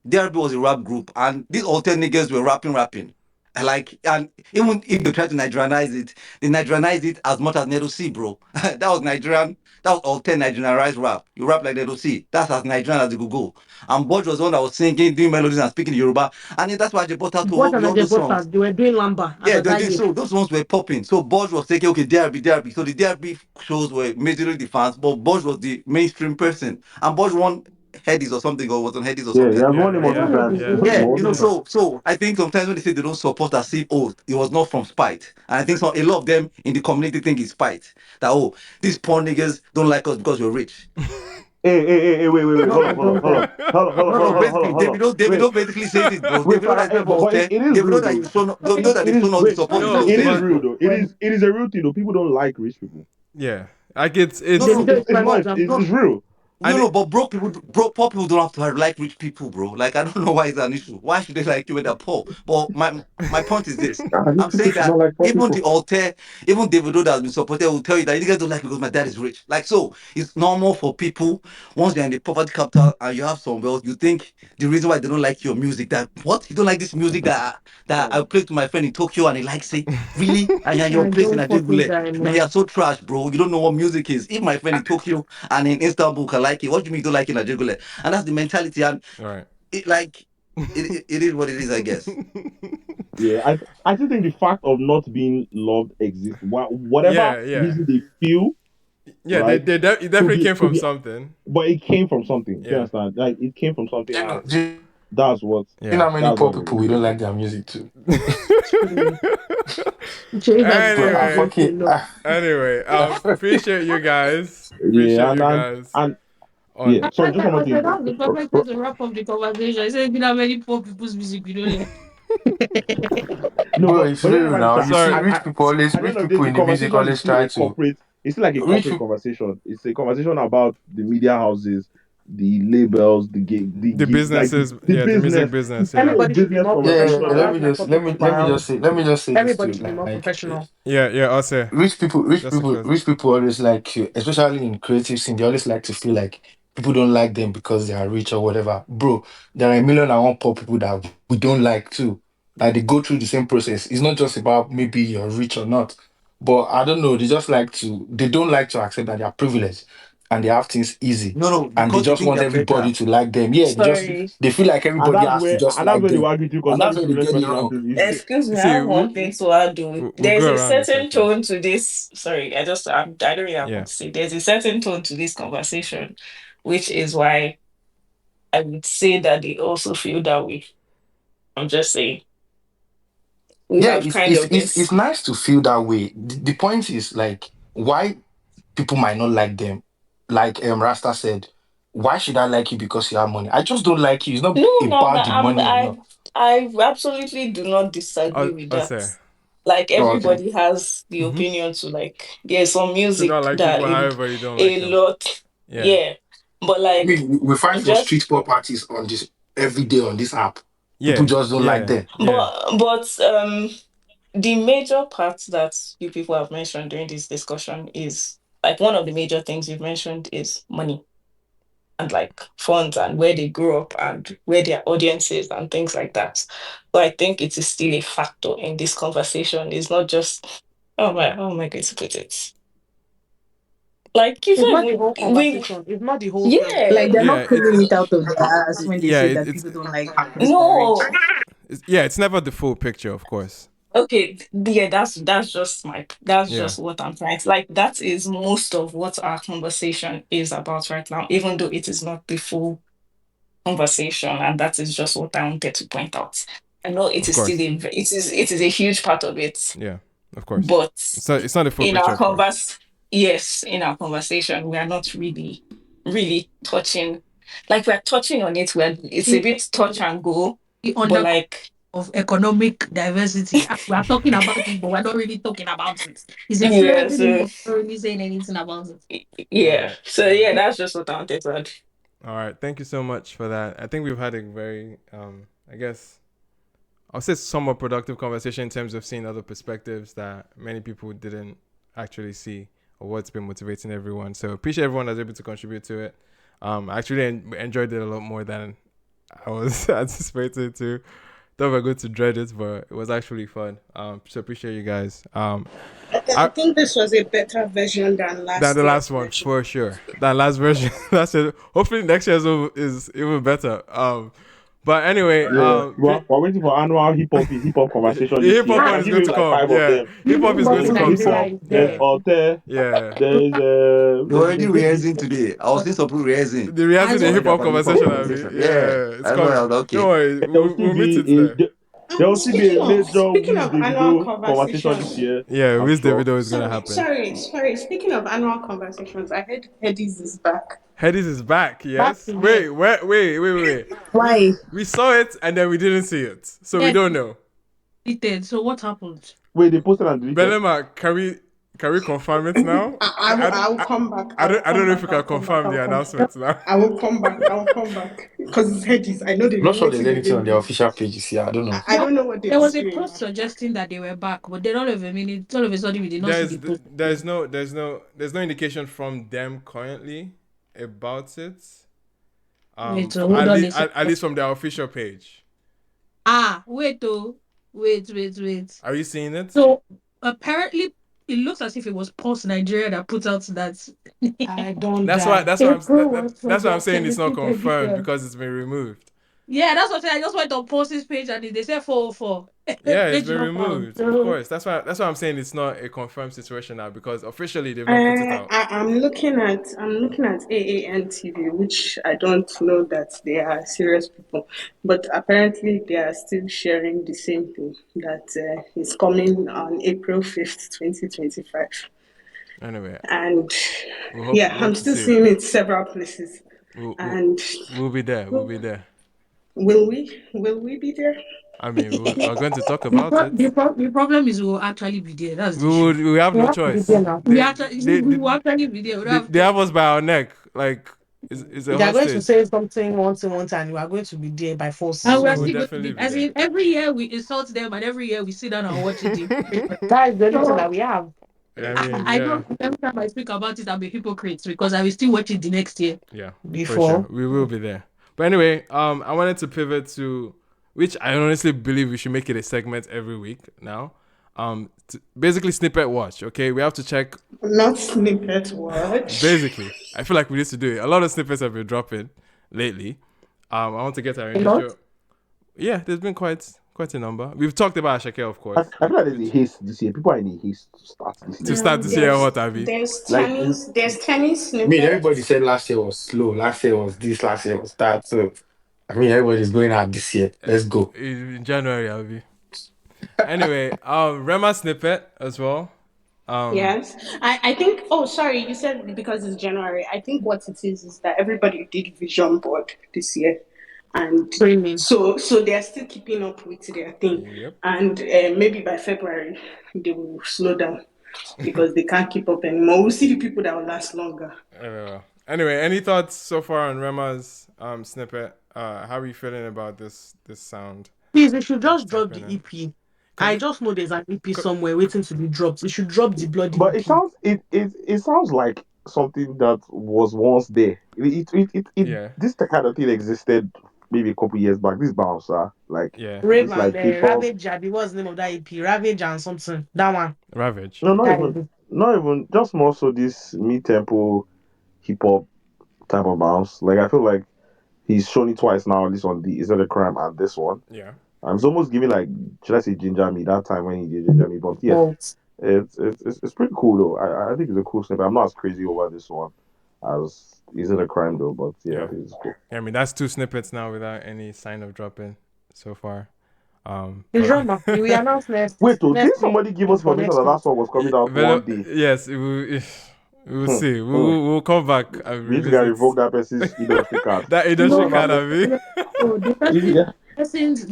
DRB was a rap group, and these alternate niggas were rapping. Like, and even if they try to Nigerianize it, they Nigerianize it as much as Nedo C, bro. That was Nigerian, that was alternate Nigerianized rap. You rap like Nedo C. That's as Nigerian as you could go. And Bodge was the one that was singing, doing melodies and speaking Yoruba. And that's why they brought out to What work with and all Ajay those songs. Butters, they were doing Lamba as Yeah, at they that did year. so. Those ones were popping. So Bodge was taking, okay, DRB. So the DRB shows were majorly the fans, but Bodge was the mainstream person. And Bodge won Headies or something, or was on Headies or Yeah, he something. has Yeah, won him They multiple yeah, won it. times. They yeah, won Yeah, it. Multiple yeah. times. so I think sometimes when they say they don't support us, see, oh, it was not from spite. And I think a lot of them in the community think it's spite. That, oh, these poor niggas don't like us because we're rich. Hey, wait, No, hold on, no, hold on, Don't hold on, cry. hold on, hold on, no, hold no. on, hold on, hold on, Basically, hold on. Davido Wait, basically says it, bro. wait, Davido that is hey, very but Alte. it is Davido real that though. you show, no, Okay, know that It they is shown all the wait, support, he Yo, still it say is but it, real bro. though. when It is a real thing though. People don't like rich people. yeah, like No, it's no, Davido is It's prime not. example. It's real. and but poor people don't have to like rich people, bro. Like, I don't know why it's an issue. Why should they like you when they're poor? But my point is this. Rich I'm people saying should that not like poor even people. the alter, even Davido that has been supported will tell you that you guys don't like because my dad is rich. Like, so it's normal for people once they're in the poverty capital and you have some wealth, you think the reason why they don't like your music, that what? You don't like this music that I play to my friend in Tokyo and he likes it? Really? And you're in your I place in don't fucking Nigeria. die, Man, man. you're so trash, bro. You don't know what music is. If my friend in Tokyo and in Istanbul can like it. What do you mean you don't like it in Nigeria? And that's the mentality. And all right. it like it is what it is, I guess. Yeah, I still think the fact of not being loved exists. Whatever Yeah, yeah, reason they feel, yeah. right, It could definitely be came could from be, something. but it came from something. Do you Yeah, understand? Like it came from something, Do you know? and Do that's what you know yeah. how many that's poor what people we don't motivates like it. their music too? Truly. Change that Bro, I decision Anyway, to fucking. love. anyway. Appreciate you guys. Appreciate Yeah, you guys and yeah. on. Sorry, just one more I said thing. that was the perfect way to wrap up the conversation. I said, you know, many poor people's music we don't like. No, Bro, but it's then real about now. it, You see, Sorry. at the rich end of the day, people the in the music conversation is always still try a to. corporate. It's still like a Rich corporate people, conversation. It's a conversation about the media houses, the labels, The like businesses, the yeah, the music business. business, It's still yeah. a Everybody should be business more yeah, yeah, conversation. yeah. professional. Let That's me my just topic of biology. let me just say this too. Everybody should be more Like, professional. Yeah, I'll say. Just to close. rich people always like to, especially in creative scene, they always like to feel like people don't like them because they are rich or whatever. Bro, there are a million and one poor people that we don't like too. Like they go through the same process. It's not just about maybe you're rich or not. But I don't know, they don't like to accept that they are privileged and they have things easy. No, no, And they because they just think want they're everybody better. to like them. Yeah, Sorry. they feel like everybody has to just And that's like where they them. will argue too, because And not that's every where they privileged get it person has wrong. to. Excuse me, I See, have one thing to add. we'll There's go a around the certain circle. tone to this. Sorry, I don't really have Yeah. what to say. There's a certain tone to this conversation, which is why I would say that they also feel that way. I'm just saying we Yeah, have kind of it's this. nice to feel that way. The point is like why people might not like them. Like Rasta said, why should I like you because you have money? I just don't like you. It's not No, no, no. about the money or not. I absolutely do not disagree with I'll that. say. Like Oh, okay. everybody has the Mm-hmm. opinion to like. There's some To not music like that people, however you don't like a them. lot, Yeah. yeah. But I like mean, we fight it's for just street pop artists on this every day on this app. People Yeah, just don't like yeah, them. yeah. But the major part that you people have mentioned during this discussion is like one of the major things you've mentioned is money and like funds and where they grew up and where their audience is and things like that. So I think it is still a factor in this conversation. It's not just oh my god to put it. Like you It's said, not the whole we conversation. It's not the whole thing. Like yeah. they're Yeah, not pulling it out of their ass when they yeah, say that it's people don't like this No. direction. yeah, it's never the full picture, of course. Okay, yeah, that's just that's Yeah, just what I'm trying to like. That is most of what our conversation is about right now, even though it is not the full conversation, and that is just what I wanted to point out. I know it of is still course. it is a huge part of it, Yeah, of course. but It's not the full in picture, our of course. yes, in our conversation, we are not really touching, like we're touching on it. Where it's a bit touch and go, The but undercurrent like of economic diversity. We are talking about it, but we're not really talking about it. It's yeah, influencing it, so but we're not really saying anything about it. All yeah, right, so all right, yeah, that's just what I wanted to add. all right. Thank you so much for that. I think we've had a very, I guess, I'll say somewhat productive conversation in terms of seeing other perspectives that many people didn't actually see or what's been motivating everyone. So appreciate everyone that's able to contribute to it. I actually enjoyed it a lot more than I was anticipating to. Thought we were going to dread it, but it was actually fun. So appreciate you guys. I I, think this was a better version than than last the year's last one version. for sure. That last version. That's it. Hopefully next year's is even better. But anyway, Yeah, we're waiting for annual hip hop the conversation this hip year. hop I one can is give going you to like come. five of Yeah, them. hip hop is Hip going hop to There's come hip hop. Nigeria soon. is There's Yeah, there. Alte. yeah. There's We're already there's rehearsing today. I was seeing some people rehearsing. The reacting As the well. hip Already hop about hip hop conversation, I mean, conversation. Yeah. yeah, it's I know. I coming. was Don't okay. worry, there'll still we'll meet be it there. there'll still be a major Speaking Wiz of annual Davido conversation this conversations, year. Yeah, I'm with sure. Davido is gonna sorry, happen. sorry, sorry. Speaking of annual conversations, I heard Eddie's is back. Hedis is back. Back Yes. to where? Wait. Why? We saw it and then we didn't see it, so we Yeah, don't know. deleted. So what happened? Wait, they posted and deleted. Belema, can we confirm it now? I will come back. I will I don't come know if back. we I can will come back. confirm I will the come back. announcement now. I will come back. I will come back because it's Eddie's. I know they I'm not sure remote there's him anything on their again. official pages here. I don't know. I No, don't know what they're there was a doing. post suggesting that they were back, but then all of a sudden we did not see There's the post. there's no indication from them currently about it. Wait, so hold At on least a second. at least from their official page. Wait, oh, wait. Are you seeing it? So apparently, it looks as if it was Post Nigeria that put out that I don't That's why die. that's why April was that's why I'm saying it's not 17th confirmed edition. because it's been removed. Yeah, that's what I'm saying. I just went on Post's page and they said 404. Yeah, it's Page been not found. removed. Of So course. That's why I'm saying it's not a confirmed situation now because officially they've not put it Uh, out. I'm looking at AAN TV, which I don't know that they are serious people, but apparently they are still sharing the same thing that is coming on April 5th, 2025. Anyway, And we yeah, hope I'm to still see it. seeing it several places. We'll, And we'll be there. We'll be there. will we? Will we be there? I mean, we're going to talk the, about pro- it. the, pro- the problem is we will actually be there. That's the We issue. would. We have We no have to be there choice. now. We will actually be there. We don't have They to. have us by our neck. Like it's a They are going to hostage. say something once, and you are going to be there by force. And we are We'll So still going to definitely be, be as there. in every year we insult them, and every year we sit down and watch it. that is the only thing So that we have. I mean, I yeah, know every time I speak about it, I'll be hypocrite because I will still watch it the next year. yeah, for sure. Before. We will be there. But anyway, I wanted to pivot to which I honestly believe we should make it a segment every week now. Basically snippet watch. Okay, we have to check. Not snippet watch. Basically, I feel like we need to do it. A lot of snippets have been dropping lately. I want to get our A lot. initial. Yeah, there's been quite a number. We've talked about Ashake, of I course, feel like there's a which haste this year. People are in a haste to start this to year. start this year, what have you? There's Like, tennis I mean, everybody snippets. said last year was slow. Last year was this. Last year was that. So, I mean, everybody's going out this year. Let's go. In January, I'll be. Anyway, Rema snippet as well. Um, Yes. I think, oh, sorry, you said because it's January. I think what it is that everybody did vision board this year. And Screaming. so they're still keeping up with their thing. yep. And maybe by February, they will slow down because they can't keep up anymore. We'll see the people that will last longer. Anyway, any thoughts so far on Rema's snippet? how are you feeling about this sound Please, they should that's just drop tapping the in? EP. Cause I it, just know there's an EP co- somewhere waiting to be dropped. They should drop the bloody But it EP. sounds it sounds like something that was once there. yeah, This kind of thing existed maybe a couple years back. This bouncer, like yeah, Rave this and like hip hop. Ravage, Abi, what's the name of that EP? Ravage and something. That one. Ravage. No, That is not even just more so this mid tempo hip hop type of bounce. Like I feel like he's shown it twice now, at least on the Is That a Crime and this one. Yeah. And it's almost giving like should I say Ginger Me that time when he did Ginger Me. But yeah, fault. it's pretty cool though. I think it's a cool snippet. I'm not as crazy over this one as Is It a Crime though, but yeah, I Yeah. think it's cool. Yeah, I mean that's two snippets now without any sign of dropping so far. It's But drama. We announce Wait, oh, did next week somebody give us or information next that that month. song was coming out one day? yes, we will Hmm. see. Hmm. We'll come back and We need to get revisit revoke that person's industry card. that industry No, card. Whatever. I mean, No, so You need to get.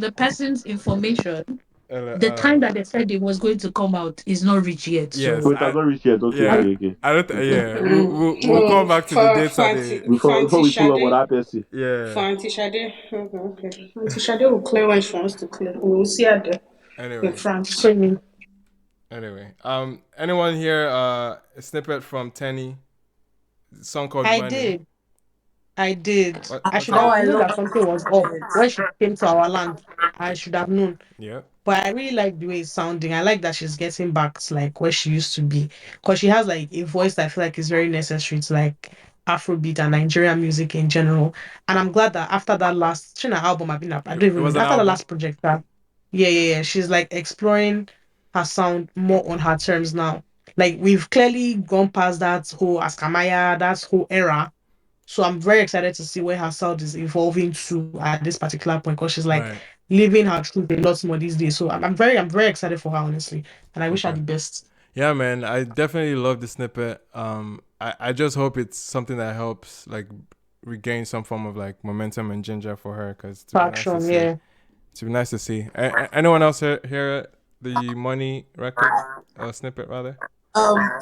the person's information, the uh, time that they said it was going to come out is not reached yet. yes, Oh, So it has not reached yet. Okay, I yeah, okay, okay, I don't. okay. Yeah, we'll Oh, come back to the dates that they. Before Fanti we pull up on Shade. that person. Yeah. Fanti Shade. Okay, okay. Fanti Shade will clear when she wants to clear. We will see her there in Anyway, France. screaming. anyone here? A snippet from Teni, song called I Money. did. I did. I What's should it? Oh, have I known love that something was up it. when she came to our land. I should have known. Yeah. But I really like the way it's sounding. I like that she's getting back to like where she used to be. Because she has like a voice that I feel like is very necessary to like Afrobeat and Nigerian music in general. And I'm glad that after that last China album I've been up, I don't It even was know. an After the album. last project that yeah. She's like exploring her sound more on her terms now. Like we've clearly gone past that whole Askamaya, that whole era, so I'm very excited to see where her sound is evolving to at this particular point because she's like Right. living her truth a lot more these days. So I'm very excited for her honestly, and I wish her Okay. the best. Yeah, man. I definitely love the snippet. I just hope it's something that helps like regain some form of like momentum and ginger for her, because to be nice to Faction, see. yeah. To be nice to see. Anyone else hear the Money record snippet rather?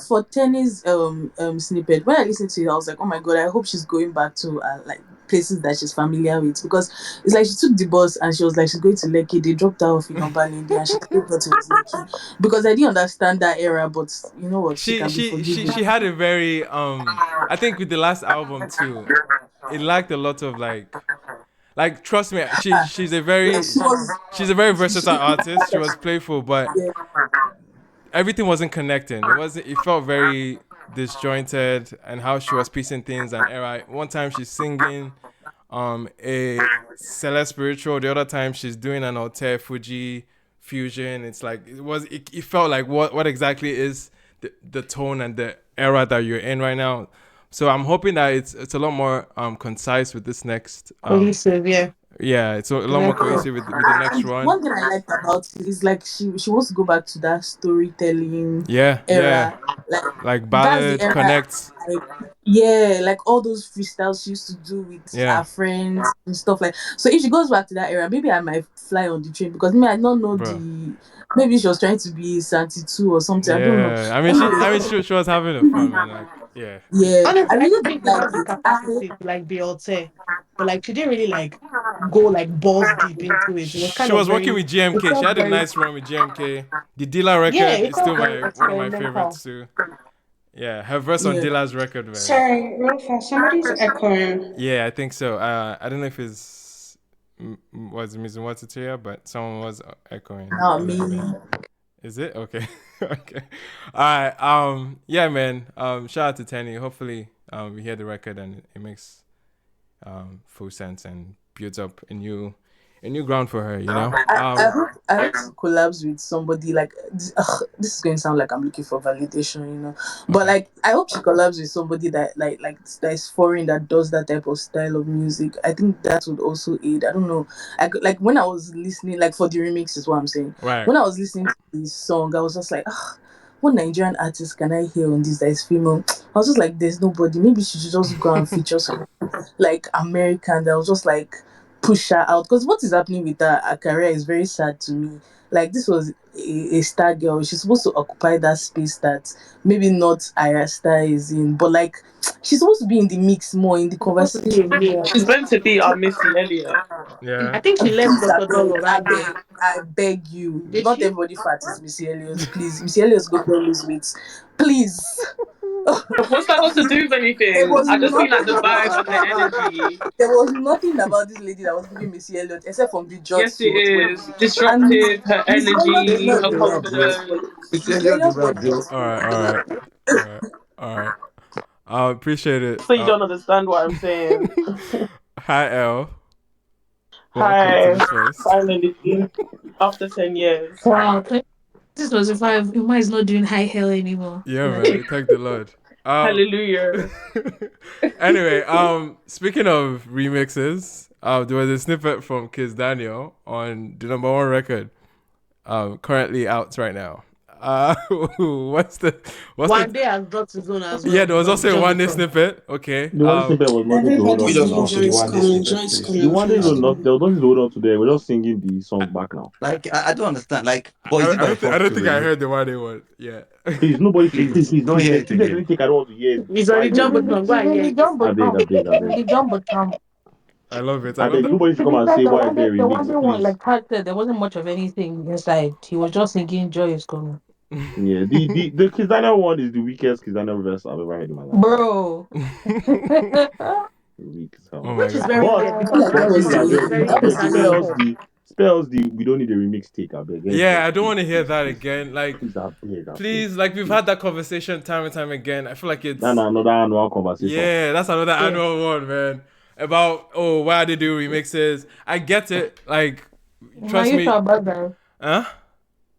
For Tenny's snippet, when I listened to it, I was like, oh my god, I hope she's going back to like places that she's familiar with, because it's like she took the bus and she was like she's going to Lekki. They dropped her off in Obalende and she still thought it was Lekki, because I didn't understand that era. But you know what, she She can be she she forgiven. she had a very I think with the last album too, it lacked a lot of like trust me, Like she was, she's a very versatile she, artist. She was playful, but yeah, everything wasn't connecting. It felt very disjointed, and how she was piecing things and era. One time she's singing a Celeste spiritual, the other time she's doing an Alte Fuji fusion. It's like it felt like what exactly is the tone and the era that you're in right now. So I'm hoping that it's a lot more concise with this next Cohesive, yeah. yeah, it's a The lot more next one. cohesive with the next and run. one thing I liked about it is like she wants to go back to that storytelling Yeah. era. Like Like that's the ballad era. connects. Like, yeah, like all those freestyles she used to do with Yeah, her friends and stuff like. So if she goes back to that era, maybe I might fly on the train, because me I don't know bro. the. Maybe she was trying to be Santi too or something. I don't know. Yeah, I mean, Anyway, she was having a fun, man. Like, yeah, yeah, I Honestly, I really even did think she like has the it. I capacity to like be Alte, but like she didn't really like go like balls deep into it. It was she kind of was working very with it GMK. She felt had a very nice run with GMK. The Dilla yeah, record it is felt still very my one of my experimental. favorites too. Yeah, her verse on yeah. Dilla's record, man. Sorry, real fast. Somebody's echoing. Yeah, I think so. I don't know if it's was Miss Watitiya, but someone was echoing a Not me. little bit. Is it okay? Okay. All right. Yeah, man. Shout out to Teni. Hopefully, we hear the record and it makes full sense and builds up a new ground for her. You know. I hope she collabs with somebody like this. This is going to sound like I'm looking for validation, but Okay. like I hope she collabs with somebody that like that is foreign, that does that type of style of music. I think that would also aid. I don't know. Like when I was listening, like for the remix is what I'm saying. Right. When I was listening to this song, I was just like, what Nigerian artist can I hear on this that is female? I was just like, there's nobody. Maybe she should just go and feature some like American that was just like push her out, because what is happening with her career is very sad to me. Like this was a star girl. She's supposed to occupy that space that maybe not Aya Star is in, but like she's supposed to be in the mix more, in the Supposed to be conversation a mix. more. She's meant to be our Missy Elliott. Yeah. I think she left Please, I Dr. Dollar beg, I that day. beg, I beg you. Did Not she? everybody fat is Missy Elliott. Please, Missy Elliott's going to lose weight. Please. What's that got to do with There anything? was I just mean nothing like the vibe and the energy. there was nothing about this lady that was giving Missy Elliott except from the judge Yes, she it was wearing. is. And Disruptive, her Missy Elliott is energy, not her even The worth rap, bro. confidence. It's Missy Elliot the Elliott's rap, body bro. is All right, all right, all right, all right. I appreciate it. So you don't understand what I'm saying. Hi, L. Welcome to Hi, the space. finally, after 10 years. Wow, 2025, Uma is not doing high hell anymore. Yeah, man. Like, We thank the Lord. Um. Hallelujah. Anyway, speaking of remixes, there was a snippet from Kiss Daniel on the number one record, currently out right now. What's the what's One the day has dropped his own as yeah? well There was from also a just one day before. snippet. Okay. The one snippet was nothing to hold on We Everybody's to just saying now. want to joy the is one coming, snippet, joy is please. The coming, one joy day is was not. coming. There was nothing to hold on to there. We're just singing the song back now. Like I don't understand. Like, but is it I by don't think force to I remix? heard the one day one. Yeah. Please, nobody should. Please, Please please, don't please. hear it If there's again. anything I don't want to hear, He's why already is there it's jumping in remix? from. Go the, and it's in hear the it. jumbo I beg, I time. beg, I It's in beg. the jumbo time. I love it. I I love beg. that. Nobody should To come be and fair, say why is there the remix, one day one, please. like Kat said, there wasn't much of anything inside. He was just singing Joy is coming. Yeah, the Kizana one is the weakest Kizana verse I've ever heard in my life. Bro. Weak as hell. Oh my Which is god. very But weird I feel because like that that was please, the I song is beg, very I weakest beg, Kiss spare Daniel us pop. one. the spare us the we don't need a remix take. I beg, let's Yeah, go, I don't please, want to hear please, that please, again. Like, please, I beg, please, like we've please. had that conversation time and time again. I feel like Then it's another annual conversation. yeah, that's another Yeah. annual one, man. About why they do remixes. I get it. Like, Are trust you me. sure about that? Huh?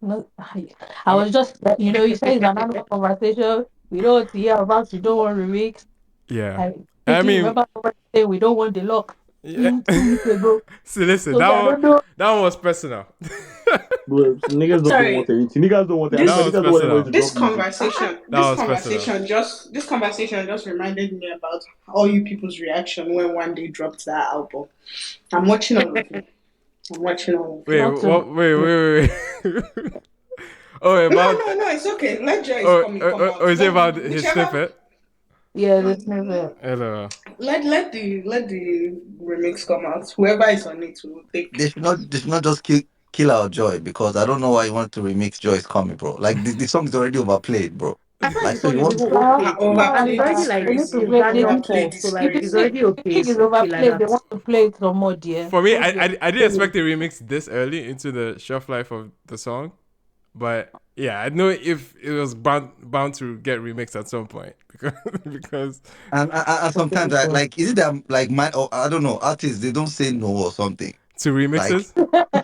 No, I I'm, was just, you say it's an annual conversation. We don't want to hear about you don't want remix. yeah. I I quickly mean, remember somebody saying we don't want the lock yeah. 2 weeks ago. See, listen, So I don't know. that one was personal. Bro, niggas don't want Sorry, anything. Niggas don't want it. I That swear, was niggas don't want anybody personal. to drop music. That was personal. this conversation just reminded me about all you people's reaction when one day dropped that album. I'm watching all of you. I'm watching all of you. Wait, Not to. what? Wait. Oh, No, about no, no, it's okay. Let Joy is coming come or out. is it Let about his whichever snippet? Yeah, this never. Hello. let the remix come out. Whoever is on it will take. They should not just kill our joy because I don't know why you want to remix Joy is coming, bro. Like the song is already overplayed, bro. I feel like the Like so song you is want even Ah, okay, and it's overplayed already is like they need to crazy. Kiss play. They Daniel need. Overplayed pop, so is If like the it's thing, crazy. already if the okay. thing is So okay like overplayed, they that. want to play it some more, dear. For me, Don't just I didn't play it. expect a remix this early into the shelf life of the song, but yeah, I know if it was bound to get remixed at some point because and sometimes I like is it that like my or I don't know artists they don't say no or something to like remixes.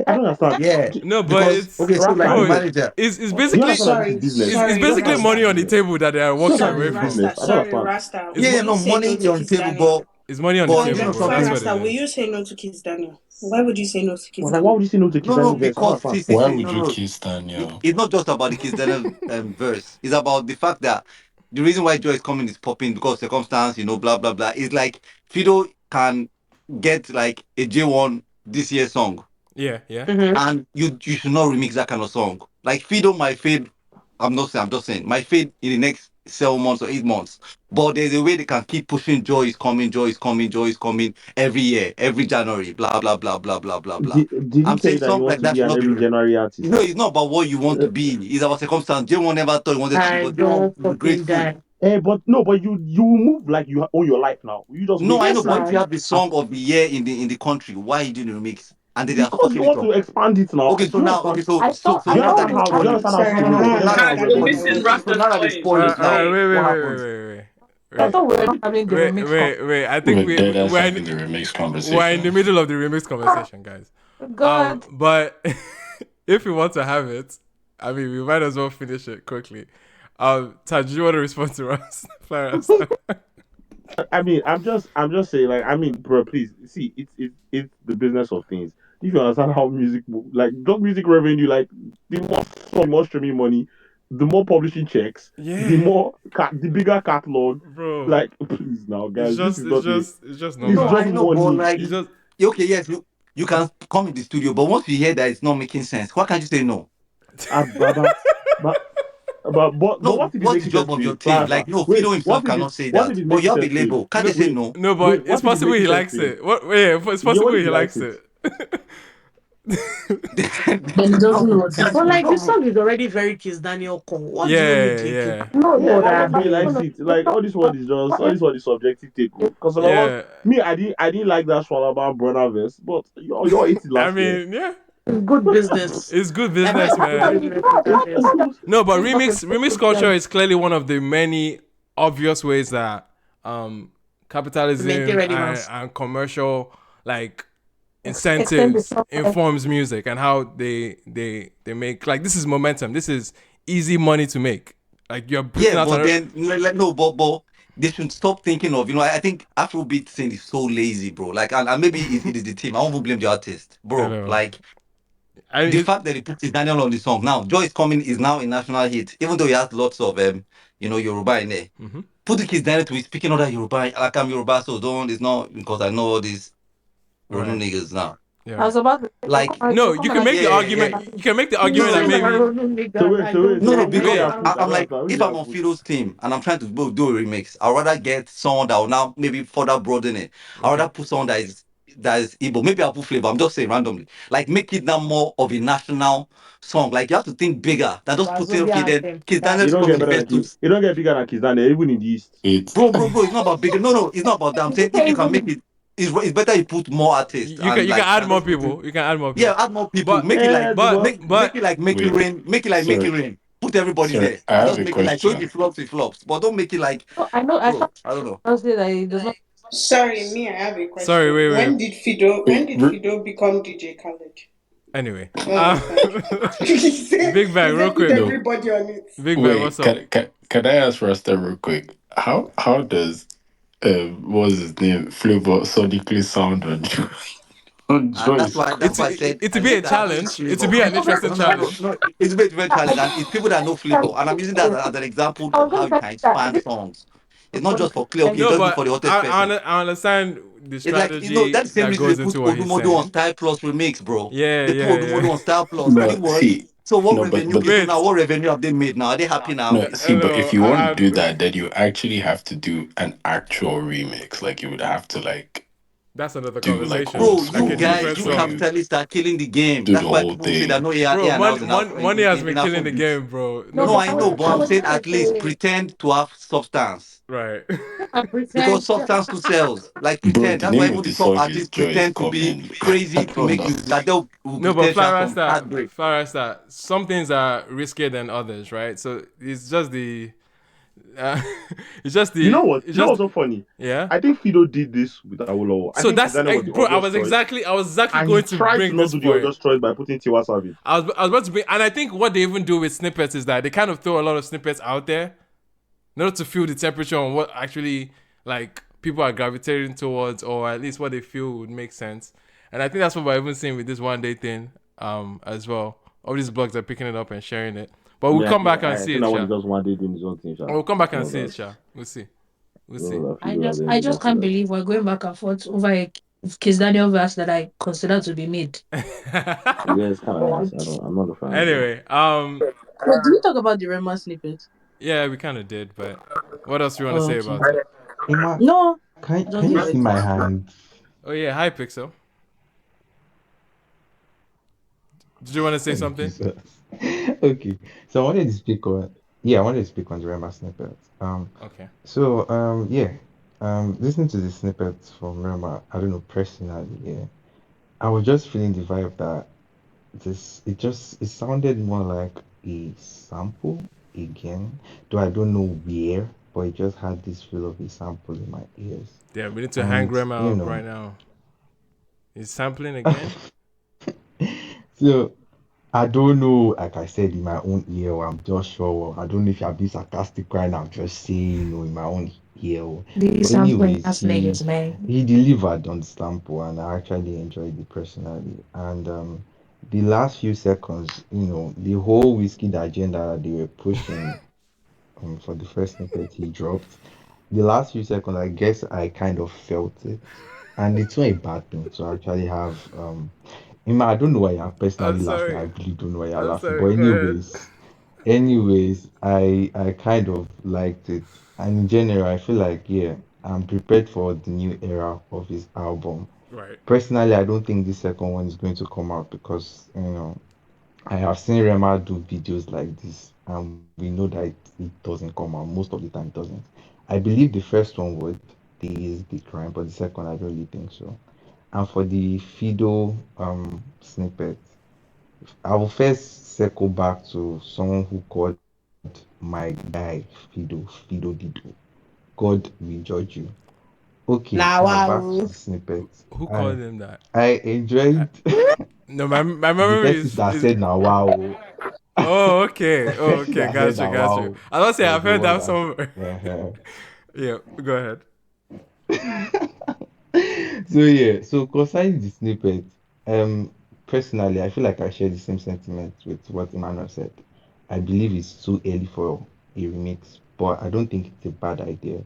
I don't understand. yeah No, but because it's okay so like Rasta, the bro. manager It's do you basically understand that this is Sorry, business? it's sorry, Do you understand basically that this money is Rasta. on the business? table that they are Do you walking understand away this is from. business? Rasta, I don't sorry, understand. Rasta. It's Will yeah mo- you no say no money to on Kiss table Daniel? it's money on the but you table, know bro. That's something what it Rasta, will is. you say no to Kiss Daniel? Why would you say no to I Kiss was like, why Daniel? would you say no to Kiss no Daniel verse? I don't because understand. Why no would you no kiss Daniel? it's not just about the Kiss Daniel verse. It's about the fact that the reason why Joy is coming is popping because circumstance, blah blah blah. It's like Fido can get like a J1 this year song, Yeah. Mm-hmm. and you should not remix that kind of song. Like Fido might fade. I'm not saying. I'm just saying might fade in the next 7 months or 8 months. But there's a way they can keep pushing. Joy is coming. Joy is coming. Joy is coming every year, every January. Blah blah blah blah blah blah blah. Did he I'm tell saying you that he songs wants like to that be should an not be. every January artist? It's not about what you want Uh, to be. It's about circumstance. J1 never thought he wanted to be, I but J1 don't was fucking grateful. die. but no, but you will move like you own your life now. You just No, wait I for know, Yes, the but if you now. have the song of the year in the country, why you didn't remix? And then they are because you fucking it want up. to expand it now. Okay, Do so you now, okay, understand? so I so thought so Do I you now thought understand that we is how? Do you had spoiled. understand how Sorry, Fido I don't works? So Do you now understand that how is understand. Joy Can spoiled. you works? say You're no to missing So Kiss now that Rasta's is Daniel? spoiled point. now, what happens? I Wait. thought we were not having the remix con. I think We're dead ass having the remix we're in the conversation. middle of the remix conversation, guys. God, But if we want to have it, I mean, we might as well finish it quickly. Taj, do you want to respond to us? Fire us. I mean, I'm just saying, like, I mean, bro, please see, it's the business of things. If you understand how music, like, dog music revenue, like, the more song, the more streaming money, the more publishing checks, the Yeah, more the bigger catalog. bro. Like, please now, guys, this is not a. It's just It's No, numbers. just I know, but money. like, It's just okay, yes, you can come in the studio, but once you hear that it's not making sense, why can't you say no? Baba, but but No, what if it what's makes the it job of testing? your team? Clarify. Like, no, Wait, Fido himself cannot say what if that. it But makes you it have a testing? label. Can't they say Wait, no? No, but wait, it's what if it possible makes he it likes testing? it. What? Yeah, it's Yeah, possible what if he he likes likes it? it. Then he doesn't know No, what he's see, But like doing. the no, song is already very Kiss Daniel Kong. What do you need Yeah, to keep? yeah, No, Yeah, no, like what that if he no, likes no, it? Like all this one is just all this one is subjective take. Because yeah. me, I didn't like that one about brother verse, but you all ate it I last year. mean, yeah, It's good business. it's good Like why business, people man. always represent this? No, but okay, remix culture is clearly one of the many obvious ways that um To maintain capitalism and, relevance. and commercial like extend the incentives song. informs music and how they make like this is momentum. This is easy money to make. Like you're putting yeah, out but an then no, but they should stop thinking of, I think Afrobeat scene is so lazy, bro. Like, and maybe it is the team. I won't even blame the artist, I bro. know. Like, I the it, fact that he put his Daniel on the song now, Joy is coming is now a national hit, even though he has lots of Yoruba in there. mhm. Put the kids Daniel to be speaking other Yoruba, like I'm Yoruba, so don't. It's not because I know all these Ronu Right. niggas now. I Yeah. was about to say, Like, No, they you come can and make the yeah, yeah, argument. yeah. You can make the you argument that No, say no, that maybe So nigga, wait, I so wait, don't so no, no, which one because you know. put? I I'm don't like, understand. Which if one I'm you on put? Fido's team and I'm trying to do a remix, I'd rather get someone that will now maybe further broaden it. I'd okay. rather put someone that is Igbo. Maybe I'll put flavor. I'm just saying randomly. Like, make it now more of a national song. Like, you have to think bigger than just putting, Wazobia okay, then anthem. Kid Daniel You That's to don't come get in the better than first two. you don't get bigger than Kizane, even in the East. It. Bro, it's not about bigger. No, no, it's not about that. I'm You saying if can't you can make even it, it's better you put more artists and You can like add than more just putting. people. You can add more Yeah, people. add more people. But Make it like But make it like make it Wait, rain. Make it like make it sorry, rain. Put everybody sorry. there I and have just a make it like so if question. it flops, it flops. But don't make it like, no, I know I bro. thought I don't know. say that it does not Sorry, me, I have a sorry, question. wait, wait. When Wait, did Fido become DJ Khaled? Anyway, I don't understand. Big Bang, He real said put quick. no. everybody on it. Big Bang, Wait, what's up? can I ask Rasta real quick? How does what was his name? Flavor sonically sound on on And that's Joyce why call? that's why I said It to I be a used that as challenge. It to flavor. be an I was interesting No, no, no, challenge. no. It's a very different challenge, and it's people that know flavor. And I'm using that gonna as an example I of was how gonna you tell can you that expand this songs. It's not was just for clear. Okay, you No, just do it for the but hottest person. I understand the It's like, strategy that's the same that reason they goes put into what he's Odumodu on saying. Style Plus Remix, bro. Yeah, They put yeah, Odumodu yeah. on Style Plus, and it No, works. see, So what no, but revenue? but Okay, so now Wait, what revenue have they made now? Are they happy now? no, see, but if hello. you want to do that, then you actually have to do an actual remix. Like you would have to like That's another do like old conversation. Bro, Like you a school guys, different remix you where song. you capitalists are killing the game. do the That's why whole people say that thing. no Bro, and house in money has been killing the Afrobeats. game, bro. no, No, but I Nobody's know, trying but I I'm was to. saying gonna at least say pretend to have substance. Right. I Because pretend substance to sells. Like Bro, pretend. the That's why name even of the the top song is artists Joy is pretend to be coming. I crazy to don't make know. music. That they'll will No, but pretend to have some heartbreak. Flarasta, some things are riskier than others, right? So uh, it's You know just, what's so funny? yeah. I think Fido did this with Awolowo. I So think that's, Kizane was the bro. obvious choice, I was exactly and he going to tried to bring not this do the point. obvious choice by putting Tiwa Savage. I was about to bring, and I think what they even do with snippets is that they kind of throw a lot of snippets out there in order to feel the temperature on what actually like people are gravitating towards, or at least what they feel would make sense. And I think that's what we're even seeing with this one day thing, as well. All these blogs are picking it up and sharing it. But we'll Me, come back and I see think it, that one Sha. is just one day doing his own thing, sha. We'll come back It's and not see it, that. Sha. We'll see. We'll It's see. not that Fido at the end I of the day just for can't that. believe we're going back and forth over a Kiss Daniel verse that I consider to be mid. Yeah, it's kind of ass. I'm not a fan, bro. Anyway, But did we talk about the Rema snippet? yeah, we kind of did, but what else do you want to Oh, say okay. about it? Uma, No, it can was you not see like my that. hand? Oh yeah, hi Pixel. Did you want to say Oh, something? Jesus. Okay. So I wanted to speak on, yeah, I wanted to speak on the Rema snippet. Okay. Yeah. Listening to the snippets from Rema, I don't know, personally, yeah. I was just feeling the vibe that it sounded more like a sample again, though I don't know where, but it just had this feel of a sample in my ears. Yeah, we need to hang And Rema up right now. He's sampling again. so I don't know, like I said, in my own ear, or I'm just sure. I don't know if I'm being sarcastic right now, just saying, in my own ear. These But sampling anyways, ass he niggas, man. he delivered on the sample, and I actually enjoyed it personally. And the last few seconds, the whole whiskey agenda that they were pushing for the first snippet he dropped, the last few seconds, I guess I kind of felt it. And it's not a bad thing to actually have Ima, I don't know why you're I'm personally laughing. I sorry. really don't know why you're I'm laughing. But sorry. Go ahead. anyways, I kind of liked it. And in general, I feel like yeah, I'm prepared for the new era of his album. Right. Personally, I don't think the second one is going to come out because I have seen Rema do videos like this, and we know that it doesn't come out. Most of the time, it doesn't. I believe the first one would, the crime, but the second, I don't really think so. And for the Fido snippet, I will first circle back to someone who called my guy Fido Dido. God will judge you. Okay, Now, now back to wow. the snippet. Who I called him that? I I, enjoyed no, my the memory person that is. said now wow. Oh, The okay. Oh, person okay. that said Got you. now Got you. wow I don't say was I've the heard one that that somewhere. Yeah. Go ahead. so yeah, so concerning the snippet, um, personally, I feel like I share the same sentiment with what Emmanuel said. I believe it's too early for a remix, but I don't think it's a bad idea.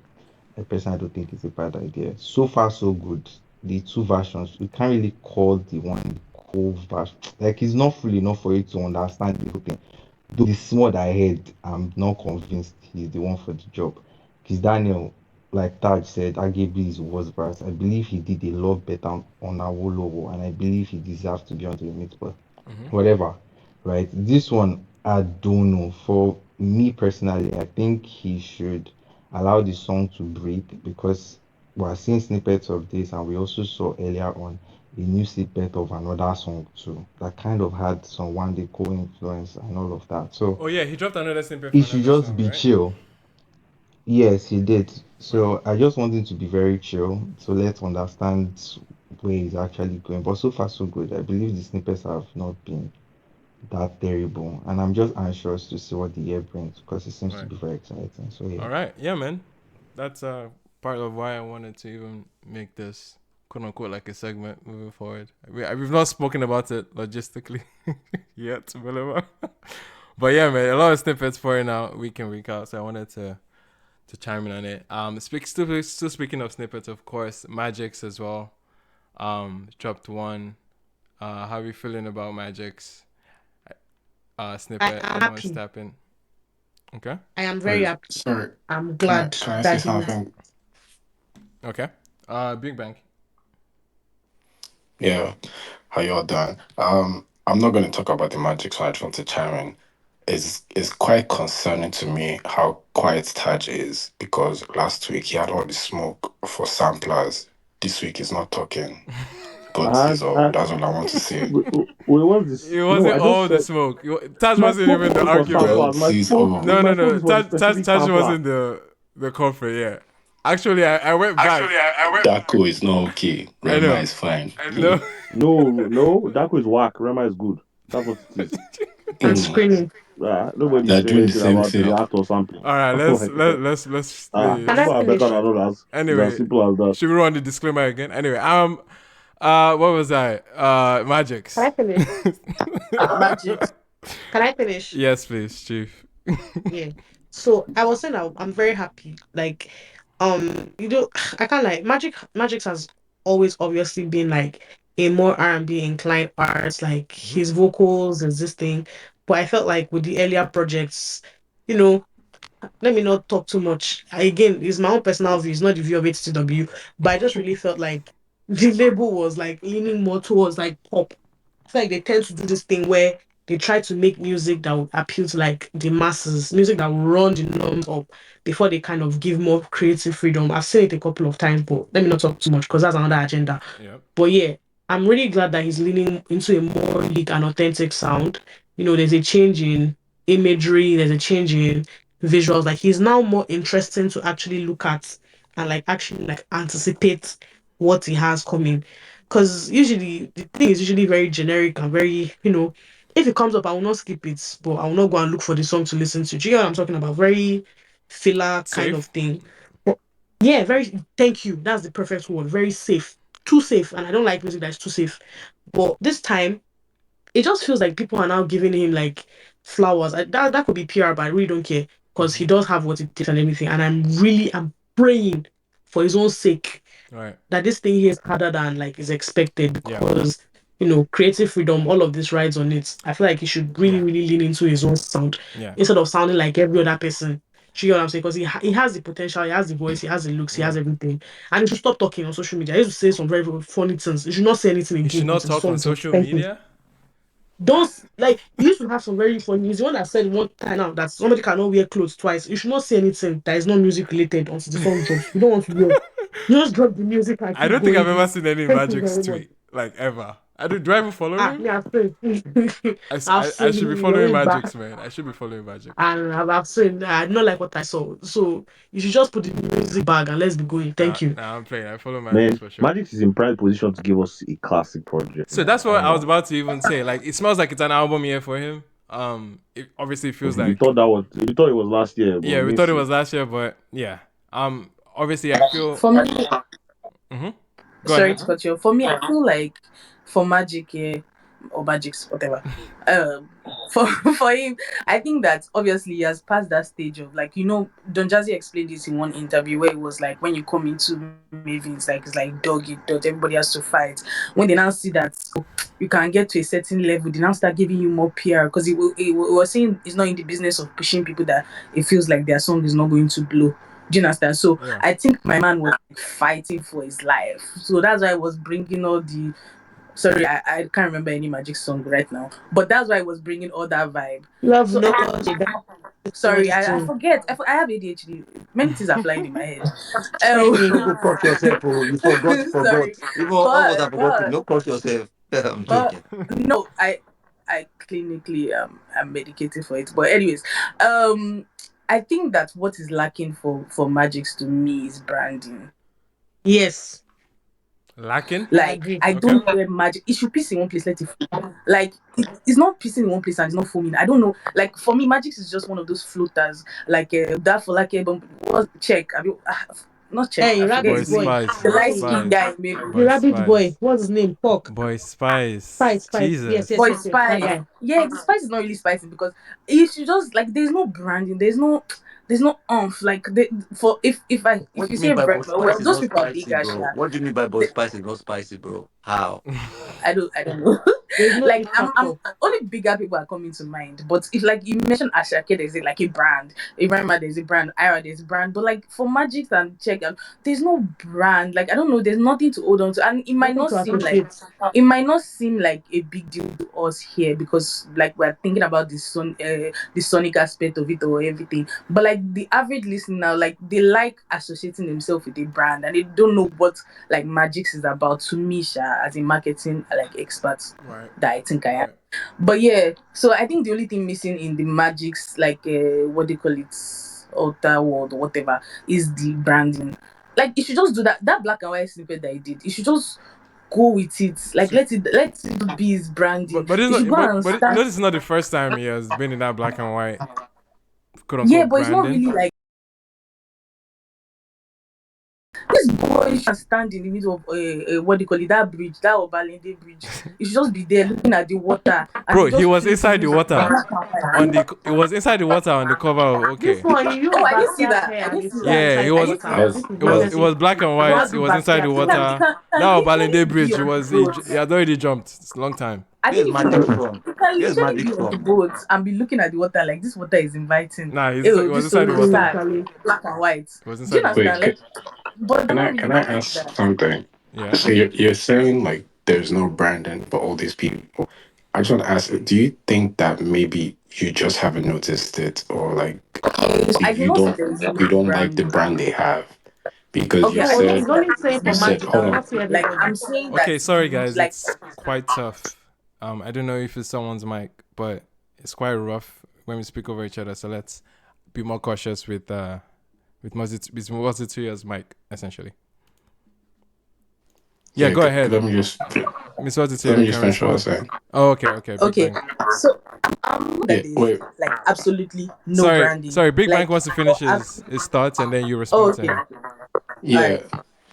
I personally don't think it's a bad idea. So far, so good. The two versions, we can't really call the one the core version. Like it's not full enough for you to understand the whole thing. Though the small that I heard, I'm not convinced he's the one for the job. Because Daniel, like Taj said, arguably is worst verse. I believe he did a lot better on Awolowo, and I believe he deserves to be on the remix, but Mm-hmm. whatever. Right? This one, I don't know. For me personally, I think he should allow the song to breathe because we're seeing snippets of this, and we also saw earlier on a new snippet of another song too that kind of had some one day co-influence and all of that. So Oh yeah, he dropped another snippet it for should another just song, be right? chill. Yes, he did. Right. So I just want him to be very chill. So let's understand where he's actually going. But so far so good. I believe the snippets have not been that terrible. And I'm just anxious to see what the year brings because it seems to Right. be very exciting. So yeah. All right. Yeah, man. That's part of why I wanted to even make this quote unquote like a segment moving forward. We've not spoken about it logistically yet, whatever. But yeah, man, a lot of snippets for it now, week in, week out. So I wanted to chime in on it. Still speaking of snippets, of course, Magixx as well. Dropped one. How are you feeling about Magixx? I Snippet. am Anyone happy. step in? Okay. I am very Wait, happy. sorry. I'm glad Can I say that he's. something? Okay. Big Bang. Yeah, how y'all doing? I'm not going to talk about the magic, so I just want to chime in. It's quite concerning to me how quiet Taj is because last week he had all the smoke for samplers. This week he's not talking. But I, is all. I, That's all I want to say. what's this? It No, wasn't I just all the said smoke. Taj my wasn't smoke even is the not for argument. Well, samplers. sees all. No, My no, smoke no. is for the specific Taj sampler. wasn't the culprit. Yeah. Actually, I went back. I went. Daco is not okay. I Rema know. is fine. No. No, Daco is whack. Rema is good. That's what it is. I'm Mm. screaming. Nobody's They're saying doing the anything same about the thing. art or sampling. All right. Oh my god. Let's please. Can I People are better finish? than others. It's as Anyway, simple as that. should we run the disclaimer again? Anyway, what was I? Can Magixx. I finish? Magic. Can I finish? Yes, please, Chief. Yeah. So I was saying I'm very happy. Like, I can't like Magic has always obviously been like a more R&B inclined artist, like Mhm. his vocals and this thing. But I felt like with the earlier projects, you know, let me not talk too much. Again, it's my own personal view, it's not the view of ATTW, but I just really felt like the label was like leaning more towards like pop. I feel like they tend to do this thing where they try to make music that would appeal to like the masses, music that will run the norms up before they kind of give more creative freedom. I've seen it a couple of times, but let me not talk too much because that's another agenda. Yep. But yeah, I'm really glad that he's leaning into a more unique and authentic sound. There's a change in imagery, there's a change in visuals. Like he's now more interesting to actually look at and like actually like anticipate what he has coming. Because usually the thing is usually very generic and very, if it comes up, I will not skip it, but I will not go and look for the song to listen to. Do you get what I'm talking about? Very filler kind of Safe. thing. But yeah, very thank you. That's the perfect word. Very safe. Too safe. And I don't like music that's too safe. But this time it just feels like people are now giving him like flowers. That could be PR, but I really don't care because he Mm-hmm. does have what it takes and everything. And I'm praying for his own sake Right. that this thing here is harder than like is expected Yeah. because creative freedom, all of this rides on it. I feel like he should really, Yeah. really lean into his own sound Yeah. instead of sounding like every other person. Do you get what I'm saying? Because he has the potential, he has the voice, he has the looks, he Yeah. has everything. And he should stop talking on social media. He used to say some very, very funny things. He should not say anything He should again not until talk on something. social Thank you. media. Don't like he used to have some very funny. He's the one that said one time now that somebody cannot wear clothes twice. You should not say anything that is not music related until the song drops. We don't want to hear. You just drop the music and I keep don't think I've going. ever seen any Thank you Magixx very much. tweet like ever. Do I even follow him? Me, I've seen. I've I seen should be him in your following own back, Magixx, man. I should be following Magixx. and I've seen. I don't like what I saw. So you should just put the music bag and let's be going. Nah, Thank you. nah, I'm playing. I follow Magixx Man, for sure. Magix is in prime position to give us a classic project, So man. that's I what ain't I was gonna about to even say. Like, it smells like it's an album year for him. It obviously feels lie. You like, thought that was you thought it was last year, but yeah, we thought miss it it. was last year, but yeah. Obviously I feel. For me, Hmm. Go sorry ahead. to cut you off. For me, I feel like for Magic, yeah, or Magix, whatever. Um, for for him, I think that obviously he has passed that stage of like Don Jazzy explained this in one interview where it was like when you come into Mavins, like it's like dog eat dog, everybody has to fight. When they now see that you can get to a certain level, they now start giving you more PR because was saying it's not in the business of pushing people that it feels like their song is not going to blow. Do you understand? So Yeah. I think my man was like, fighting for his life. So that's why I was bringing all the. Sorry, I can't remember any Magic song right now, but that's why I was bringing all that vibe. Love So no I country. That's sorry, somebody's I song. forget. I have ADHD. Many things are flying in my head. Teni. Don't go crush yourself, oh. You forgot, you forgot. Sorry, Even all of us but have forgotten. Don't crush yourself. I'm but joking. no, I clinically am medicated for it. But anyways, I think that what is lacking for Magix to me is branding. Yes, Lacking. I Like agree. I Okay. don't wear magic. It should piece in one place. Let it flow. Like it's not piecing in one place and it's not foaming. I don't know. Like for me, magic is just one of those floaters. Like that for like what check. I mean, not check. Hey, I forget Boy Rabbit his name. Boy. Spice. The Boy light Hey, skinned Spice. guy, maybe. the Boy Rabbit Boy. Spice. What's his name? Pork. Boy Spice. Spice, Spice. Yes, yes, Jesus. Boy yes, yes. That spice. guy. Yeah, the spice is not really spicy because it should just like there's no branding. There's no like for if What you do you mean say by brand, both well spicy is those not people are spicy, bigger, bro? sha. What do you mean by both They, spicy is not spicy, bro? How? I don't know. There's no Like it I'm factor. only bigger people are coming to mind. But if like you mentioned Ashake, there's like a brand. Rema, there's a brand. Ira, there's a brand. But like for Magix and Check, there's no brand. Like I don't know. There's nothing to hold on to, and Nothing to associate. it might not seem like a big deal to us here because like we're thinking about the sonic aspect of it or everything. But like the average listener now, like they like associating themselves with a brand and they don't know what like Magix is about. To me, Sha, as a marketing like expert Right. that I think I am. Right. But yeah, so I think the only thing missing in the Magic's like what they call it, Alta World or whatever, is the branding. Like you should just do that black and white snippet that he did. You should just go with it. Like So, let it be his branding. but it's You should not. go and You start. know, this is not the first time he has been in that black and white, quote Yeah, unquote, but it's not branding. really like this boy should stand in the middle of what do you call it, that bridge, that Obalende bridge. You should just be there looking at the water and Bro, they he just was play the inside the music water black and white. on the. It was inside the water on the cover of This Okay. one, he Oh, used I didn't see backyard that. I hair and didn't he see put that. Yeah, inside it I was. the didn't see water. I that. was, This is I was, It marketing. was black and You white. don't It do was inside the backyard hair. water. Can That literally Obalende be Bridge. on the He boat. had already jumped. It's a long time. I Here's think magic from. you can Here's literally magic be on the from. boat and be looking at the water like this water is inviting. Nah, it Oh, was this inside solo the is water. Really, sad, Charlie. black and white. It was Do you inside the wait, water. understand? Like, but they're not can really I doing ask that. something? Yeah. So you're saying like there's no branding for all these people. I just want to ask, do you think that maybe you just haven't noticed it, or like So I did you not say don't there is no you don't like the branding. brand they have? Because Okay, you I No, did not said he's say that only saying you for there is said magic. no He hold did on. not branding. say Like everybody. I'm saying Okay, that sorry guys, like it's quite tough. I don't know if it's someone's mic, but it's quite rough when we speak over each other. So let's be more cautious with Mozituya's mic, essentially. Yeah, Yeah, go ahead, let me just Miss let Mozituya. You me can just finish what I was respond. saying. Oh, okay, okay. Big okay. Bang. So I'm not that Yeah, there's wait, like absolutely no Sorry, branding. sorry. Big Bang Like wants to finish I've, his thoughts and then you oh respond to okay. him. All yeah, right.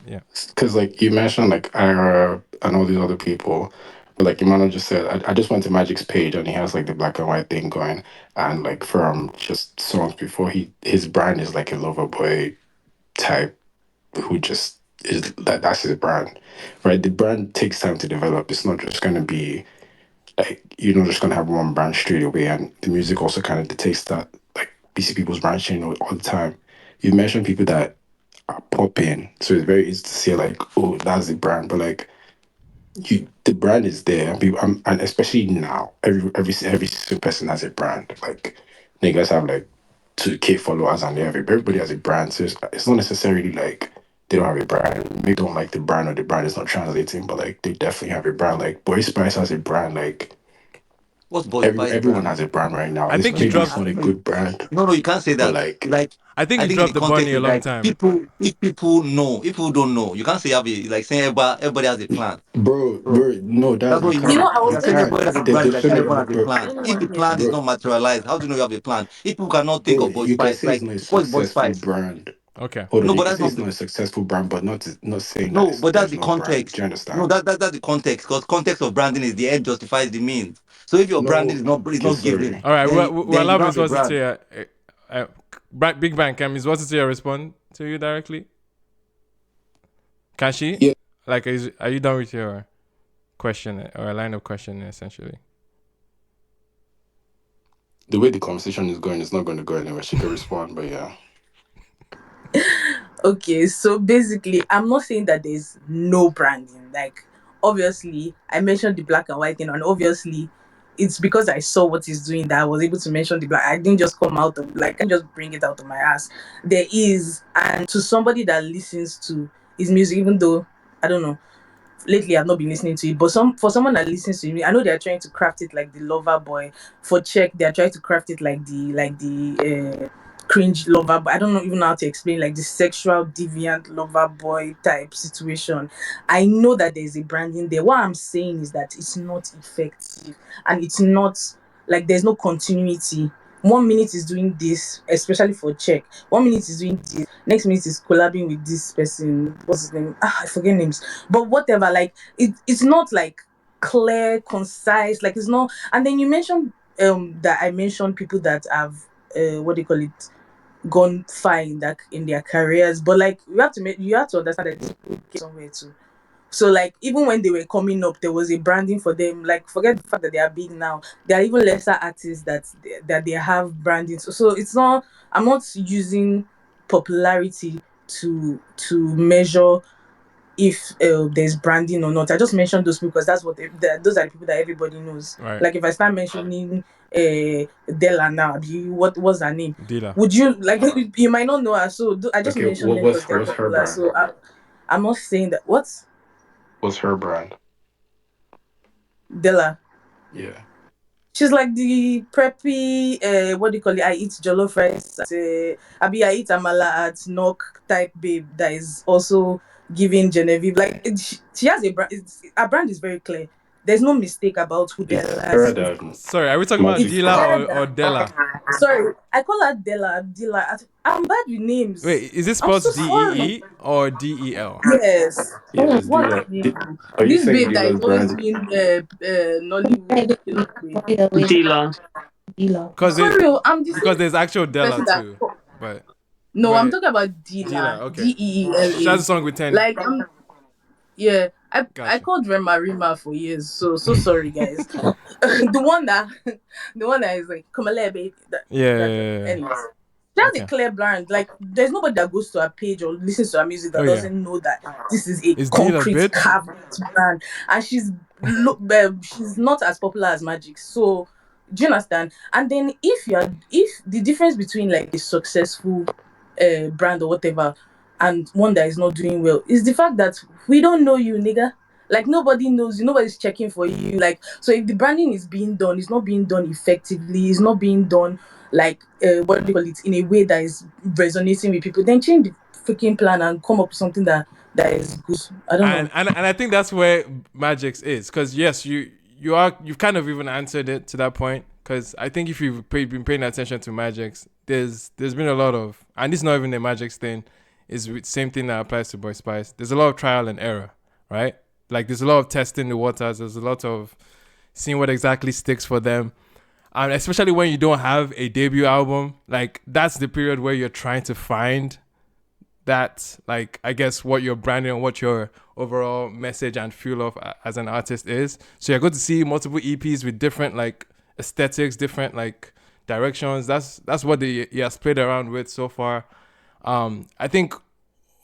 Yeah. because like you mentioned like Ira and all these other people, but like Emmanuel just said, I just went to Magic's page and he has like the black and white thing going, and like from just songs before his brand is like a lover boy type who just that's his brand, right? The brand takes time to develop. It's not just gonna be like you're not just gonna have one brand straight away, and the music also kind of dictates that. Like we see people's brands change all the time. You mentioned people that are popping, so it's very easy to say like, oh, that's the brand, but like the brand is there, and people, and especially now, every single person has a brand. Like niggas have like 2K followers, and everybody has a brand. So it's not necessarily like they don't have a brand. They don't like the brand, or the brand is not translating, but like they definitely have a brand. Like Boy Spice has a brand. Like What's Boy Spice everyone brand? has a brand right now. I It's think he maybe No, it's dropped. not a good brand, no, you can't say but that. like Like, I think I he think the dropped the bunny context a is long like time. people, if people know, if people don't know, you can't say like saying everybody has a plan. Bro, bro, no, that that's you what you You can't, know, mean. I You you was are going saying to can't. everybody has a There's brand, there's like so saying many, everyone has a bro, plan. If anyone the here. plan is bro, not materialized, how do you know you have a plan? If people cannot think bro. of Boy You can Spice, say it's like not a what is Boy successful Spice? brand. Okay. Hold on, No, you but can that's say it's not not a successful brand, but not saying that no, but that's there's the no brand. context. Do you No, understand? that's the context, because context of branding is the end justifies the means. So if your branding No. is not Sorry. giving, All right. then We'll then you allow don't Miss have a Watson brand. to Big Bang. Can Miss Watson to respond to you directly? Can she? Yeah. Like, are you done with your question or a line of questioning essentially? The way the conversation is going, it's not going to go anywhere. She can respond, but yeah. Okay, so basically, I'm not saying that there's no branding. Like, obviously, I mentioned the black and white thing, and obviously, it's because I saw what he's doing that I was able to mention the black. I didn't just come out of like, I just bring it out of my ass. There is, and to somebody that listens to his music, even though I don't know, lately I've not been listening to it, but for someone that listens to me, I know they're trying to craft it like the lover boy. For check, they're trying to craft it like the cringe lover, but I don't know even know how to explain like the sexual deviant lover boy type situation. I know that there's a branding there. What I'm saying is that it's not effective, and it's not like there's no continuity. 1 minute is doing this, especially for check. 1 minute is doing this. Next minute is collabing with this person. What's his name? I forget names. But whatever, like it's not like clear, concise. Like it's not. And then you mentioned that I mentioned people that have what do you call it, gone far in their careers. But like you have to understand that these people get somewhere too. So like even when they were coming up, there was a branding for them. Like forget the fact that they are big now. There are even lesser artists that they have branding. So it's not. I'm not using popularity to measure if there's branding or not. I just mentioned those people because that's those are the people that everybody knows. Right. Like if I start mentioning Della now, what's her name? Dealer. Would you like you might not know her? So I just Okay, mentioned them because they're what's her popular. brand? So I'm not saying that what's What's her brand? Della. Yeah. She's like the preppy, what do you call it? I eat jollof rice at, Abi, I eat amala at Knock type babe that is also giving Genevieve. Like, she has a brand. Her brand is very clear. There's no mistake about who It's Della her is. that Sorry, are we talking about It's Dealer Magixx. her or that. Della? Sorry, I call her Della. Della. I'm bad with names. Wait, is it I'm so spelled sorry. DEE or DEL? Yes. Yes, What's dealer. her name? Are you This saying babe that is dealer's always brand? doing Nollywood. Dealer. Dealer. Cause For it real, I'm the because same there's actual Della person that. too, but No, I'm but talking about Dealer. Deela. Okay, she has a Deela. song with Teni. Like yeah. I Gotcha. called Rema for years. So sorry guys. the one that the one that is like Kumalebe. Yeah, That yeah, yeah. anyways. She has a Okay. clear brand. Like there's nobody that goes to her page or listens to her music Oh that yeah, doesn't know that this is a it's Dealer, concrete bitch. carved brand. And she's not as popular as Magixx. So do you understand? And then if the difference between like a successful brand or whatever and one that is not doing well is the fact that we don't know you, nigga. Like nobody knows you, nobody's checking for you. Like so, if the branding is being done, it's not being done effectively. It's not being done like what do you call it in a way that is resonating with people. Then change the freaking plan and come up with something that is good. I don't know. And I think that's where Magixx is, because yes, you've kind of even answered it to that point. Because I think if you've been paying attention to Magixx, there's been a lot of, and this is not even a Magixx thing, is the same thing that applies to Boy Spice. There's a lot of trial and error, right? Like there's a lot of testing the waters. There's a lot of seeing what exactly sticks for them. And especially when you don't have a debut album, like that's the period where you're trying to find that, like, I guess what your branding and what your overall message and feel of as an artist is. So you're going to see multiple EPs with different like aesthetics, different like directions. That's what he has played around with so far. I think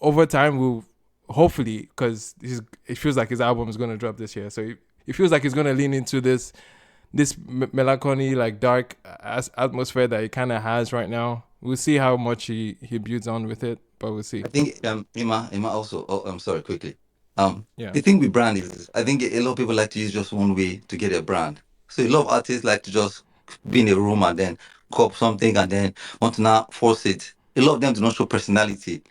over time we'll hopefully, because it feels like his album is going to drop this year, so it feels like he's going to lean into this melancholy, like dark atmosphere that he kind of has right now. We'll see how much he builds on with it, but we'll see. I think Emma also. Oh, I'm sorry. Quickly, Yeah, the thing with brand is, I think a lot of people like to use just one way to get a brand. So a lot of artists like to just be in a room and then cop something and then want to now force it. A lot of them do not show personality,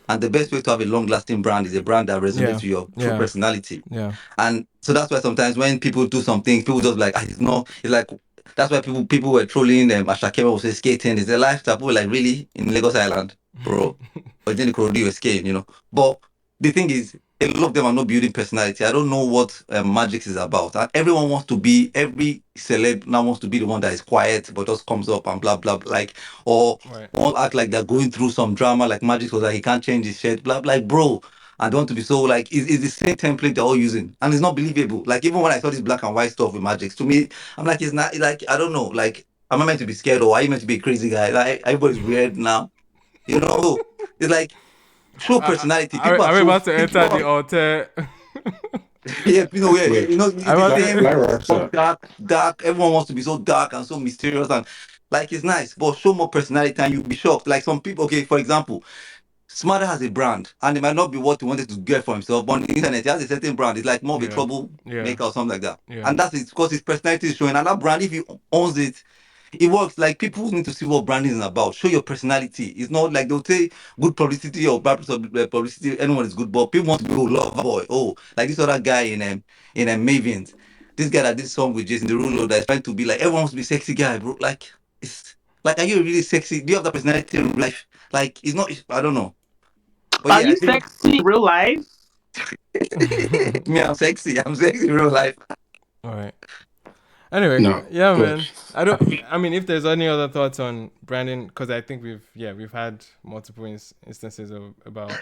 and the best way to have a long-lasting brand is a brand that resonates yeah, with your true yeah, personality. yeah. And so that's why sometimes when people do something, people just like, it's not. It's like that's why people were trolling them. Ashakema was skating. Is their lifestyle? People were like, really in Lagos Island, bro? But then you were skating, But the thing is, a lot of them are not building personality. I don't know what Magixx is about. And everyone wants to be, every celeb now wants to be the one that is quiet, but just comes up and blah, blah, blah, like, or Right. all act like they're going through some drama, like Magixx was like, he can't change his shirt, blah, blah, like, bro. I don't want to be so like, it's the same template they're all using. And it's not believable. Like, even when I saw this black and white stuff with Magixx, to me, I'm like, it's not, like, I don't know, like, am I meant to be scared or are you meant to be a crazy guy? Like, everybody's weird now, It's like, show personality. People are I'm so about to enter the altar. yeah, Wait, it's I'm the about same to. Lyra, so dark. Everyone wants to be so dark and so mysterious and like it's nice, but show more personality and you'll be shocked. Like some people, okay, for example, Smarter has a brand and it might not be what he wanted to get for himself, but on the internet he has a certain brand. It's like more of a Yeah, trouble yeah, maker or something like that. yeah. And that's it because his personality is showing. And that brand, if he owns it, it works. Like people need to see what branding is about. Show your personality. It's not like they'll say good publicity or bad publicity. Anyone is good, but people want to be lover boy. Oh, like this other guy in Mavens. This guy that did song with Jason Derulo that is trying to be like everyone wants to be sexy guy, bro. Like it's like are you really sexy? Do you have that personality in life? Like it's not. I don't know. But Are yeah, I you think sexy in real life? me, I'm sexy. I'm sexy in real life. All right. Anyway, no, yeah, but man. I don't. I mean, if there's any other thoughts on branding, because I think we've had multiple instances of Shout about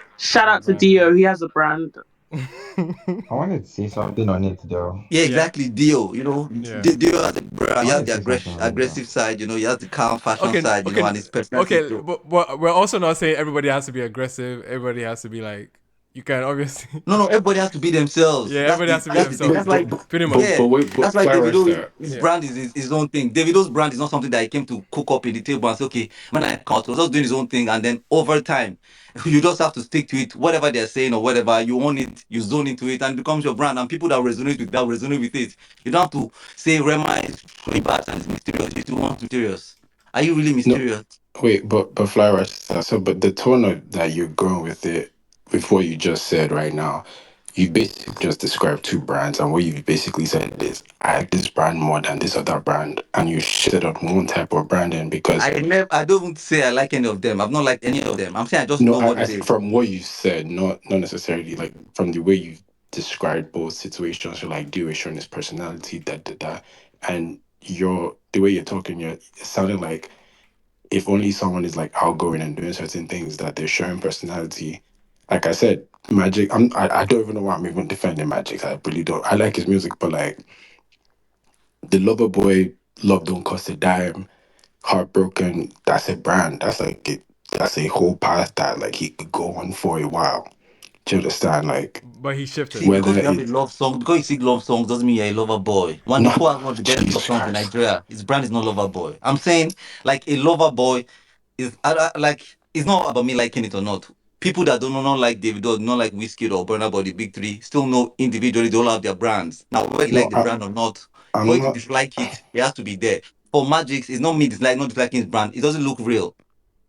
out to branding. Dio. He has a brand. I wanted to say something on it though. Yeah, Yeah, exactly. Dio, yeah. Dio has a brand. I He has wanted to the say something on it though. aggressive side. He has the calm fashion Okay, side. okay, And his personality is okay. dope. But we're also not saying everybody has to be aggressive. Everybody has to be like. You can obviously. No, everybody has to be themselves. Yeah, everybody has to be That's the thing. themselves. That's like Pretty yeah. much. wait, but That's why Lyra, Davido sir. his Yeah. brand is his own thing. Davido's brand is not something that he came to cook up in the table and say, okay, when I come out, he was just doing his own thing, and then over time, you just have to stick to it. Whatever they're saying or whatever, you own it, you zone into it, and it becomes your brand. And people that resonate with it. You don't have to say Rema is showing bad and it's mysterious. You don't want mysterious. Are you really No, mysterious? wait, but Lyra, sir. So, but the tone that you're going with it, with what you just said right now, you basically just described two brands, and what you basically said is, I like this brand more than this other brand, and you shitted on one type of branding because I don't say I like any of them. I've not liked any of them. I'm saying I just no, know what it is. from what you said, not necessarily like from the way you described both situations. You're like, do showing his personality, that, and the way you're talking, you're it sounded like if only someone is like outgoing and doing certain things that they're showing personality. Like I said, Magic. I don't even know why I'm even defending Magic. I really don't. I like his music, but like the Lover Boy, Love Don't Cost a Dime, Heartbroken. That's a brand. That's like it. That's a whole path that like he could go on for a while. Do you understand? Like But he shifted See, though. whether because you have a it love song, because you sing love songs doesn't mean you're a lover boy. not Wonderful has one of the best love Jesus songs in Christ. Nigeria. His brand is not lover boy. I'm saying like a lover boy is like it's not about me liking it or not. People that do not like David or not like Whiskey or Burna Boy, the big three, still know individually they all have their brands. Now whether you No, like the brand or not, for I'm you to not. dislike it, it has to be there. For Magixx, it's not me not disliking his brand. It doesn't look real.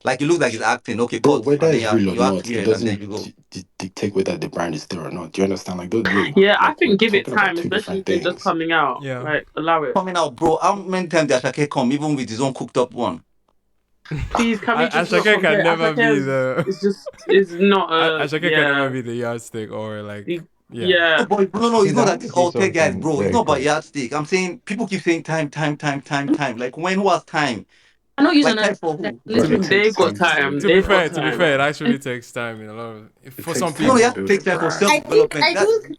Like it looks like he's acting. Okay, Bro, cut, whether and then it's real or you act not, it weird, and then you doesn't go. dictate whether the brand is there or not. Do you understand? Like, those, we're, Yeah, I we're think give it talking about time, two especially different if they're just things. coming out. Yeah. Like, allow it. Coming out, bro. How many times did Ashake come, even with his own cooked up one? Please, can we just not Ashake can compare? never Asake be the. is just is not a Ashake can never yeah. be the yardstick or like. You- Yeah. No, yeah. but no, it's Please, I not that want to this say Alte guys, something bro. It's very not about quick. yardstick. I'm saying people keep saying time. Like when who has time? I know use Like an time for like who? Bro, it literally. takes They got time to time. do To it, be They bro. got fair, time. it actually takes time in a lot of It for takes some No, time you to people. have to build take a time for brand. self development.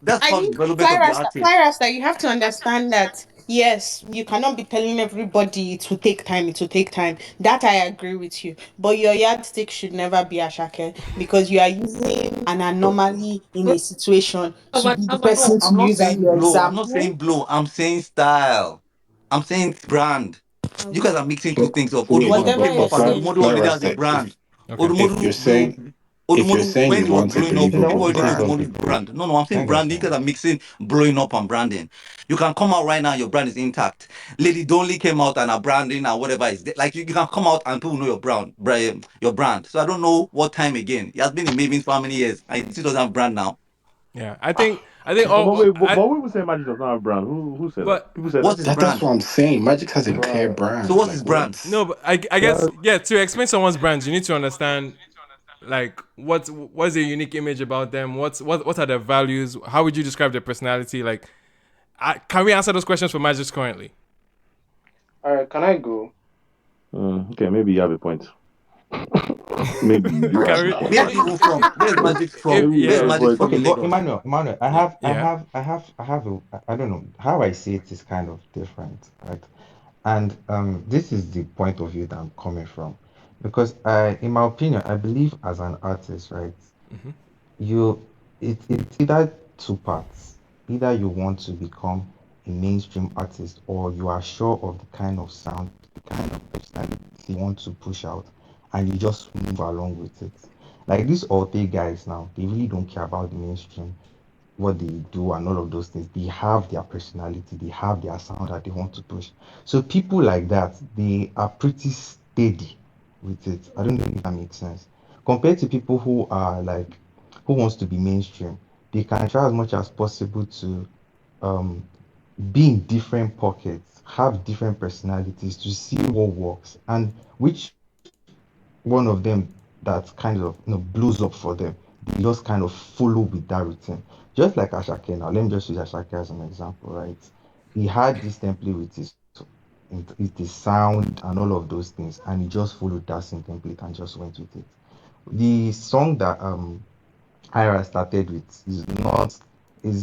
That's I part of the think development of the Cyrus, artist. Cyrus, that you have to understand that yes, you cannot be telling everybody it will take time. It will take time. That I agree with you. But your yardstick should never be Ashake because you are using an anomaly in a situation to be the No, person to I'm not use as saying your blow. I'm not saying example. blow. I'm saying style. I'm saying brand. You guys Okay. are mixing two But things up. wait Odumodu now, Whatever but came you're up and saying. Odumodu already has a brand. Okay. if you're Odumodu saying do if you're Odumodu saying when you he was want a blowing up, You know, I people believable want to already say know brand, Odumodu's something. brand. No, I'm saying That guy's branding. You fine. guys are mixing blowing up and branding. You can come out right now, your brand is intact. Lady Donley came out and her branding and whatever is there. Like you can come out and people know your brand. So I don't know what time again. He has been in Maven for how many years? And he still doesn't have brand now. Yeah, I think But all wait, I but we would say Magic does not have brand. Who said that? but People said that. What's his that's brand? what I'm saying. Magic has a clear Bruh. So brand. what's Like his brand? no, what? but I guess yeah. To explain someone's brands, you need to understand like what's a unique image about them. What are their values? How would you describe their personality? Like, can we answer those questions for Magix currently? All right, can I go? Okay, maybe you have a point. Maybe you do have Can a we? Where point. is he even from? Where's Magic from? If Maybe you Where's have yeah a Magic point. from Okay, in but Lagos? Emmanuel, yeah. I have a, I don't know how I see it is kind of different, right? And this is the point of view that I'm coming from, because in my opinion, I believe as an artist, right? Mm-hmm. You, it's either two parts. Either you want to become a mainstream artist, or you are sure of the kind of sound, the kind of personality you want to push out, and you just move along with it. Like these Alte guys now, they really don't care about the mainstream, what they do and all of those things. They have their personality, they have their sound that they want to push. So people like that, they are pretty steady with it. I don't know if that makes sense. Compared to people who are like, who wants to be mainstream, they can try as much as possible to um, be in different pockets, have different personalities to see what works, and which one of them that kind of blows up for them, they just kind of follow with that routine. Just like Ashake now, let me just use Ashake as an example, right? He had this template with his sound and all of those things, and he just followed that same template and just went with it. The song that Ira started with is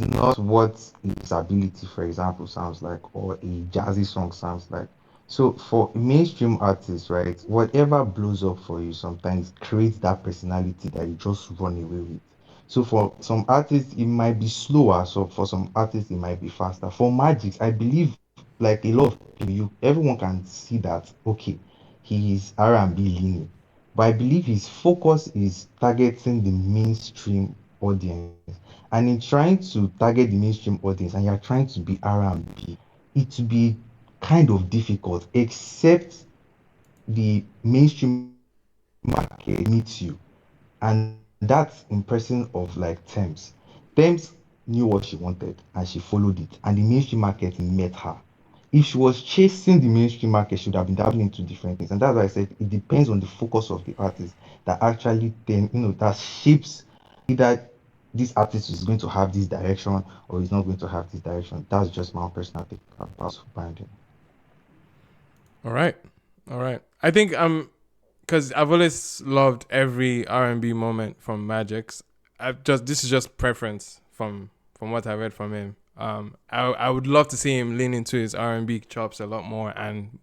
not what his ability, for example, sounds like, or a jazzy song sounds like. So for mainstream artists, right, whatever blows up for you sometimes creates that personality that you just run away with. So for some artists, it might be slower. So for some artists, it might be faster. For Magix, I believe, like a lot of people, everyone can see that, okay, he is R&B leaning. But I believe his focus is targeting the mainstream audience. And in trying to target the mainstream audience and you're trying to be R&B, it will be kind of difficult, except the mainstream market meets you. And that's in person of like Thames. Thames knew what she wanted and she followed it. And the mainstream market met her. If she was chasing the mainstream market, she would have been dabbling into different things. And that's why I said it depends on the focus of the artist that actually then, that shapes either this artist is going to have this direction or is not going to have this direction. That's just my own personal take about branding. All right, all right. I think because I've always loved every R&B moment from Magix. This is just preference from what I read from him. I would love to see him lean into his R&B chops a lot more and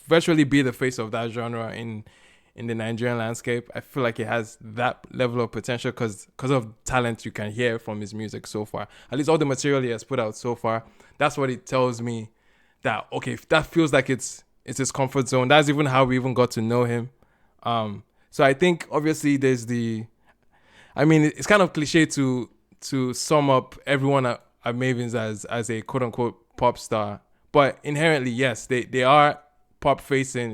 virtually be the face of that genre in the Nigerian landscape. I feel like he has that level of potential because of talent you can hear from his music so far. At least all the material he has put out so far. That's what it tells me that okay, if that feels like it's his comfort zone. That's even how we even got to know him. So I think obviously there's I mean, it's kind of cliche to sum up everyone at Mavens as a quote unquote pop star, but inherently yes, they are pop facing.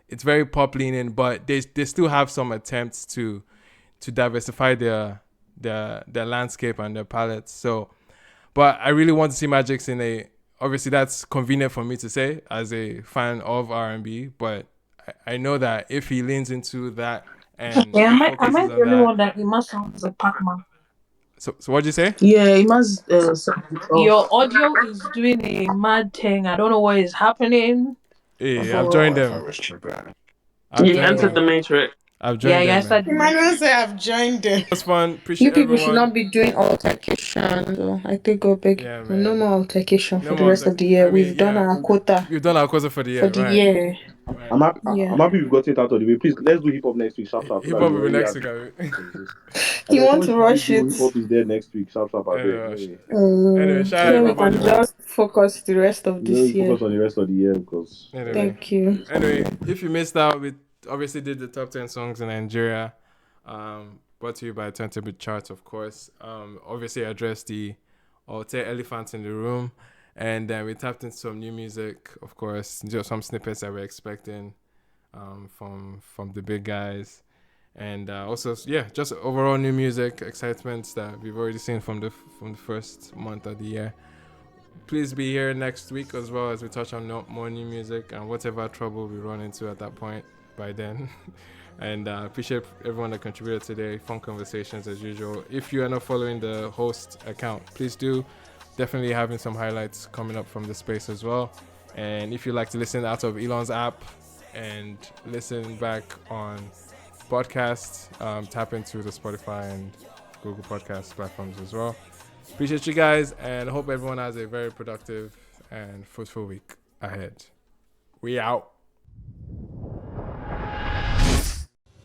It's very pop leaning, but they still have some attempts to diversify their landscape and their palettes. So, but I really want to see Magix in a. Obviously, that's convenient for me to say as a fan of R&B, but I know that if he leans into that and Yeah, he am I focuses the on only that. one that it must sound like Pac-Man? So what'd you say? Yeah, it must sound it Your off. audio is doing a mad thing. I don't know what is happening. Hey, I've joined Oh, them. I've You joined entered the them. matrix. I've Yeah, joined yeah, I them, man. started the Emmanuel matrix. say I've joined them. It was fun. You Appreciate people should not everyone. be doing altercation. So I take go beg. Yeah, No man. more altercation No for the more. rest of the year. I mean, We've done yeah, our quota we've done our course for the for year, the right? year. Right. Yeah. I'm happy we've got it out of the way. Please, let's do hip hop next week, sharp, sharp, so Hip that hop we will be already next have week. it. I mean. I You beg, want when to should we rush do it? hip hop is there next week, sharp, sharp, I beg. Maybe. Shout out So we everybody, can man. just focus the rest of You know, we this year. focus on the rest of the year because Anyway, Thank you. if you missed out, we obviously did the top 10 songs in Nigeria. Brought to you by Turntable Charts, of course. Obviously addressed the Alte elephant in the room, and then we tapped into some new music, of course, just some snippets that we're expecting from the big guys, and also just overall new music excitements that we've already seen from the first month of the year. Please be here next week as well as we touch on more new music and whatever trouble we run into at that point by then. And appreciate everyone that contributed today. Fun conversations as usual. If you are not following the host account, please do. Definitely having some highlights coming up from the space as well. And if you like to listen out of Elon's app and listen back on podcasts, tap into the Spotify and Google Podcast platforms as well. Appreciate you guys and hope everyone has a very productive and fruitful week ahead. We out.